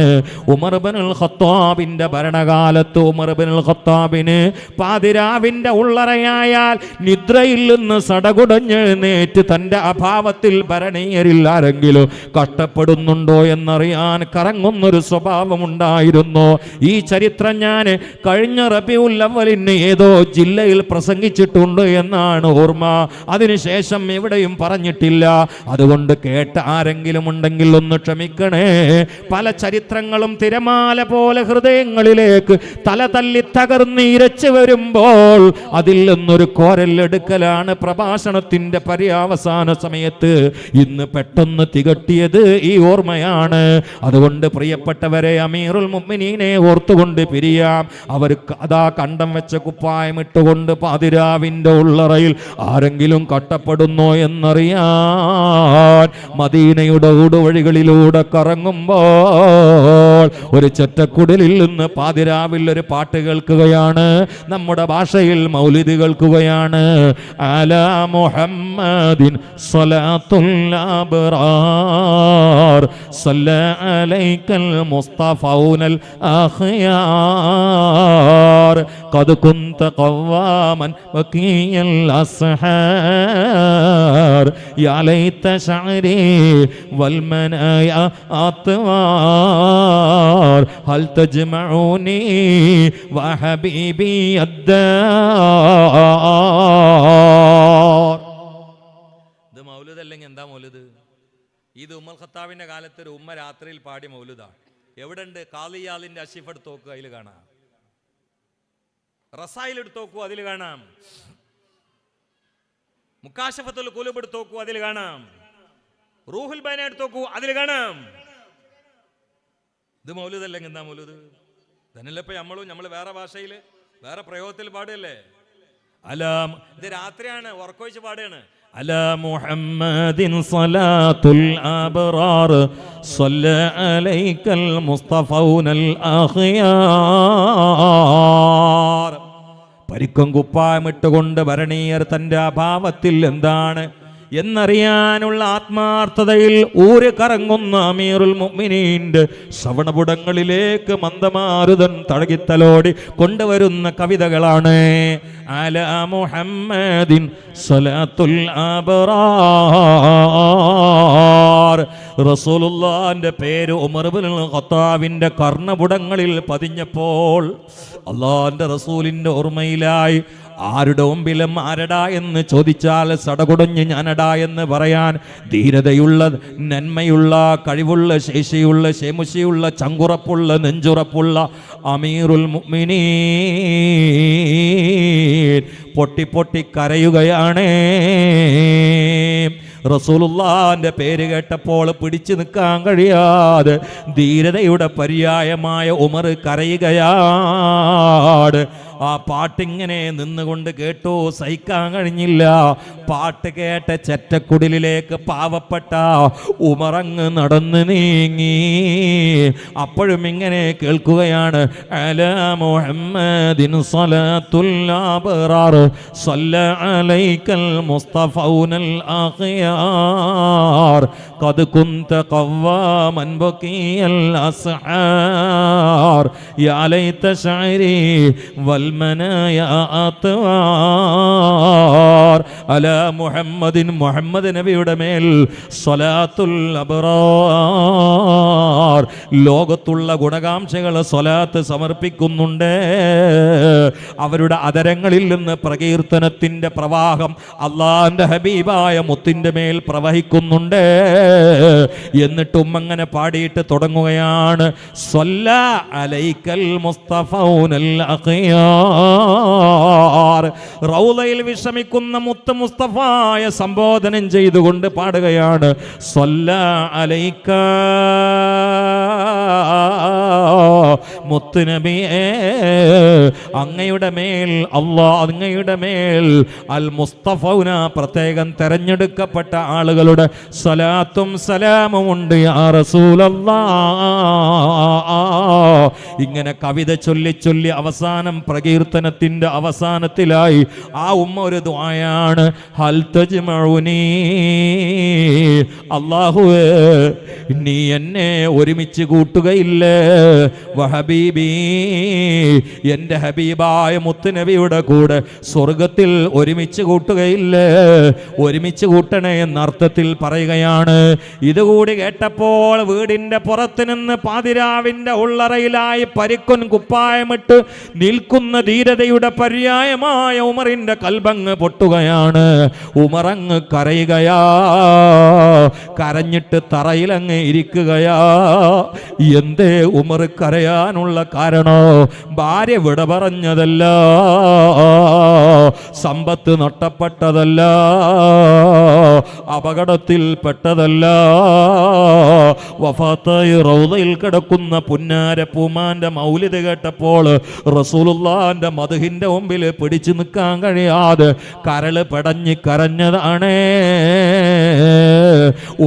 ഉമർ ഇബ്നുൽ ഖത്താബിന്റെ ഭരണകാലത്ത് ഉമർ ഇബ്നുൽ ഖത്താബിന് പാതിരാവിന്റെ ഉള്ളറയായാൽ നിദ്രയിൽ നിന്ന് സടകുടഞ്ഞെഴുന്നേറ്റ് തന്റെ അഭാവത്തിൽ ഭരണീയരിൽ ആരെങ്കിലും കഷ്ടപ്പെടുന്നുണ്ടോ എന്നറിയാൻ കറങ്ങുന്നൊരു സ്വഭാവമുണ്ടായിരുന്നു. ഈ ചരിത്രം ഞാൻ കഴിഞ്ഞ റബീഉൽ അവ്വലിന് ഏതോ ജില്ലയിൽ പ്രസംഗിച്ചിട്ടുണ്ട് എന്നാണ് ഓർമ്മ. അതിനുശേഷം എവിടെയും പറഞ്ഞിട്ടില്ല. അതുകൊണ്ട് കേട്ട ആരെങ്കിലും തെറ്റുണ്ടെങ്കിൽ ഒന്ന് ക്ഷമിക്കണേ. പല ചരിത്രങ്ങളും തിരമാല പോലെ ഹൃദയങ്ങളിലേക്ക് തല തല്ലി തകർന്ന് ഇരച്ചു വരുമ്പോൾ അതിൽ നിന്നൊരു കോരലെടുക്കലാണ് പ്രഭാഷണത്തിന്റെ പര്യാവസാന സമയത്ത് ഇന്ന് പെട്ടെന്ന് തികട്ടിയത് ഈ ഓർമ്മയാണ്. അതുകൊണ്ട് പ്രിയപ്പെട്ടവരെ, അമീറുൽ മുഅ്മിനീനെ ഓർത്തുകൊണ്ട് പിരിയാം. അവർ അതാ കണ്ടം വെച്ച കുപ്പായം ഇട്ടുകൊണ്ട് പാതിരാവിന്റെ ഉള്ളറയിൽ ആരെങ്കിലും കട്ടപ്പെടുന്നോ എന്നറിയാൻ മദീനയുടെ ഊടുവഴികളിലൂടെ കറങ്ങുമ്പോൾ ഒരു ചെറ്റക്കുടലിൽ നിന്ന് പാതിരാവിൽ ഒരു പാട്ട് കേൾക്കുകയാണ്. നമ്മുടെ ഭാഷയിൽ മൗലിദ് കേൾക്കുകയാണ്. അലാ മുഹമ്മദിൻ സ്വലാത്തുൽ അബ്റാർ സല്ല അലൈക്കൽ മുസ്തഫൗനൽ അഖ്യാർ ഖദ് കുന്ത ഖവാമൻ വകിയൽ അസ്ഹാർ യാ ലൈത ശഅരി വൽ മനായ അത്വാർ ഹൽ തജ്മഉനി വഹബീബി അദ്ദാർ. ഇത് മൗലിദ് അല്ലെങ്കിൽ എന്താ മൗലിദ്? ഇത് ഉമ്മൽ ഖത്താബിന്റെ കാലത്ത് ഒരു ഉമ്മ രാത്രിയിൽ പാടിയ മൗലിദാണ്. എവിടെ ഉണ്ട്? കാളിയാലിന്റെ അഷിഫ് എടുത്ത് നോക്കുക, അതിൽ കാണാം. റസായിൽ എടുത്ത് നോക്കൂ, അതിൽ കാണാം. മുക്കാശഫത്തുൽ ഖുലൂബ് എടുത്ത് നോക്കൂ, അതിൽ കാണാം. റൂഹുൽ ബൈന എടുത്ത് നോക്കൂ, അതിൽ കാണാം. ഇത് മൗലിദ് അല്ലെങ്കിൽ എന്താ മൗലിദ്? തന്നെയല്ലേ ഇപ്പൊ നമ്മൾ വേറെ ഭാഷയിൽ വേറെ പ്രയോഗത്തിൽ പാടുകയല്ലേ? അലാം ഇത് രാത്രിയാണ്, ഉറക്കൊഴിച്ച് പാടുകയാണ്. على محمد صلاة الأبرار صلى عليك المصطفون الأخيار. പരിക്കും കുപ്പായമിട്ടുകൊണ്ട് ഭരണീയർ തൻ്റെ അഭാവത്തിൽ എന്താണ് എന്നറിയാനുള്ള ആത്മാർത്ഥതയിൽ ഊര് കറങ്ങുന്ന അമീറുൽ മുഅ്മിനീന്റെ ശ്രവണപുടങ്ങളിലേക്ക് മന്ദമാരുതൻ തഴകിത്തലോടി കൊണ്ടുവരുന്ന കവിതകളാണ്. അലാ മുഹമ്മദിൻ സ്വലാത്തുൽ അബ്റാർ. റസൂലുള്ളാഹിന്റെ പേര് ഉമർ ഇബ്നുൽ ഖത്താബിന്റെ കർണപുടങ്ങളിൽ പതിഞ്ഞപ്പോൾ അള്ളാഹിന്റെ റസൂലിന്റെ ഓർമ്മയിലായി. ആരുടെ മുമ്പിലും ആരടാ എന്ന് ചോദിച്ചാൽ സടകുടഞ്ഞ് ഞാനടാ എന്ന് പറയാൻ ധീരതയുള്ള, നന്മയുള്ള, കഴിവുള്ള, ശേഷിയുള്ള, ശേമുഷിയുള്ള, ചങ്കുറപ്പുള്ള, നെഞ്ചുറപ്പുള്ള അമീറുൽ മുഅ്മിനീൻ പൊട്ടി പൊട്ടി കരയുകയാണ്. റസൂലുള്ളാഹിന്റെ പേര് കേട്ടപ്പോൾ പിടിച്ചു നിൽക്കാൻ കഴിയാതെ ധീരതയുടെ പര്യായമായ ഉമർ കരയുകയാണ്. ആ പാട്ടിങ്ങനെ നിന്നുകൊണ്ട് കേട്ടു, സഹിക്കാൻ കഴിഞ്ഞില്ല. പാട്ട് കേട്ട ചെറ്റക്കുടിലേക്ക് പാവപ്പെട്ട ഉമറങ്ങ് നടന്ന് നീങ്ങി. അപ്പോഴും ഇങ്ങനെ കേൾക്കുകയാണ്. അലാ മുഹമ്മദിൻ സ്വലാത്തുൽ അബ്റാർ സല്ല അലൈക്കൽ മുസ്തഫൗനൽ അഖ്യാർ ഖദ് കുന്ത ഖവാമൻ ബകിയൽ അസ്ഹാർ യാ ലൈത ശഅരി വൽ المنايا أطوار على محمد محمد നബിയുടെ മേൽ സ്വലാത്തുൽ അബ്റാർ. ലോകത്തുള്ള ഗുണകാംക്ഷകൾ സ്വലാത്ത് സമർപ്പിക്കുന്നുണ്ട്. അവരുടെ അധരങ്ങളിൽ നിന്ന് പ്രകീർത്തനത്തിന്റെ പ്രവാഹം അള്ളാഹിന്റെ ഹബീബായ മുത്തിന്റെ മേൽ പ്രവഹിക്കുന്നുണ്ട്. എന്നിട്ടും അങ്ങനെ പാടിയിട്ട് തുടങ്ങുകയാണ്. സ്വല്ല അലൈക്കൽ മുസ്തഫൗനൽ അഖ്യാർ. റൗളയിൽ വിശ്രമിക്കുന്ന മുത്ത് മുസ്തഫായ സംബോധനം ചെയ്തുകൊണ്ട് പാടുകയാണ്. സ്വല്ല അലൈക മുത്ത് നബിയേ, അങ്ങയുടെ മേൽ അല്ലാഹ്, അങ്ങയുടെ മേൽ അൽ മുസ്തഫൗന പ്രത്യേകം തെരഞ്ഞെടുക്കപ്പെട്ട ആളുകളുടെ സ്വലാത്തും സലാമും ഉണ്ട് യാ റസൂലല്ലാഹ്. ഇങ്ങനെ കവിത ചൊല്ലി ചൊല്ലി അവസാനം പ്രകീർത്തനത്തിന്റെ അവസാനത്തിലായി ആ ഉമ്മ ഒരു ദുആയാണ്. ഹൽ തജ്മഉനി, അല്ലാഹുവേ നീ എന്നെ ഒരുമിച്ച് കൂട്ടുകയില്ലേ? വഹബീബി, എൻ്റെ ഹബീബ് ഹബീബായ മുത്തുനബിയുടെ കൂടെ സ്വർഗത്തിൽ ഒരുമിച്ച് കൂട്ടുകയില്ലേ? ഒരുമിച്ച് കൂട്ടണേ എന്ന അർത്ഥത്തിൽ പറയുകയാണ്. ഇതുകൂടി കേട്ടപ്പോൾ വീടിന്റെ പുറത്ത് നിന്ന് പാതിരാവിന്റെ ഉള്ളറയിലായി പരിക്കുൻ കുപ്പായമിട്ട് നിൽക്കുന്ന ധീരതയുടെ പര്യായമായ ഉമറിന്റെ കൽബങ്ങ് പൊട്ടുകയാണ്. ഉമറങ്ങ് കരയുകയാ, കരഞ്ഞിട്ട് തറയിലങ്ങ് ഇരിക്കുകയാ. എന്തേ ഉമർ കരയാനുള്ള കാരണോ? ഭാര്യ വിട പറഞ്ഞതല്ല, സമ്പത്ത് നഷ്ടപ്പെട്ടതല്ല, അപകടത്തിൽ പെട്ടതല്ല, വഫാത്തായി റൗദയിൽ കിടക്കുന്ന പുന്നാര പൂമാന്റെ മൗലിദ് കേട്ടപ്പോൾ റസൂലുള്ളാന്റെ മദ്ഹിന്റെ മുമ്പിൽ പിടിച്ചു നിൽക്കാൻ കഴിയാതെ കരള് പടഞ്ഞ് കരഞ്ഞതാണ്.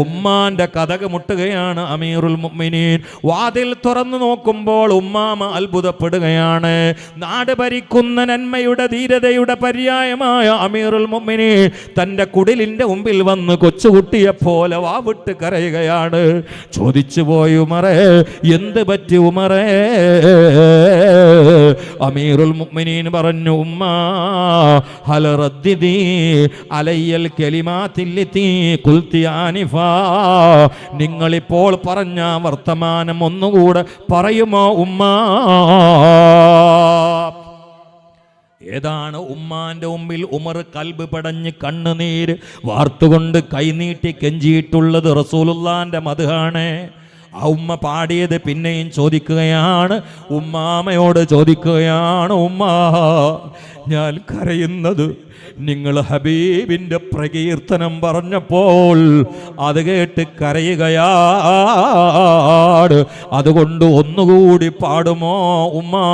ഉമ്മാന്റെ കഥക് മുട്ടുകയാണ് അമീറുൽ മുഅ്മിനീൻ. വാതിൽ തുറന്നു നോക്കുമ്പോൾ ഉമ്മാമ അത്ഭുതപ്പെടുകയാണ്. നാട് ഭരിക്കുന്ന നന്മയുടെ ധീരതയുടെ പര്യായമായ അമീറുൽ മുഅ്മിനീൻ തന്റെ കുടിലിന്റെ മുമ്പിൽ വന്ന് കൊച്ചുകുട്ടിയെ പോലെ വാവിട്ട് കരയുകയാണ്. ചോദിച്ചു പോയി ഉമറേ, എന്ത് പറ്റി ഉമറേ? അമീറുൽ മുഅ്മിനീൻ പറഞ്ഞു, ഉമ്മാ ഹൽ റദ്ദിദി അലയ്യൽ കലിമാത്തില്ലത്തി ഖുൽതി ആനിഫാ. നിങ്ങളിപ്പോൾ പറഞ്ഞ വർത്തമാനം ഒന്നുകൂടെ പറയുമോ ഉമ്മാ? ഏതാണ് ഉമ്മാന്റെ മുമ്പിൽ ഉമർ കൽബ് പടഞ്ഞ് കണ്ണുനീര് വാർത്തുകൊണ്ട് കൈനീട്ടി കെഞ്ചിയിട്ടുള്ളത്? റസൂലുള്ളാന്റെ മദ്ഹാണ്. ആ ഉമ്മ പാടിയത് പിന്നെയും ചോദിക്കുകയാണ്, ഉമ്മാമയോട് ചോദിക്കുകയാണ്, ഉമ്മാ ഞാൻ കരയുന്നത് നിങ്ങൾ ഹബീബിന്റെ പ്രകീർത്തനം പറഞ്ഞപ്പോൾ അത് കേട്ട് കരയുകയാണ്. അതുകൊണ്ട് ഒന്നുകൂടി പാടുമോ ഉമ്മാ?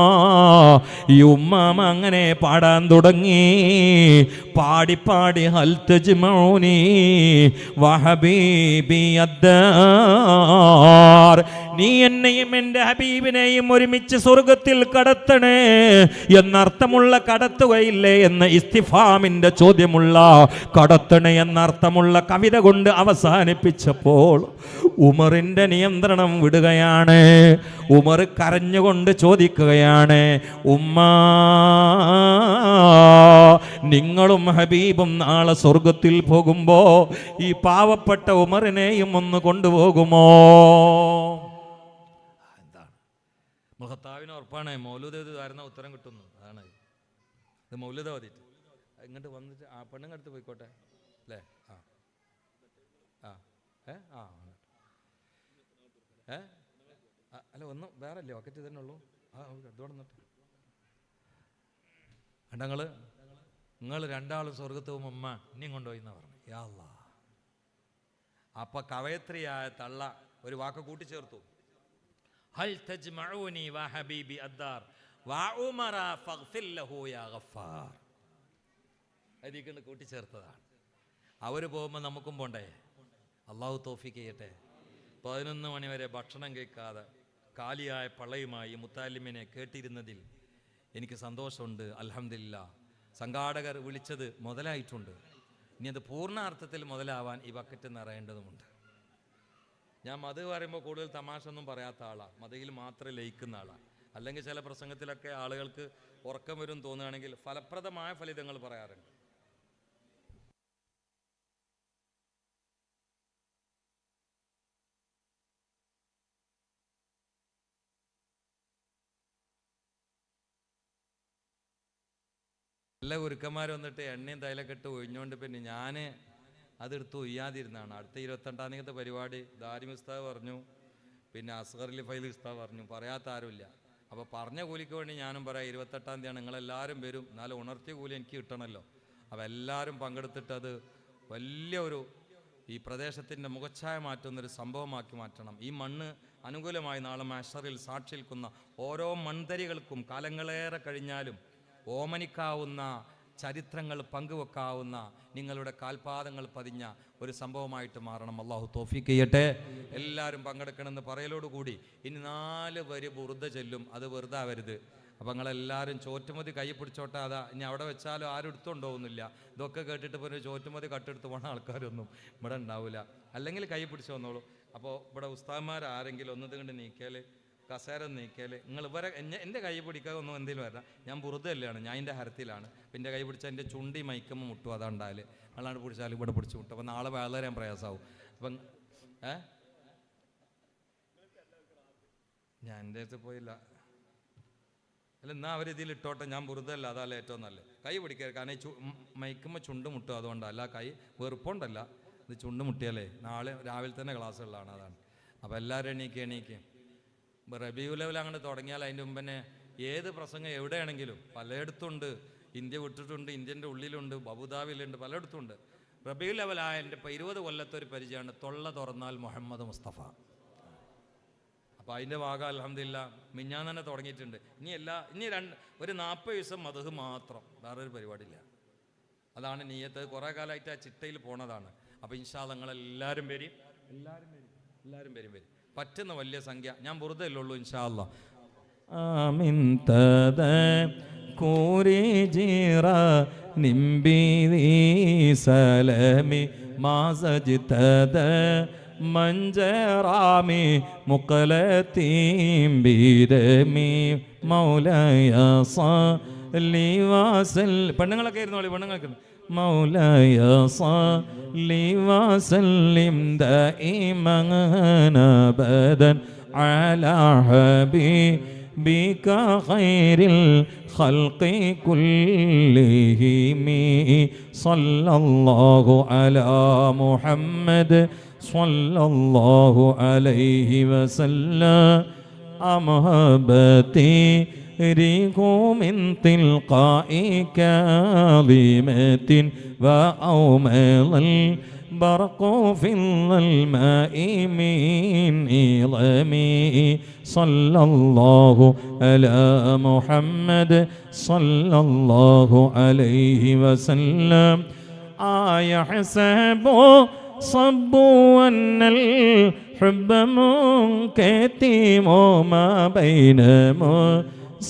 ഈ ഉമ്മാമ അങ്ങനെ പാടാൻ തുടങ്ങി. പാടി പാടി ഹൽ തജ്മഊനി വഹബീബി അദ്ദാർ, നീ എന്നെയും എൻ്റെ ഹബീബിനെയും ഒരുമിച്ച് സ്വർഗത്തിൽ കടത്തണേ എന്നർത്ഥമുള്ള കടത്തുകയില്ലേ എന്ന ഇസ്തിഫാമിന്റെ ചോദ്യമുള്ള കടത്തണേ എന്നർത്ഥമുള്ള കവിത കൊണ്ട് അവസാനിപ്പിച്ചപ്പോൾ ഉമറിന്റെ നിയന്ത്രണം വിടുകയാണ്. ഉമർ കരഞ്ഞുകൊണ്ട് ചോദിക്കുകയാണ്, ഉമ്മാ നിങ്ങളും ഹബീബും നാളെ സ്വർഗത്തിൽ പോകുമ്പോ ഈ പാവപ്പെട്ട ഉമറിനെയും ഒന്ന് കൊണ്ടുപോകുമോ? എന്താണ് മുഖത്താവിന് ഉറപ്പാണ് മൗലൂദ് ആയിരുന്ന ഉത്തരം കിട്ടുന്നു. അതാണ് ഇത് മൗലൂദ് ഓതിയിട്ട് ഇങ്ങോട്ട് വന്നിട്ട് ആ പെണ്ണുങ്ങടുത്ത് പോയിക്കോട്ടെ അല്ലേ? ആ ആ ആ അല്ല ഒന്നും വേറെ അല്ലേ ഒക്കറ്റ് തന്നെ ഉള്ളൂ. ആ ഇതോടന്നിട്ട് നിങ്ങൾ രണ്ടാളും സ്വർഗത്ത് പോകുമ്പോൾ ഉമ്മ ഇനിയും കൊണ്ടുപോയി എന്നാ പറഞ്ഞു. യാ അല്ലാ. അപ്പൊ കവയത്രിയായ തള്ള ഒരു വാക്ക് കൂട്ടിച്ചേർത്തു, ഹൽ തജ്മഊനി വ ഹബീബി അദ്ദാർ വ ഉമറ ഫഗ്ഫിർ ലഹു യാ ഗഫാർ. അതിലേക്ക് കൂട്ടിച്ചേർത്തതാണ്. അവര് പോകുമ്പോൾ നമുക്കും പോണ്ടേ? അള്ളാഹു തൗഫീഖ് ചെയ്യട്ടെ. 11 മണി വരെ ഭക്ഷണം കഴിക്കാതെ കാലിയായ പള്ളയുമായി മുത്താലിമിനെ കേട്ടിരുന്നതിൽ എനിക്ക് സന്തോഷമുണ്ട്. അൽഹംദുലില്ലാ. സംഘാടകർ വിളിച്ചത് മുതലായിട്ടുണ്ട്. ഇനി അത് പൂർണ്ണാർത്ഥത്തിൽ മുതലാവാൻ ഈ ബക്കറ്റ് നിറയേണ്ടതുമുണ്ട്. ഞാൻ മത് പറയുമ്പോൾ കൂടുതൽ തമാശ ഒന്നും പറയാത്ത ആളാണ്, മതയിൽ മാത്രം ലയിക്കുന്ന ആളാണ്. അല്ലെങ്കിൽ ചില പ്രസംഗത്തിലൊക്കെ ആളുകൾക്ക് ഉറക്കം വരും തോന്നുകയാണെങ്കിൽ ഫലപ്രദമായ ഫലിതങ്ങൾ പറയാറുണ്ട്. നല്ല ഗുരുക്കന്മാർ വന്നിട്ട് എണ്ണയും തൈലൊക്കെ ഇട്ട് ഒഴിഞ്ഞുകൊണ്ട് പിന്നെ ഞാൻ അതെടുത്ത് ഒയ്യാതിരുന്നാണ്. അടുത്ത 22-ാം തീയതി പരിപാടി ദാരിമി ഉസ്താദ് പറഞ്ഞു, പിന്നെ അസ്ഗർ ഫൈൽ ഉസ്താദ് പറഞ്ഞു, പറയാത്ത ആരുമില്ല. അപ്പോൾ പറഞ്ഞ കൂലിക്ക് വേണ്ടി ഞാനും പറയാം, 28-ാം തീയതിയാണ്, നിങ്ങളെല്ലാവരും വരും, എന്നാലും ഉണർത്തിയ കൂലി എനിക്ക് കിട്ടണമല്ലോ. അപ്പോൾ എല്ലാവരും പങ്കെടുത്തിട്ട് അത് വലിയൊരു ഈ പ്രദേശത്തിൻ്റെ മുഖച്ഛായ മാറ്റുന്നൊരു സംഭവമാക്കി മാറ്റണം. ഈ മണ്ണ് അനുകൂലമായി നാളെ മഹ്ശറിൽ സാക്ഷി നിൽക്കുന്ന ഓരോ മൺതരികൾക്കും കാലങ്ങളേറെ കഴിഞ്ഞാലും ഓമനിക്കാവുന്ന ചരിത്രങ്ങൾ പങ്കുവെക്കാവുന്ന നിങ്ങളുടെ കാൽപാദങ്ങൾ പതിഞ്ഞ ഒരു സംഭവമായിട്ട് മാറണം. അള്ളാഹു തൗഫീഖ് ചെയ്യട്ടെ. എല്ലാവരും പങ്കെടുക്കണമെന്ന് പറയലോടുകൂടി ഇനി 4 വരി ബുർദ ചെല്ലും, അത് വെറുതെ ആവരുത്. അപ്പം നിങ്ങളെല്ലാവരും ചോറ്റുമതി കൈ പിടിച്ചോട്ടെ. അതാ ഇനി അവിടെ വെച്ചാലും ആരും എടുത്തുകൊണ്ടുപോകുന്നില്ല. ഇതൊക്കെ കേട്ടിട്ട് ഇപ്പോൾ ചോറ്റുമതി കട്ടെടുത്ത് പോണ ആൾക്കാരൊന്നും ഇവിടെ ഉണ്ടാവില്ല. അല്ലെങ്കിൽ കൈ പിടിച്ചു വന്നോളൂ. അപ്പോൾ ഇവിടെ ഉസ്താദ്മാർ ആരെങ്കിലും ഒന്നത് കണ്ട് നീക്കിയാൽ കസേര നീക്കിയാൽ നിങ്ങൾ ഇവരെ എൻ്റെ കൈ പിടിക്കാതെ ഒന്നും എന്തെങ്കിലും വരാം. ഞാൻ ബുറുദല്ലാണ്, ഞാൻ എൻ്റെ ഹരത്തിലാണ്. അപ്പം എൻ്റെ കൈ പിടിച്ചാൽ എൻ്റെ ചുണ്ടി മയക്കുമ്പോൾ മുട്ടും, അതാണ്ടാൽ നിങ്ങളാണ് പിടിച്ചാൽ ഇവിടെ പിടിച്ച് മുട്ടും. അപ്പം നാളെ വളരെ പ്രയാസമാവും. അപ്പം ഞാൻ എൻ്റെ അടുത്ത് പോയില്ല. അല്ല, എന്നാൽ അവർ ഇതിൽ ഇട്ടോട്ടെ, ഞാൻ ബുറുദല്ല, അതല്ല ഏറ്റവും നല്ലത്. കൈ പിടിക്കുക, കാരണം മയക്കുമ്പോൾ ചുണ്ട് മുട്ടും, അതുകൊണ്ടല്ല. അല്ല, കൈ വെറുപ്പുണ്ടല്ല, ഇത് ചുണ്ട് മുട്ടിയാലേ നാളെ രാവിലെ തന്നെ ക്ലാസ്സുകളാണ്, അതാണ്. അപ്പോൾ എല്ലാവരും എണീക്കുക. ഇപ്പോൾ റബീഉൽ അവ്വൽ അങ്ങനെ തുടങ്ങിയാൽ അതിൻ്റെ മുമ്പ് തന്നെ ഏത് പ്രസംഗം എവിടെയാണെങ്കിലും പലയിടത്തുണ്ട്. ഇന്ത്യ വിട്ടിട്ടുണ്ട്, ഇന്ത്യൻ്റെ ഉള്ളിലുണ്ട്, അബുദാബിയിലുണ്ട്, പലയിടത്തുണ്ട്. റബീഉൽ അവ്വൽ എൻ്റെ 20 കൊല്ലത്തൊരു പരിചയമാണ്, തൊള്ള തുറന്നാൽ മുഹമ്മദ് മുസ്തഫ. അപ്പോൾ അതിൻ്റെ ഭാഗം അൽഹംദുലില്ലാ മിഞ്ഞാന്ന് തന്നെ തുടങ്ങിയിട്ടുണ്ട്. ഇനി ഒരു 40 ദിവസം മദ്ഹ് മാത്രം, വേറൊരു പരിപാടിയില്ല. അതാണ് നിയ്യത്ത്. കുറേ കാലമായിട്ട് ആ ചിട്ടയിൽ പോണതാണ്. അപ്പോൾ ഇൻഷാ അല്ലാഹ് നിങ്ങളെല്ലാവരും വരും, എല്ലാവരും വരും. പറ്റുന്ന വലിയ സംഖ്യ, ഞാൻ ബുറുദല്ലേ ഉള്ളൂ ഇൻഷാ അല്ലാഹ്. ആമിൻ തദകൂരി ജിറാനിം ബിദി സലമി മാ സജ്തദ മൻജറാമി മുഖലതീം ബിദമി മൗലയ സല്ലി വസൽ. പെണ്ണുങ്ങളൊക്കെ ഇരുന്നോളി, പെണ്ണുങ്ങൾക്ക് മൗലയ സല്ലി വസല്ലിം ദൈമൻ അബദൻ അലാ ഹബീബിക ഖൈറിൽ ഖൽഖി കുല്ലിഹിം സല്ലല്ലാഹു അലാ മുഹമ്മദ് സല്ലല്ലാഹു അലൈഹി വസല്ലം. അമഹബതി ريقو من تلقاء كاظمة وأومض البرق في الظلماء من إظمي صلى الله على محمد صلى الله عليه وسلم. أيحسب صبوا أن الحب منكتم ما بين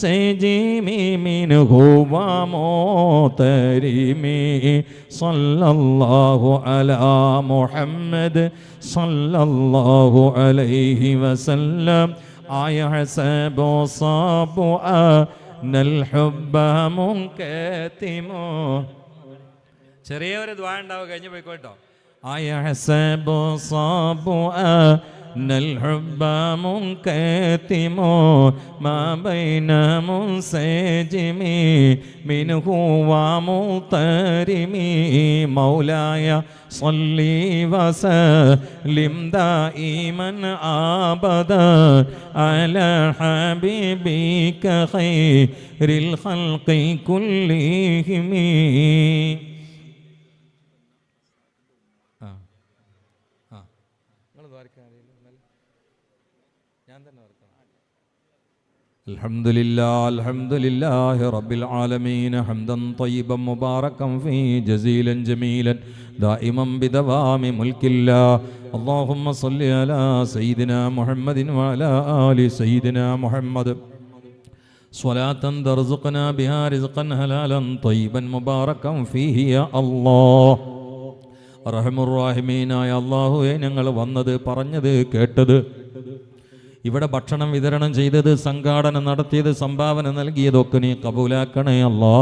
سجيمي منه ومطرمي صلى الله على محمد صلى الله عليه وسلم. أيحسب صبوا أن الحب منكتم. ചെറിയൊരു ദ്വാ ഉണ്ടാവുക, കഴിഞ്ഞ് പോയിക്കോട്ടോ. أيحسب صبوا أن الحب منكتم ما بين منسجم منه ومضطرم. مولاي صلي وسلم دائما أبدا على حبيبك خير الخلق كلهم. الحمد لله رب العالمين حمدا طيبا مباركا فيه جزيلا جميلا دائما بدوام ملك الله. اللهم صل على سيدنا محمد وعلى آل سيدنا محمد صلاة ترزقنا بها رزقا حلالا طيبا مباركا فيه يا الله. റഹ്മുർ-റഹീമീനായ അല്ലാഹുവേ, ഞങ്ങൾ വന്നത്, പറഞ്ഞത്, കേട്ടത്, ഇവിടെ ഭക്ഷണം വിതരണം ചെയ്തത്, സംഘാടനം നടത്തിയത്, സംഭാവന നൽകിയതൊക്കെ നീ കബൂലാക്കണേ അല്ലാ.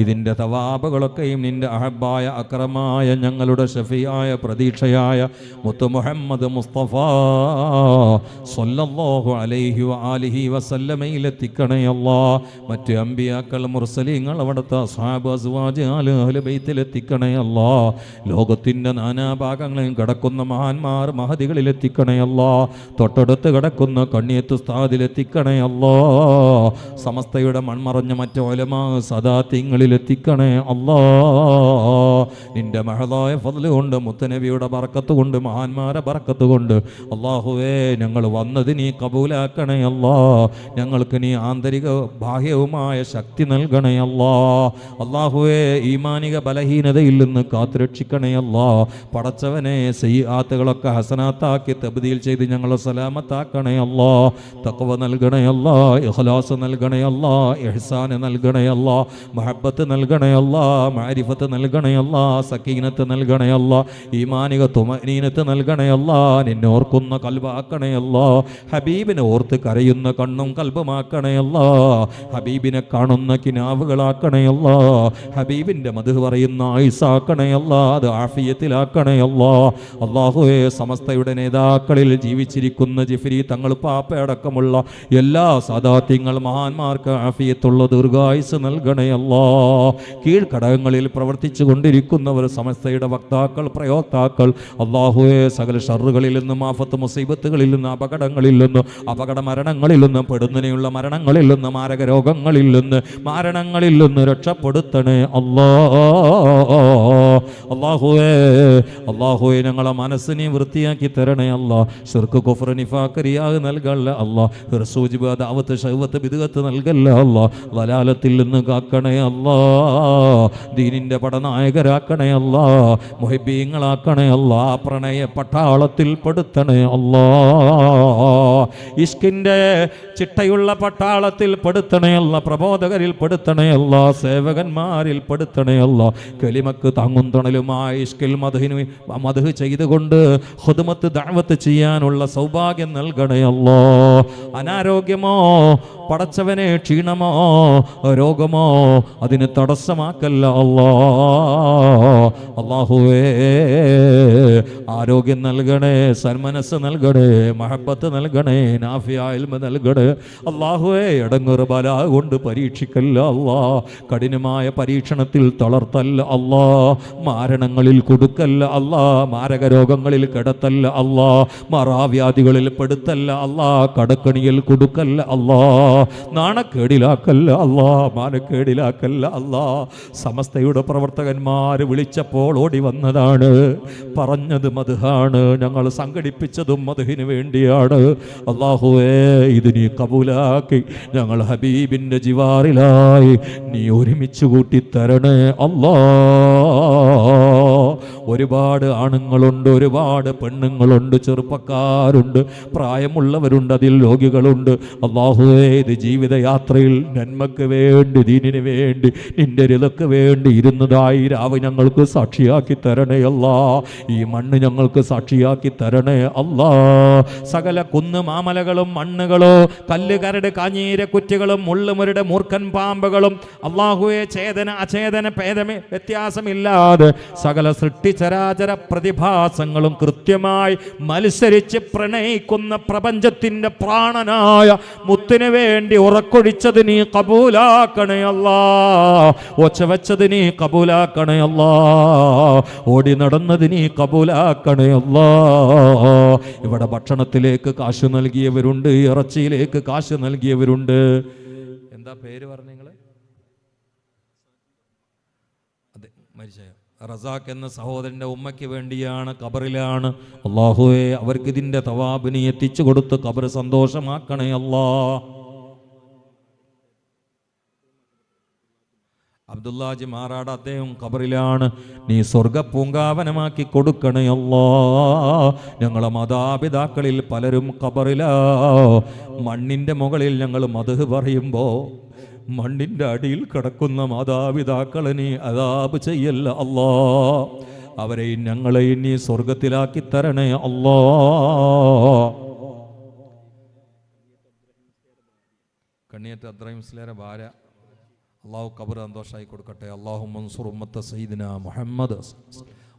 ഇതിൻ്റെ തവാബുകളൊക്കെയും നിൻ്റെ അഹബായ അക്രമായ ഞങ്ങളുടെ ഷഫിയായ പ്രതീക്ഷയായ മുത്ത് മുഹമ്മദ് മുസ്തഫ സ്വല്ലല്ലാഹു അലൈഹി വആലിഹി വസല്ലമയിലെത്തിക്കണേ അല്ലാ. മറ്റ് അമ്പിയാക്കൾ, മുർസലീങ്ങൾ, അവിടുത്തെ അസ്ഹാബ്, അസ്വാജ്, അഹ്ലു ബൈത്തിലെത്തിക്കണേ അല്ലാ. ലോകത്തിൻ്റെ നാനാഭാഗങ്ങളിലും കിടക്കുന്ന മഹാന്മാർ, മഹദികളിലെത്തിക്കണേ അല്ലാ. തൊട്ടടുത്ത് കിടക്കുന്ന കണ്ണിയത്ത് ഉസ്താദിലെത്തിക്കണേ അല്ലാ. സമസ്തയുടെ മൺമറഞ്ഞ മറ്റു ഉലമാ സദാത്യങ്ങളിലെത്തിക്കണേ അല്ലാ. നിന്റെ മഹദായ ഫദ്ല് കൊണ്ട്, മുത്തനബിയുടെ ബറക്കത്ത് കൊണ്ട്, മഹാന്മാരെ ബറക്കത്ത് കൊണ്ട് അല്ലാഹുവേ, ഞങ്ങൾ വന്നത് നീ കബൂലാക്കണേ അല്ലാ. ഞങ്ങൾക്ക് നീ ആന്തരിക ബാഹ്യവുമായ ശക്തി നൽകണേ അല്ലാ. അല്ലാഹുവേ, ഈമാനിക ബലഹീനതയിൽ നിന്ന് കാത്തുരക്ഷിക്കണേ അല്ലാ. പടച്ചവനെ, സയ്യിആത്തുകളൊക്കെ ഹസനാത്താക്കി തബ്ദീൽ ചെയ്ത് ഞങ്ങളെ സലാമത്താക്കണേ അല്ലാ. അല്ലാ, തഖ്വ നൽകണേ അല്ലാ, ഇഖ്ലാസ് നൽകണേ അല്ലാ, ഇഹ്സാൻ നൽകണേ അല്ലാ, മഹബ്ബത്ത് നൽകണേ അല്ലാ, മാരിഫത്ത് നൽകണേ അല്ലാ, സക്കീനത്ത് നൽകണേ അല്ലാ, ഈമാനിക തുമനീനത്ത് നൽകണേ അല്ലാ, നിന്നെ ഓർക്കുന്ന കൽബാക്കണേ അല്ലാ, ഹബീബിനെ ഓർത്ത് കരയുന്ന കണ്ണും കൽബുമാക്കണേ അല്ലാ, ഹബീബിനെ കാണുന്ന കിനാവുകളാക്കണേ അല്ലാ, ഹബീബിന്റെ മദ്ഹ് പറയുന്ന ആയുസാക്കണേ അല്ലാ, അത് ആഫിയത്തിലാക്കണേ അല്ലാ. അല്ലാഹുവേ, സമസ്തയുടെ നേതാക്കളിൽ ജീവിച്ചിരിക്കുന്ന ജിഫ്രി തങ്ങൾ പാപ്പയടക്കമുള്ള എല്ലാ സാദാത്യങ്ങൾ മഹാന്മാർക്ക് ആഫിയത്തുള്ള ദീർഘായുസ് നൽകണേ അല്ലാ. കീഴ്ഘടകങ്ങളിൽ പ്രവർത്തിച്ചു കൊണ്ടിരിക്കുന്നവർ, സമസ്തയുടെ വക്താക്കൾ, പ്രയോക്താക്കൾ, അല്ലാഹുവേ, സകല ഷർറുകളിൽ നിന്നും ആഫത്ത് മുസീബത്തുകളിൽ നിന്ന്, അപകടങ്ങളിൽ നിന്ന്, അപകട മരണങ്ങളിൽ നിന്ന്, പെടുന്നതിനുള്ള മരണങ്ങളിൽ നിന്ന്, മാരക രോഗങ്ങളിൽ നിന്ന്, മരണങ്ങളിൽ നിന്ന് രക്ഷപ്പെടുത്തണേ അല്ലാ. അല്ലാഹുവേ, ഞങ്ങളെ മനസ്സിനെ വൃത്തിയാക്കി തരണേ അല്ലാ. ശിർക്ക്, കുഫ്ർ, നിഫാഖ്, റിയാ നൽകല്ല അല്ലാ. ഹിർസൂജ്, ദഅവത്ത്, ശഹ്വത്ത്, ബിദ്അത്ത് നൽകല്ല അല്ലാ. ളലാലത്തിൽ നിന്ന് കാക്കണേ അല്ലാ. ദീനിന്റെ പടനായകരാക്കണേ അല്ലാ. മുഹിബ്ബീങ്ങളാക്കണേ അല്ലാ. പ്രണയ പട്ടാളത്തിൽ പെടുത്തണേ അല്ലാ. ഇഷ്കിന്റെ ചിട്ടയുള്ള പട്ടാളത്തിൽ പെടുത്തണേ അല്ല, പ്രബോധകരിൽ പെടുത്തണേ അല്ല, സേവകന്മാരിൽ പെടുത്തണേ അല്ല. കലിമക്ക് താങ്ങും തണലുമായി ഇഷ്കിൽ മദ്ഹ് ചെയ്തുകൊണ്ട് ഖുദ്മത്ത് ദഅവത്ത് ചെയ്യാനുള്ള സൗഭാഗ്യം നൽകണേ അല്ലാ. അനാരോഗ്യമോ പടച്ചവനെ, ക്ഷീണമോ രോഗമോ അതിന് തടസ്സമാക്കല്ല അല്ലാ. അല്ലാഹുവേ, ആരോഗ്യം നൽകണേ, സന്മനസ് നൽകണേ, മഹബത്ത് നൽകണേ, നാഫിയ ഇൽമ നൽകണേ അല്ലാഹുവേ. എടങ്ങേറ് ബലാ കൊണ്ട് പരീക്ഷിക്കല്ല അല്ലാ. കഠിനമായ പരീക്ഷണത്തിൽ തളർത്തല്ല അല്ലാ. മാരണങ്ങളിൽ കൊടുക്കല്ല അല്ലാ. മാരക രോഗങ്ങളിൽ കിടത്തല്ല അല്ലാ. മറാവ്യാധികളിൽ പെടുത്തല്ല അല്ലാ. കടക്കണിയിൽ കൊടുക്കല്ല അല്ലാ. നാണക്കേടിലാക്കല്ല അല്ലാ. മാനക്കേടിലാക്കല്ല അല്ലാ. സമസ്തയുടെ പ്രവർത്തകന്മാർ വിളിച്ചപ്പോൾ ഓടി വന്നതാണ്, പറഞ്ഞത് മദ്ഹാണ്, ഞങ്ങൾ സംഘടിപ്പിച്ചതും മദ്ഹിന് വേണ്ടിയാണ്. അല്ലാഹുവേ, ഇത് നീ കബൂലാക്കി ഞങ്ങൾ ഹബീബിന്റെ ജിവാറിലായി നീ ഒരുമിച്ച് കൂട്ടി തരണേ അല്ലാ. ഒരുപാട് ആണുങ്ങളുണ്ട്, ഒരുപാട് പെണ്ണുങ്ങളുണ്ട്, ചെറുപ്പക്കാരുണ്ട്, പ്രായമുള്ളവരുണ്ട്, അതിൽ രോഗികളുണ്ട്. അല്ലാഹുവേ, ഇത് ജീവിതയാത്രയിൽ നന്മക്ക് വേണ്ടി, ദീനിന് വേണ്ടി, നിന്റെ രിളക്ക് വേണ്ടി ഇരുന്നതായി രാവ് ഞങ്ങൾക്ക് സാക്ഷിയാക്കി തരണേ അല്ലാ. ഈ മണ്ണ് ഞങ്ങൾക്ക് സാക്ഷിയാക്കി തരണേ അല്ലാ. സകല കുന്ന് മാമലകളും മണ്ണുകളോ കല്ല് കരട് കാഞ്ഞീര കുറ്റികളും മുള്ളുമുരുടെ മൂർഖൻ പാമ്പുകളും അല്ലാഹുവേ, ചേതന അചേതന ഭേദമേ വ്യത്യാസമില്ലാതെ സകല സൃഷ്ടിചരാചര പ്രതിഭാസങ്ങളും കൃത്യമായി മത്സരിച്ച് പ്രണയിക്കുന്ന പ്രപഞ്ചത്തിന്റെ പ്രാണനായ മുത്തിനു വേണ്ടി ഉറക്കൊഴിച്ചത് നീ കബൂലാക്കണേ അല്ലാ. ഒച്ച വെച്ചത് നീ കബൂലാക്കണേ അല്ലാ. ഓടി നടന്നത് നീ കബൂലാക്കണേ അല്ലാ. ഇവിടെ ഭക്ഷണത്തിലേക്ക് കാശ് നൽകിയവരുണ്ട്, ഇറച്ചിയിലേക്ക് കാശ് നൽകിയവരുണ്ട്. എന്താ പേര് പറഞ്ഞു നിങ്ങള്? അതെ, മരിച്ച റസാഖ് എന്ന സഹോദരന്റെ ഉമ്മയ്ക്ക് വേണ്ടിയാണ്, ഖബറിലാണ്. അല്ലാഹുവേ, അവർക്ക് ഇതിന്റെ തവാബിനി എത്തിച്ചു കൊടുത്ത് ഖബർ സന്തോഷമാക്കണേ അല്ലാ. അബ്ദുല്ലാജി മാറാട്, അദ്ദേഹം ഖബറിലാണ്, നീ സ്വർഗ പൂങ്കാവനമാക്കി കൊടുക്കണേ അല്ലാ. ഞങ്ങളെ മാതാപിതാക്കളിൽ പലരും ഖബറിലാ. മണ്ണിന്റെ മുകളിൽ ഞങ്ങൾ മദ്ഹ് പറയുമ്പോ മണ്ണിന്റെ അടിയിൽ കിടക്കുന്ന മാതാപിതാക്കളെ നീ അദാബ് ചെയ്യല്ല അല്ലാ. അവരെയും ഞങ്ങളെയും നീ സ്വർഗത്തിലാക്കി തരണേ അല്ലാ. കണ്ണിയത്ത് അബ്ദുറഹീം മുസ്ലിയാരെ ഭാര്യ, അള്ളാഹു ഖബർ സന്തോഷമായി കൊടുക്കട്ടെ. അല്ലാഹു മൻസുർ ഉമ്മത്ത സയ്യിദിന മുഹമ്മദ്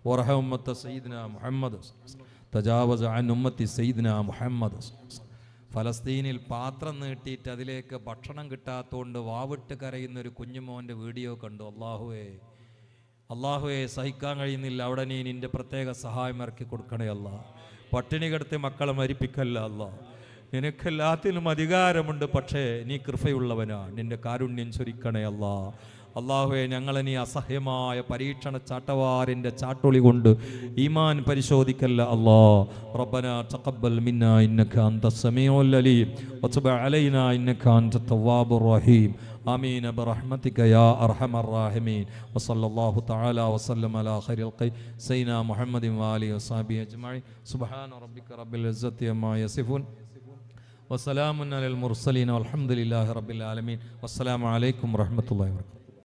വറഹം ഉമ്മത്ത സയ്യിദിന മുഹമ്മദ് തജാവസ് അൻ ഉമ്മത്തി സയ്യിദിന മുഹമ്മദ്. ഫലസ്തീനിൽ പാത്രം നീട്ടിയിട്ട് അതിലേക്ക് ഭക്ഷണം കിട്ടാത്തതുകൊണ്ട് വാവിട്ട് കരയുന്ന ഒരു കുഞ്ഞുമോൻ്റെ വീഡിയോ കണ്ടു. അള്ളാഹുവേ, സഹിക്കാൻ കഴിയുന്നില്ല, അവിടെ നീ നിൻ്റെ പ്രത്യേക സഹായം ഇറക്കി കൊടുക്കണേ അല്ലാ. പട്ടിണി കിടത്തി മക്കളെ മരിപ്പിക്കല്ല അല്ലാ. നിനക്കെല്ലാത്തിനും അധികാരമുണ്ട്, പക്ഷേ നീ കൃപയുള്ളവനാ, നിന്റെ കാരുണ്യം ചൊരിക്കണേ അല്ലാ. അല്ലാഹുവേ, ഞങ്ങളെ നീ അസഹ്യമായ പരീക്ഷണ ചാട്ടവാറിൻ്റെ ചാട്ടൊളി കൊണ്ട് ഈമാൻ പരിശോധിക്കല്ല അല്ലാ. റബ്ബനാ തഖബ്ബൽ മിന്നാ ഇന്നക അൻതസ് സമീഉൽ അലീം വതുബ് അലൈനാ ഇന്നക അൻതത് തവ്വാബുർ റഹീം. ആമീൻ ബിറഹ്മതിക യാ അർഹമർ റഹീമീൻ. വസല്ലല്ലാഹു തആല വസല്ലം അലാ ഖൈറിൽ സയ്യിദിനാ മുഹമ്മദിൻ വആലിഹി വസഹബിഹി അജ്മഈൻ. സുബ്ഹാന റബ്ബിക റബ്ബിൽ ഇസ്സത്തി അമ്മാ യസിഫൂൻ വസ്സലാമുൻ അലൽ മുർസലീൻ വൽഹംദുലില്ലാഹി റബ്ബിൽ ആലമീൻ. വസ്സലാമു അലൈക്കും വറഹ്മത്തുള്ളാഹി വബറകാതുഹു.